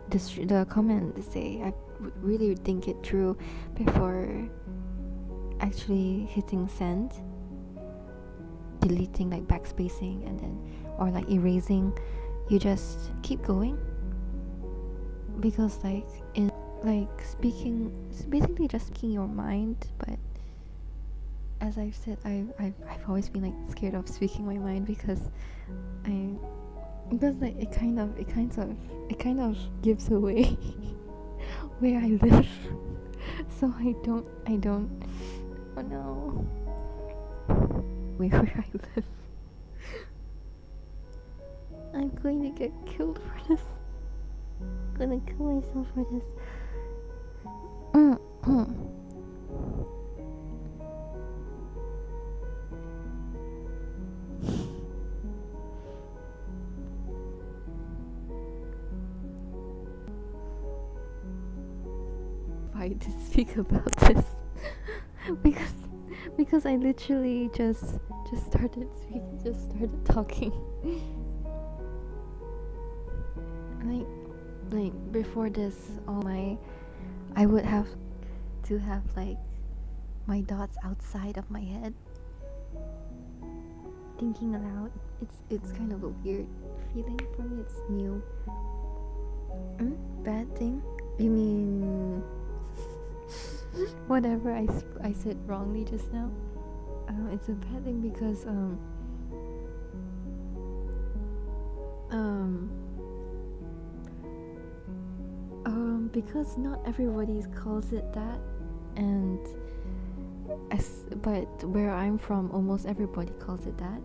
the comment to say. I would really think it through before actually hitting send, deleting, like backspacing, and then or like erasing. You just keep going, because like in like speaking, it's basically just speaking your mind. But as I've said, I've always been like scared of speaking my mind, because like it kind of gives away where I live. So I don't oh no, where I live. I'm going to get killed for this. I'm gonna kill myself for this. Fight to speak about this because because I literally just started speaking, just started talking. like before this, all my I would have to have like my dots outside of my head, thinking aloud. It's kind of a weird feeling for me. It's new. Bad thing? You mean whatever I said wrongly just now? It's a bad thing because because not everybody calls it that, and but where I'm from, almost everybody calls it that.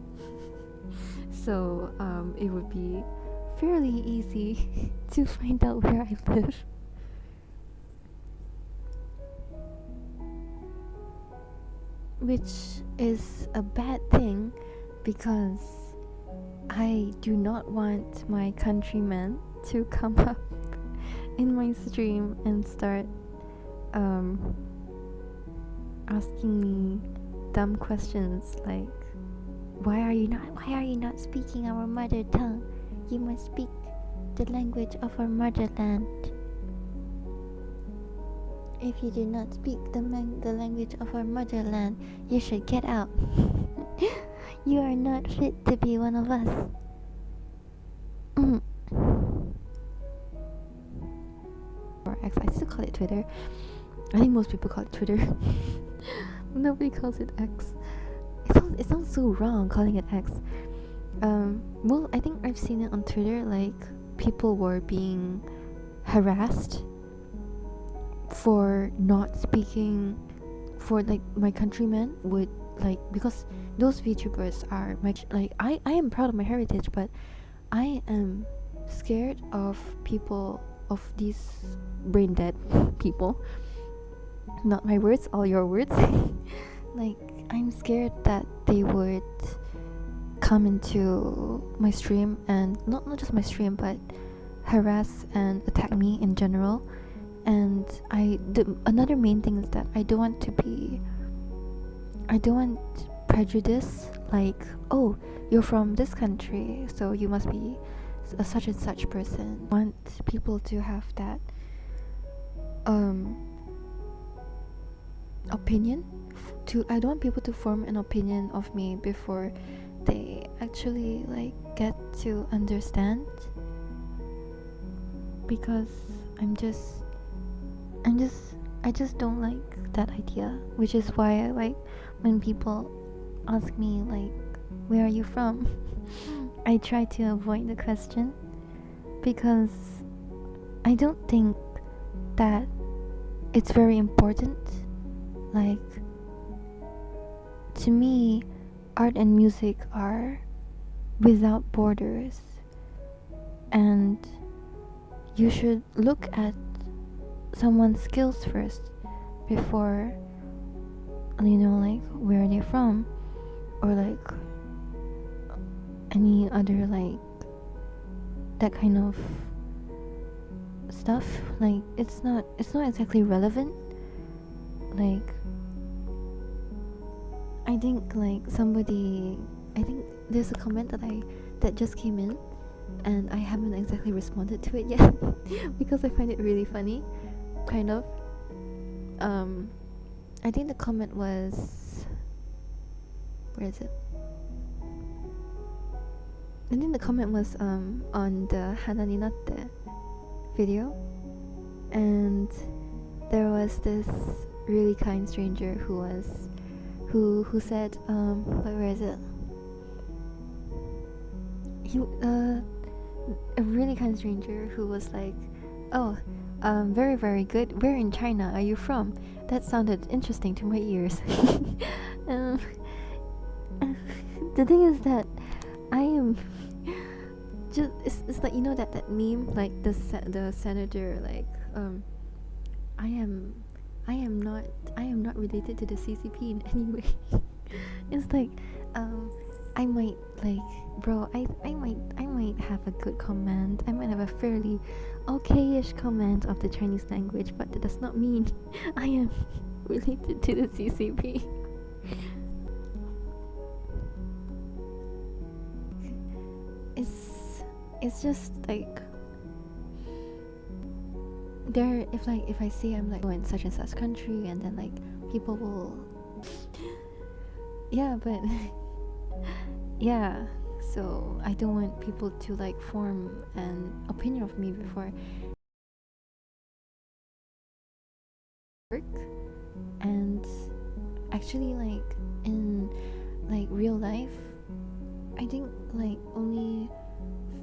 So it would be fairly easy to find out where I live. Which is a bad thing because I do not want my countrymen to come up in my stream and start asking me dumb questions like, why are you not speaking our mother tongue? You must speak the language of our motherland. If you do not speak the language of our motherland, you should get out. You are not fit to be one of us. Or X, I still call it Twitter. I think most people call it Twitter. Nobody calls it X. It sounds so wrong calling it X. Well, I think I've seen it on Twitter, like people were being harassed for not speaking, for like my countrymen would like, because those VTubers are my like I am proud of my heritage, but I am scared of people, of these brain dead people. Not my words, all your words. Like, I'm scared that they would come into my stream and not just my stream, but harass and attack me in general. And another main thing is that I don't want prejudice, like, oh, you're from this country, so you must be a such and such person. I want people to have that opinion. I don't want people to form an opinion of me before they actually like get to understand, because I just don't like that idea, which is why I like when people ask me like, where are you from? I try to avoid the question, because I don't think that it's very important. Like, to me, art and music are without borders, and you should look at someone's skills first before, you know, like where are they from, or like any other like that kind of stuff. Like, it's not exactly relevant. Like, I think there's a comment that just came in, and I haven't exactly responded to it yet because I find it really funny, kind of. I think the comment was, where is it? I think the comment was on the Hana ni Natte video, and there was this really kind stranger who said, where is it? A really kind stranger who was like, oh, very very good. Where in China are you from? That sounded interesting to my ears. The thing is that I am just it's like, you know, that meme, like the senator, like I am not related to the CCP in any way. It's like I might like, bro, I might have a good command. I might have a fairly okay-ish command of the Chinese language, but that does not mean I am related to the CCP. it's just like there, if I say I'm like in such and such country, and then like people will yeah, but yeah, so I don't want people to like form an opinion of me before work. And actually, like in like real life, I think like only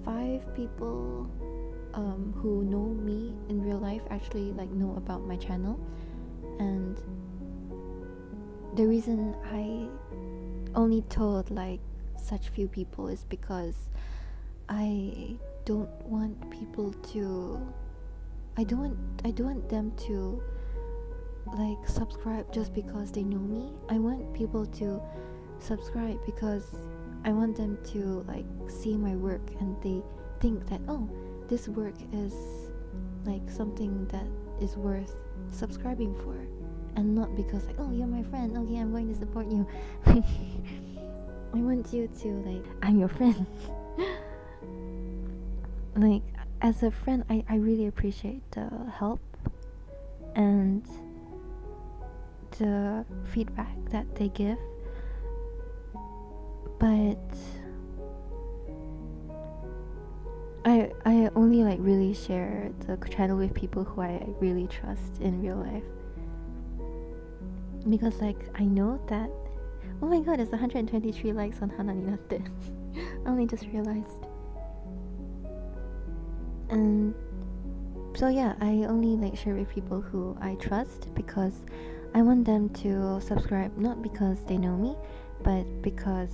5 people who know me in real life actually like know about my channel. And the reason I only told like such few people is because I don't want people to I don't want them to like subscribe just because they know me. I want people to subscribe because I want them to like see my work and they think that, oh, this work is like something that is worth subscribing for, and not because like, oh, you're my friend, okay, I'm going to support you. I want you to like, I'm your friend. Like as a friend, I really appreciate the help and the feedback that they give, but I only like really share the channel with people who I really trust in real life, because like I know that, oh my god, there's 123 likes on Hana Ninatte. I only just realized. And so yeah, I only like share with people who I trust because I want them to subscribe, not because they know me, but because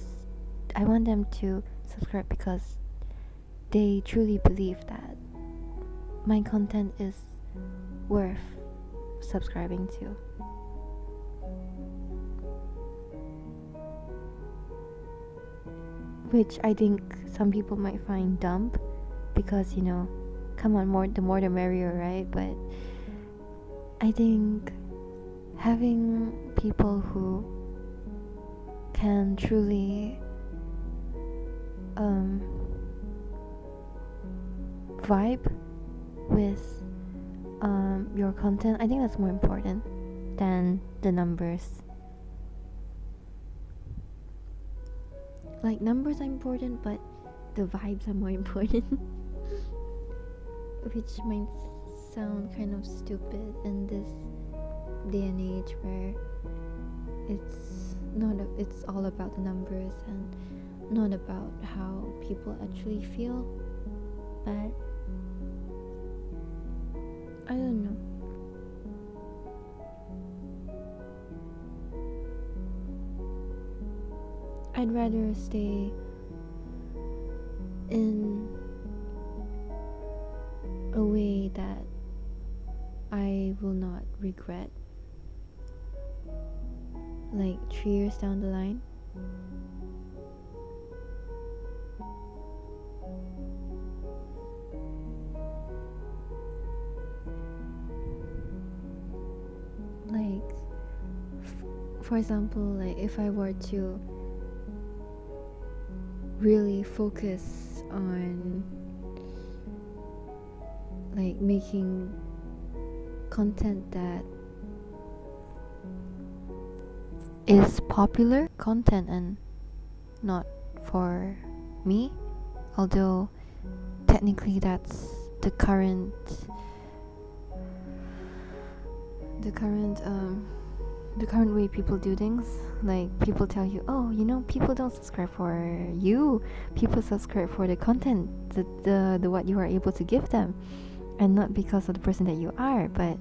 I want them to subscribe because they truly believe that my content is worth subscribing to. Which I think some people might find dumb because, you know, come on, the more the merrier, right? But I think having people who can truly vibe with your content, I think that's more important than the numbers. Like numbers are important, but the vibes are more important. Which might sound kind of stupid in this day and age where it's all about the numbers and not about how people actually feel. But I don't know. I'd rather stay in a way that I will not regret, like 3 years down the line. Like for example, like if I were to really focus on like making content that is popular content and not for me, although technically that's the current way people do things. Like people tell you, oh, you know, people don't subscribe for you, people subscribe for the content, the what you are able to give them, and not because of the person that you are. But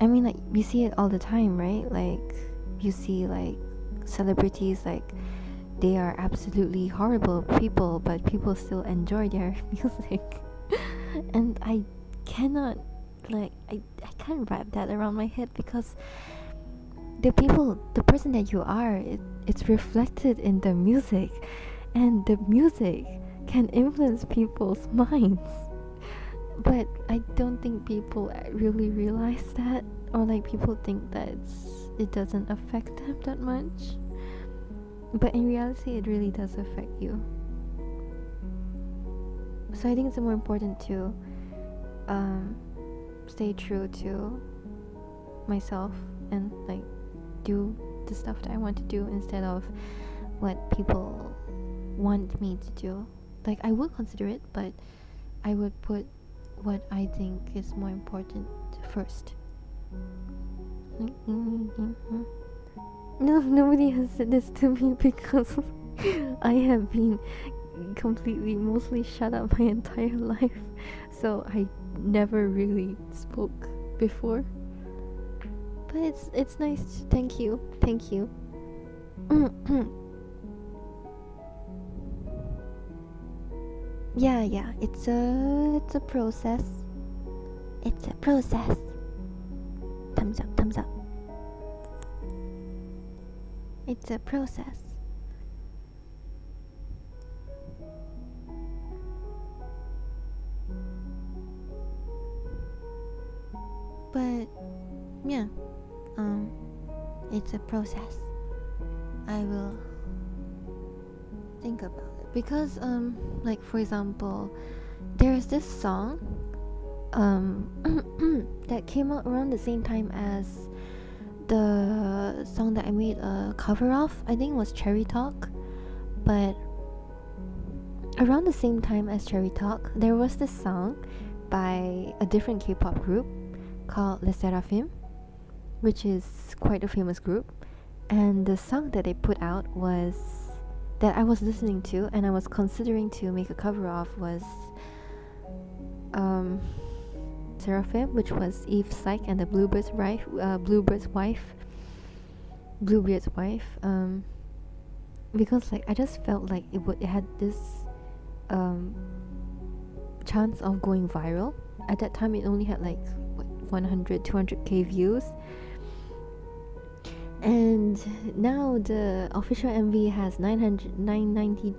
I mean, like, we see it all the time, right? Like you see like celebrities, like they are absolutely horrible people, but people still enjoy their music. And I cannot, like, I can't wrap that around my head, because the person that you are, it's reflected in the music, and the music can influence people's minds. But I don't think people really realize that, or like people think that it doesn't affect them that much. But in reality, it really does affect you. So I think it's more important to um, stay true to myself and like do the stuff that I want to do instead of what people want me to do. Like I would consider it, but I would put what I think is more important first. No, nobody has said this to me because I have been completely mostly shut up my entire life, so I never really spoke before. But it's nice. Thank you. Yeah. It's a process. It's a process. Thumbs up. It's a process. But yeah, it's a process. I will think about it because like for example, there is this song that came out around the same time as the song that I made a cover of. I think it was Cherry Talk, but around the same time as Cherry Talk, there was this song by a different K-pop group called Les Seraphim, which is quite a famous group. And the song that they put out was that I was listening to and I was considering to make a cover of was Seraphim, which was Eve Psych and the Bluebeard's wife. Because like I just felt like it had this chance of going viral. At that time, it only had like 100, 200k views. And now the official MV has 990,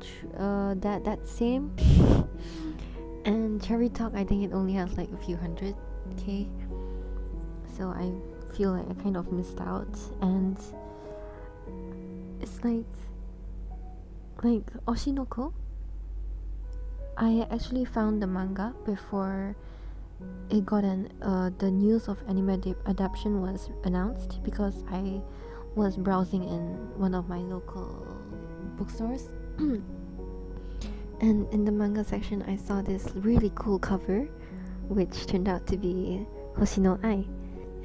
that same. And Cherry Talk, I think it only has like a few 100k. So I feel like I kind of missed out. And it's like Oshinoko, I actually found the manga before it got the news of anime adaptation was announced, because I was browsing in one of my local bookstores and in the manga section I saw this really cool cover which turned out to be Hoshino Ai,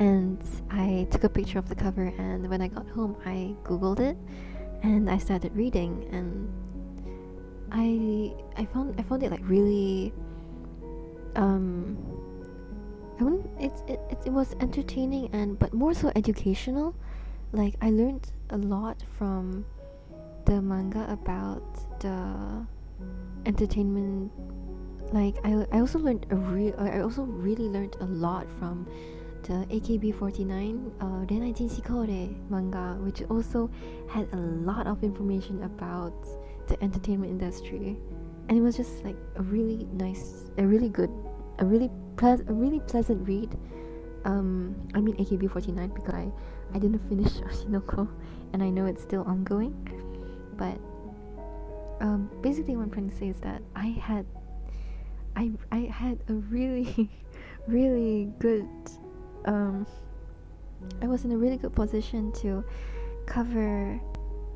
and I took a picture of the cover, and when I got home I googled it and I started reading, and I found it like really it was entertaining and but more so educational. Like I learned a lot from the manga about the entertainment. Like I also really learned a lot from the AKB49 Renaijin Shikore manga, which also had a lot of information about the entertainment industry, and it was just like a really pleasant read. I mean AKB49 because I didn't finish Oshinoko and I know it's still ongoing, but basically what I'm trying to say is that I had a really really good I was in a really good position to cover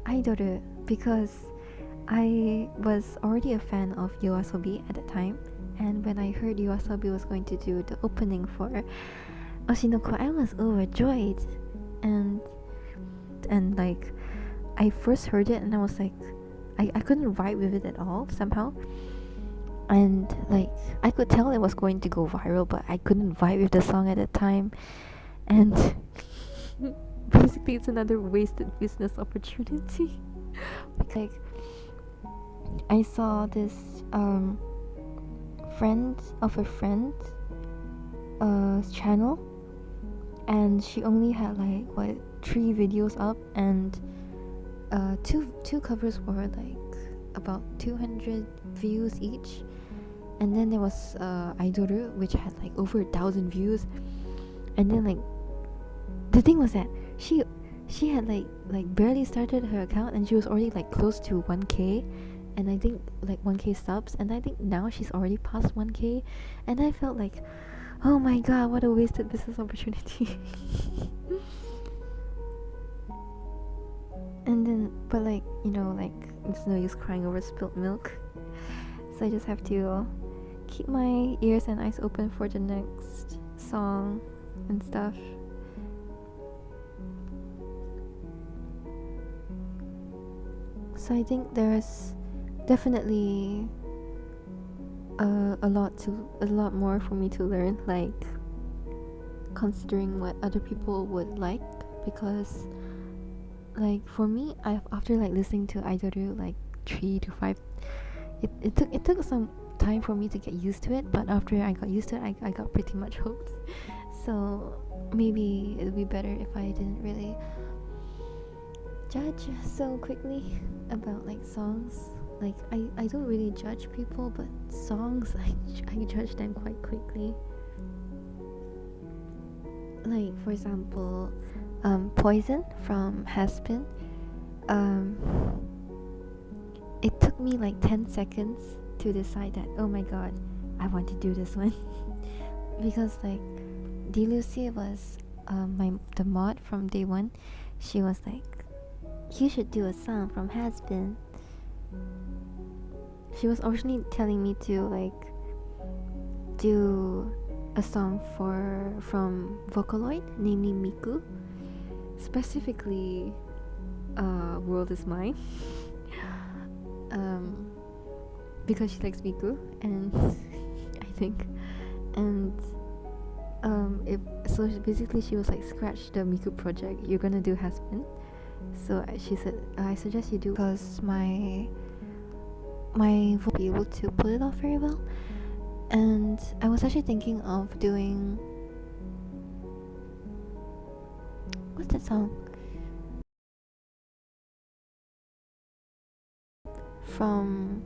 Idoru because I was already a fan of YOASOBI at the time, and when I heard YOASOBI was going to do the opening for Oshinoko, I was overjoyed. And like I first heard it and I was like I couldn't vibe with it at all somehow, and like I could tell it was going to go viral, but I couldn't vibe with the song at the time, and basically it's another wasted business opportunity. Like I saw this friend of a friend channel, and she only had like 3 videos up, and two covers were like about 200 views each, and then there was Idoru, which had like over 1,000 views, and then like the thing was that she had like barely started her account and she was already like close to 1k and I think like 1K subs, and I think now she's already past 1K, and I felt like, oh my god, what a wasted business opportunity. And then, but like, like, it's no use crying over spilt milk, so I just have to keep my ears and eyes open for the next song and stuff. So I think there's definitely a lot more for me to learn, like considering what other people would like, because like for me, after like listening to Idol like 3 to 5, it took some time for me to get used to it, but after I got used to it, I got pretty much hooked. So maybe it would be better if I didn't really judge so quickly about like songs. Like I don't really judge people, but songs I judge them quite quickly. Like for example, Poison from Haspin. It took me like 10 seconds to decide that, oh my god, I want to do this one. Because like Delucy was the mod from day one. She was like, you should do a song from Haspin. She was originally telling me to like do a song from Vocaloid, namely Miku, specifically World Is Mine. Because she likes Miku, and I think, and so basically she was like, scratch the Miku project, you're gonna do Haspin. So she said, I suggest you do, because my voice will be able to pull it off very well. And I was actually thinking of doing, what's that song from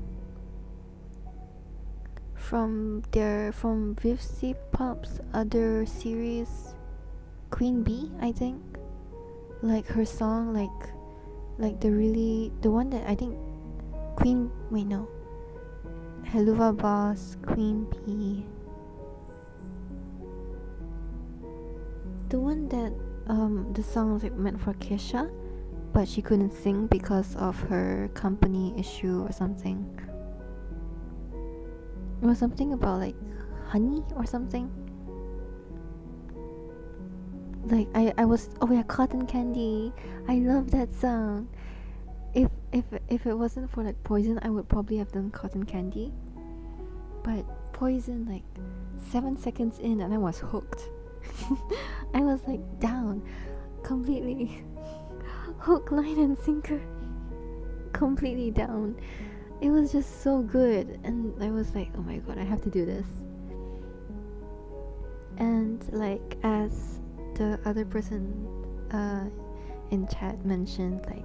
Vivcy Pop's other series, Queen Bee, I think. Like her song, like the one that I think Helluva Boss, Queen Bee, the one that the song was like meant for Kesha, but she couldn't sing because of her company issue or something. It was something about like honey or something. Like I was, oh yeah, Cotton Candy. I love that song. If it wasn't for like Poison, I would probably have done Cotton Candy. But Poison, like 7 seconds in, and I was hooked. I was like down completely. Hook, line, and sinker. Completely down. It was just so good, and I was like, oh my god, I have to do this. And like as the other person in chat mentioned, like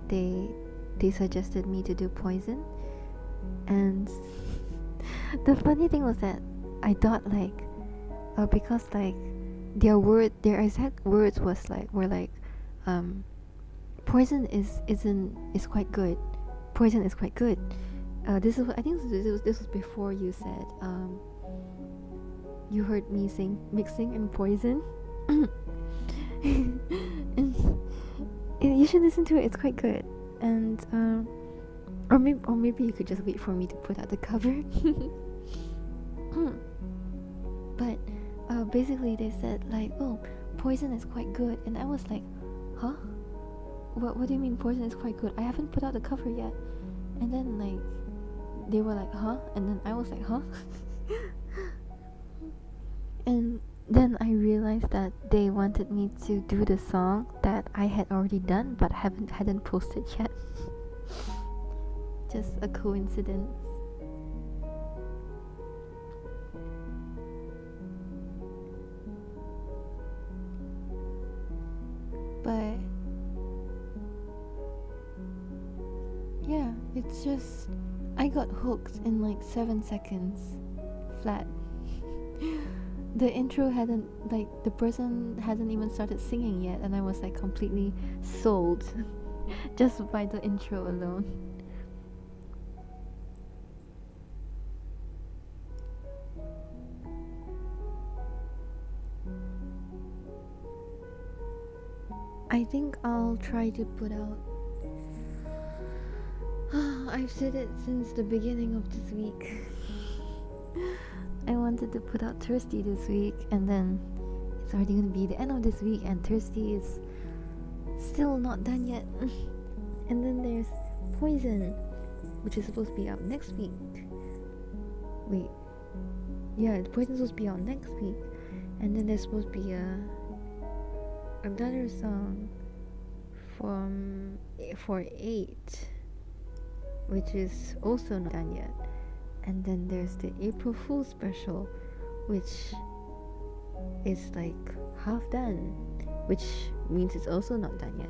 they suggested me to do Poison, and the funny thing was that I thought like because like their exact words were like Poison is quite good. Poison is quite good. This is, I think this was before you said you heard me sing Mixing and Poison. And you should listen to it, it's quite good. And or maybe you could just wait for me to put out the cover. But basically they said like, oh, Poison is quite good, and I was like, huh? What do you mean Poison is quite good? I haven't put out the cover yet. And then like they were like, huh? And then I was like, huh? And then I realized that they wanted me to do the song that I had already done but hadn't posted yet. Just a coincidence. But yeah, it's just I got hooked in like 7 seconds flat. The intro hadn't, like, the person hadn't even started singing yet, and I was like completely sold just by the intro alone. I think I'll try to put out. I've said it since the beginning of this week. I wanted to put out Thursday this week, and then it's already gonna be the end of this week, and Thursday is still not done yet. And then there's Poison, which is supposed to be out next week. Wait, yeah, Poison's supposed to be out next week, and then there's supposed to be another song for 8, which is also not done yet. And then there's the April Fool's special, which is like half done, which means it's also not done yet.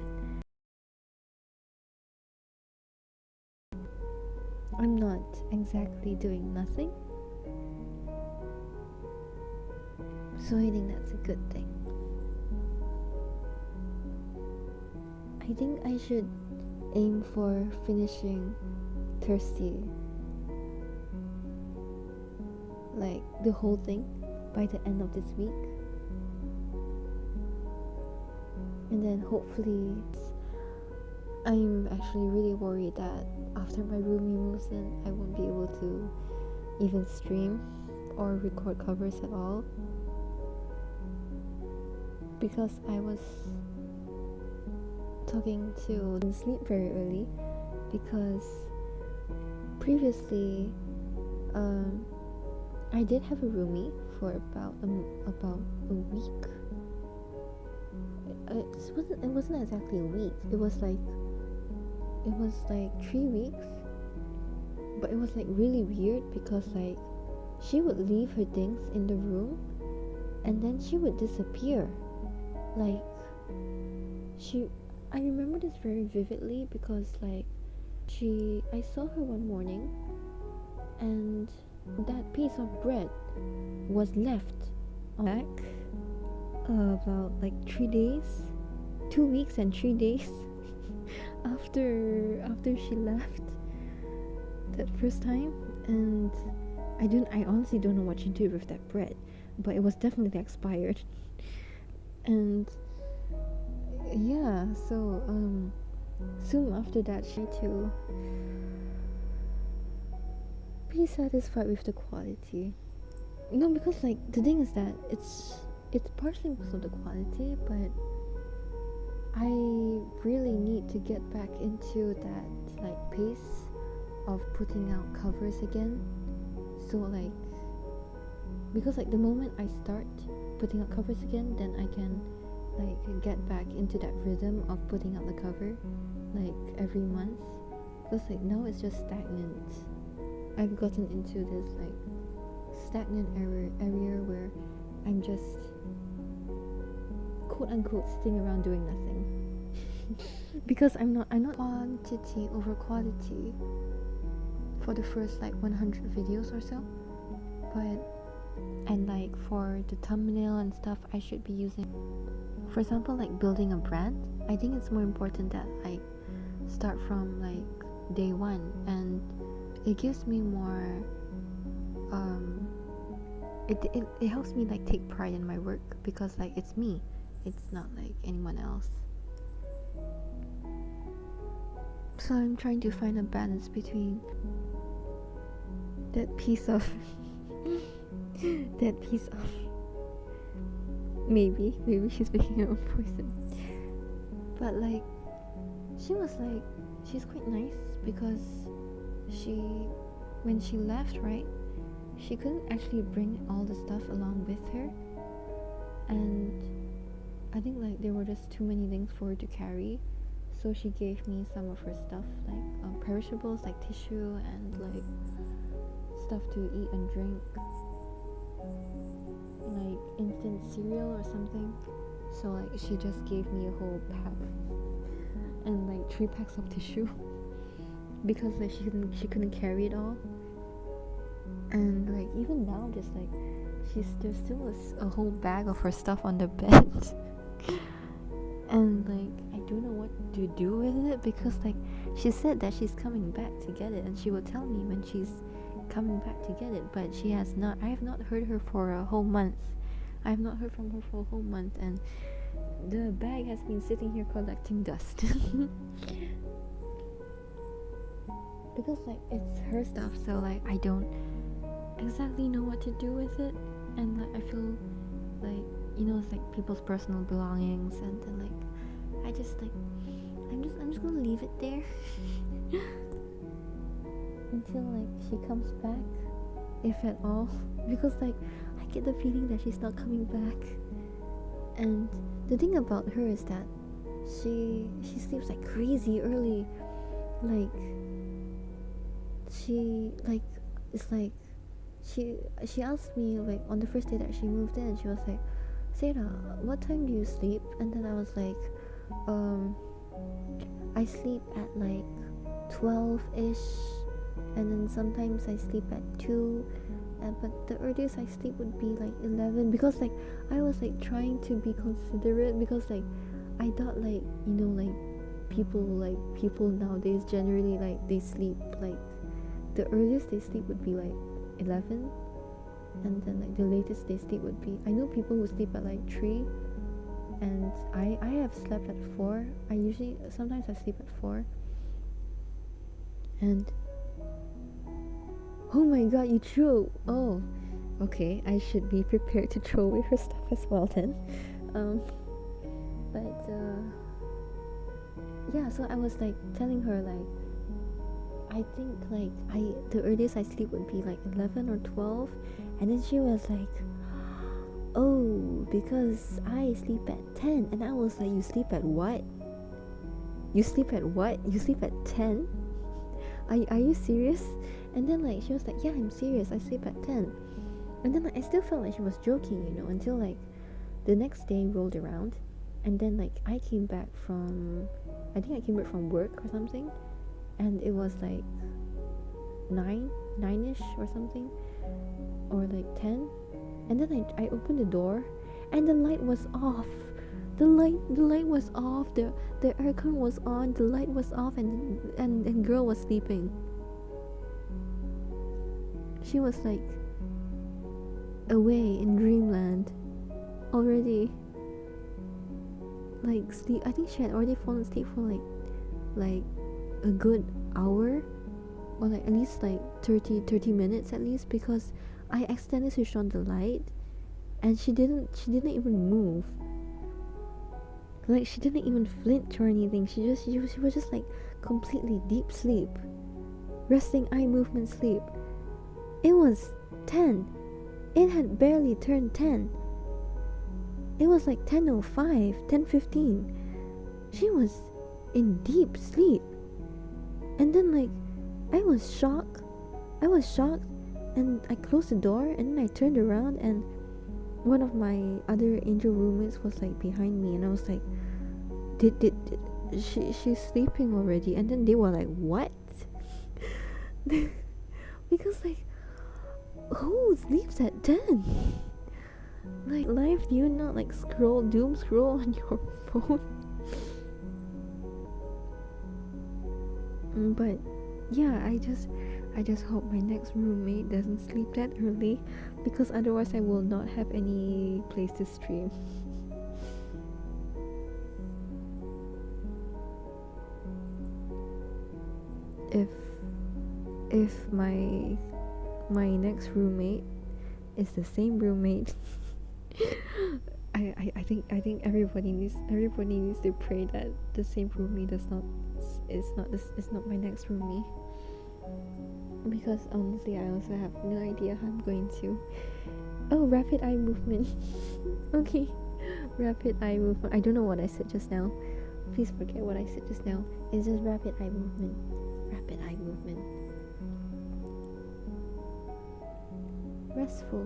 I'm not exactly doing nothing, so I think that's a good thing. I think I should aim for finishing Thirsty, like the whole thing, by the end of this week. And then hopefully, I'm actually really worried that after my roomie moves in, I won't be able to even stream or record covers at all, because I was talking to sleep very early, because previously I did have a roomie for about a week. It wasn't exactly a week. It was like 3 weeks, but it was like really weird, because like she would leave her things in the room and then she would disappear. Like I remember this very vividly, because like I saw her one morning, and that piece of bread was left back about like 3 days, 2 weeks and 3 days after she left that first time. And I honestly don't know what she did with that bread, but it was definitely expired. And yeah, so soon after that, she to be satisfied with the quality. No, because like the thing is that it's partially because of the quality, but I really need to get back into that like pace of putting out covers again. So like, because like the moment I start putting out covers again, then I can like get back into that rhythm of putting out the cover like every month. Because like now it's just stagnant. I've gotten into this like stagnant area where I'm just quote unquote sitting around doing nothing. Because I'm not quantity over quality for the first like 100 videos or so, but and like for the thumbnail and stuff, I should be using, for example, like building a brand. I think it's more important that I start from like day one, and it gives me more it helps me like take pride in my work, because like it's me, it's not like anyone else. So I'm trying to find a balance between that piece of maybe she's making her own poison. But like she's quite nice, because when she left, right, she couldn't actually bring all the stuff along with her, and I think like there were just too many things for her to carry. So she gave me some of her stuff, like perishables like tissue and like stuff to eat and drink, like instant cereal or something. So like she just gave me a whole pack and like 3 packs of tissue, because like she couldn't carry it all. And like even now, just like there's still a whole bag of her stuff on the bed. And like I don't know what to do with it, because like she said that she's coming back to get it, and she will tell me when she's coming back to get it, but she has not. I have not heard her for a whole month. I have not heard from her for a whole month, and the bag has been sitting here collecting dust. Because like it's her stuff, so like I don't exactly know what to do with it, and like I feel like, you know, it's like people's personal belongings, and then like I just like I'm just gonna leave it there until like she comes back, if at all, because like I get the feeling that she's not coming back. And the thing about her is that she sleeps like crazy early. Like she like it's like she asked me like on the first day that she moved in, she was like, Sarah, what time do you sleep? And then I was like, I sleep at like 12ish, and then sometimes I sleep at 2, but the earliest I sleep would be like 11, because like I was like trying to be considerate, because like I thought like, you know, like people nowadays generally like they sleep like the earliest they sleep would be like 11, and then like the latest they sleep would be, I know people who sleep at like 3, and I have slept at 4. Sometimes I sleep at 4. And oh my god, you threw, oh okay, I should be prepared to throw away her stuff as well then. But yeah, so I was like telling her like I think like the earliest I sleep would be like 11 or 12, and then she was like, oh, because I sleep at 10. And I was like, you sleep at what? You sleep at what? You sleep at 10? Are you serious? And then like she was like, yeah, I'm serious, I sleep at 10. And then like I still felt like she was joking, you know, until like the next day rolled around, and then like I came back from work or something, and it was like 9ish or something, or like 10. And then I opened the door, and the light was off. The light was off. The aircon was on. The light was off, and girl was sleeping. She was like away in dreamland already. Like sleep. I think she had already fallen asleep for like a good hour, or like at least like 30 minutes at least, because I accidentally switched on the light, and she didn't even move. Like she didn't even flinch or anything. She was just like completely deep sleep, resting eye movement sleep. It was 10. It had barely turned 10. It was like 10:05, 10:15. She was in deep sleep. And then like I was shocked, and I closed the door, and then I turned around, and one of my other angel roommates was like behind me, and I was like, did she's sleeping already? And then they were like, what? Because like, who sleeps at 10? Like, life, do you not like doom scroll on your phone? But yeah, I just hope my next roommate doesn't sleep that early, because otherwise I will not have any place to stream. If my next roommate is the same roommate, I think everybody needs to pray that the same roommate is not my next roomie. Because honestly, I also have no idea how I'm going to. Oh, rapid eye movement. Okay, rapid eye movement. I don't know what I said just now. Please forget what I said just now. It's just rapid eye movement. Rapid eye movement. Restful.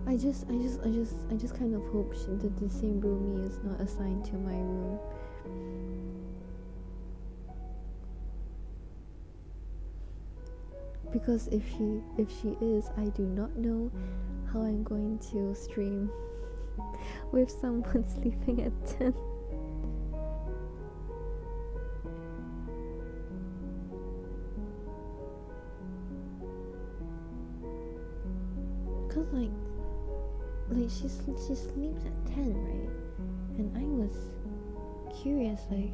I just kind of hope that the same roomie is not assigned to my room. Because if she is, I do not know how I'm going to stream with someone sleeping at 10. Cause like she sleeps at 10, right? And I was curious, like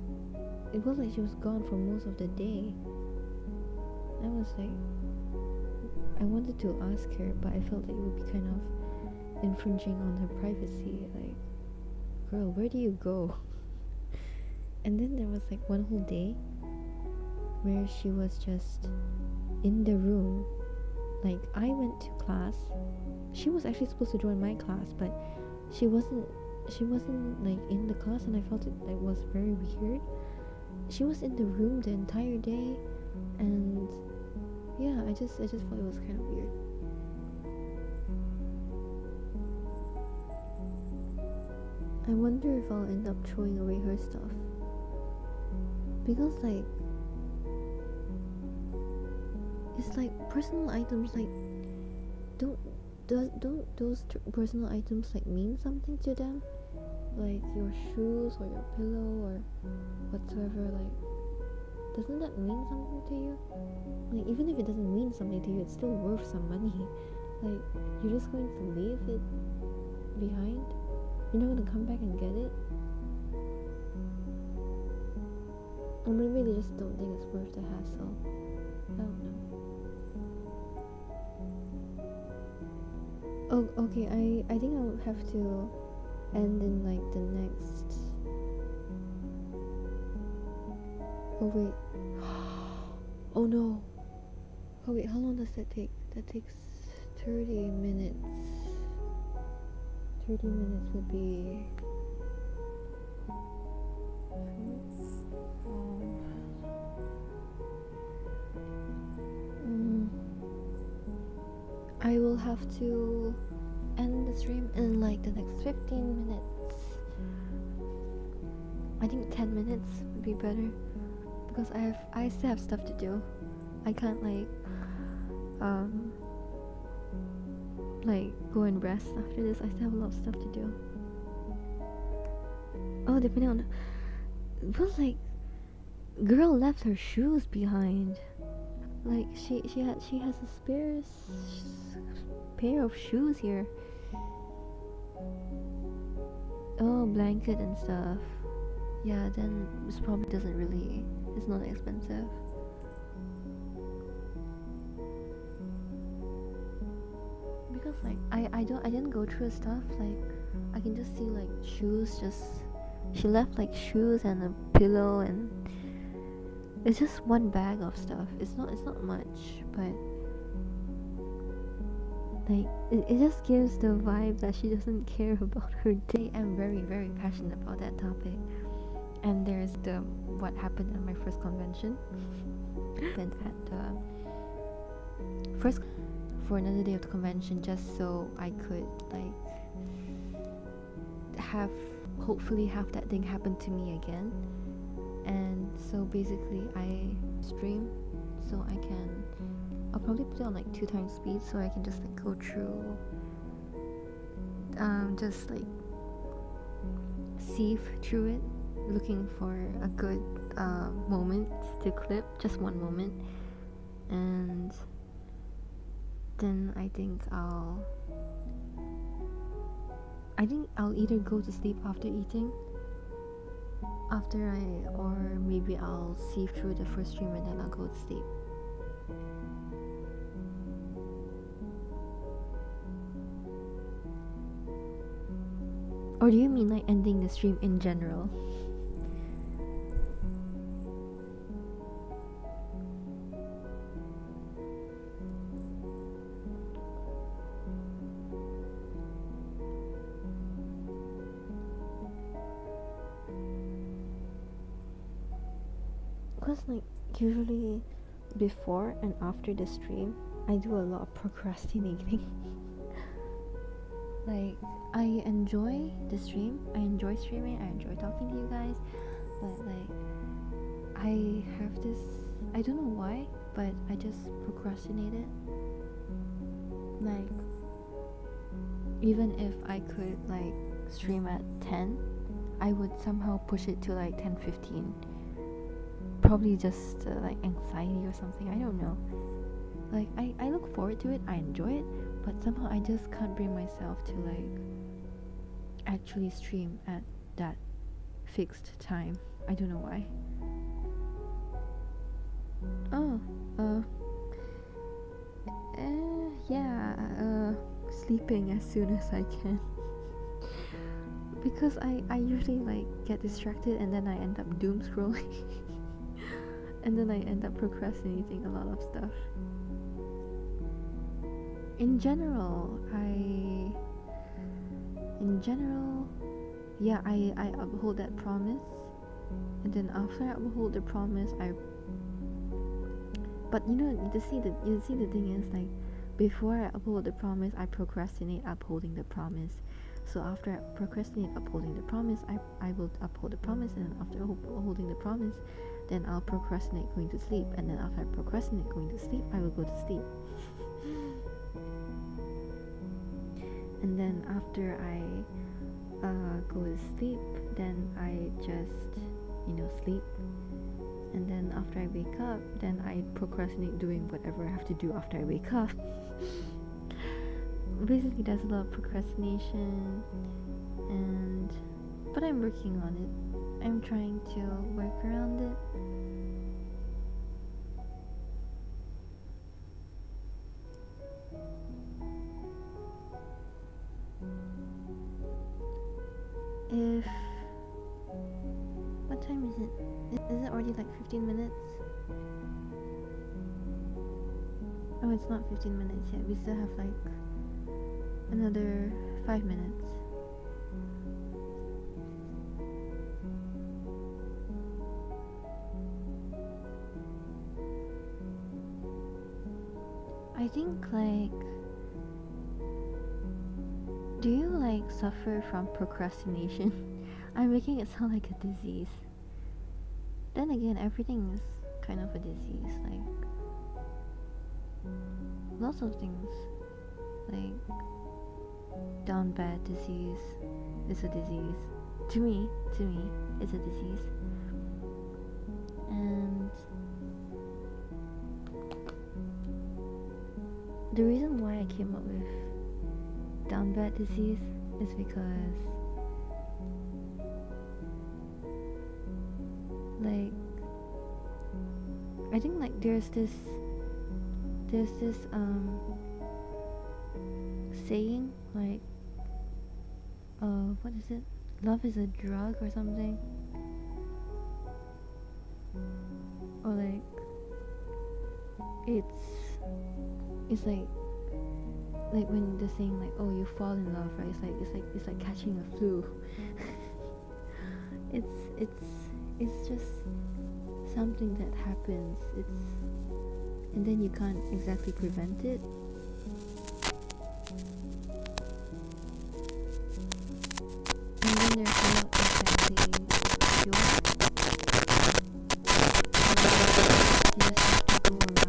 it was like she was gone for most of the day. I was like, I wanted to ask her, but I felt like it would be kind of infringing on her privacy. Like, girl, where do you go? And then there was like one whole day where she was just in the room. Like, I went to class. She was actually supposed to join my class, but she wasn't like in the class, and I felt it like was very weird. She was in the room the entire day, and yeah, I just felt it was kind of weird. I wonder if I'll end up throwing away her stuff, because like it's like personal items. Like, don't those personal items like mean something to them? Like your shoes or your pillow or whatsoever, like doesn't that mean something to you? Like, even if it doesn't mean something to you, it's still worth some money. Like, you're just going to leave it behind? You're not gonna come back and get it? Or maybe they just don't think it's worth the hassle. I don't know. Oh, okay, I think I'll have to end in like the next. Oh wait. Oh no. Oh wait, how long does that take? That takes 30 minutes. 30 minutes would be I will have to end the stream in like the next 15 minutes. I think 10 minutes would be better, because I still have stuff to do. I can't like go and rest after this. I still have a lot of stuff to do. Oh, depending on, it was like, girl left her shoes behind. Like, she has a spare pair of shoes here. Oh, blanket and stuff. Yeah, then this probably doesn't really, it's not expensive. Because like I didn't go through stuff. Like, I can just see like shoes. Just, she left like shoes and a pillow, and it's just one bag of stuff. It's not much, but like it just gives the vibe that she doesn't care about her day. I'm very, very passionate about that topic. And there's the what happened at my first convention. Went at the first for another day of the convention, just so I could like hopefully have that thing happen to me again. And so basically I stream, so I'll probably put it on like 2 times speed, so I can just like go through just like sieve through it, looking for a good moment to clip, just one moment. And then I think I'll either go to sleep after eating, or maybe I'll sieve through the first stream and then I'll go to sleep. Or do you mean like ending the stream in general? Because like usually before and after the stream I do a lot of procrastinating. Like, I enjoy the stream, I enjoy streaming, I enjoy talking to you guys, but like I have this, I don't know why, but I just procrastinate it. Like, even if I could like stream at 10, I would somehow push it to like 10:15. Probably just like anxiety or something, I don't know. Like, I look forward to it, I enjoy it, but somehow I just can't bring myself to like actually stream at that fixed time. I don't know why. Oh, yeah, sleeping as soon as I can. Because I usually like get distracted and then I end up doom scrolling. And then I end up procrastinating a lot of stuff. In general, yeah, I uphold that promise. And then after I uphold the promise, but you see the thing is, like, before I uphold the promise, I procrastinate upholding the promise. So after I procrastinate upholding the promise, I will uphold the promise, and then after upholding the promise, then I'll procrastinate going to sleep, and then after I procrastinate going to sleep, I will go to sleep. And then after I go to sleep, then I just sleep. And then after I wake up, then I procrastinate doing whatever I have to do after I wake up. Basically, there's a lot of procrastination, but I'm working on it. I'm trying to work around it. What time is it? Is it already like 15 minutes? Oh, it's not 15 minutes yet. We still have like another 5 minutes. I think, like, do you like suffer from procrastination? I'm making it sound like a disease. Then again, everything is kind of a disease. Like, lots of things, like down bad disease is a disease. To me, it's a disease. And the reason why I came up with down bad disease is because, like, I think, like, there's this saying, like, what is it? Love is a drug or something? Or like, it's like when they're saying, like, oh, you fall in love, right? It's like catching a flu. it's just something that happens. And then you can't exactly prevent it. And then there's no exactly cure. You just have to go around doing that.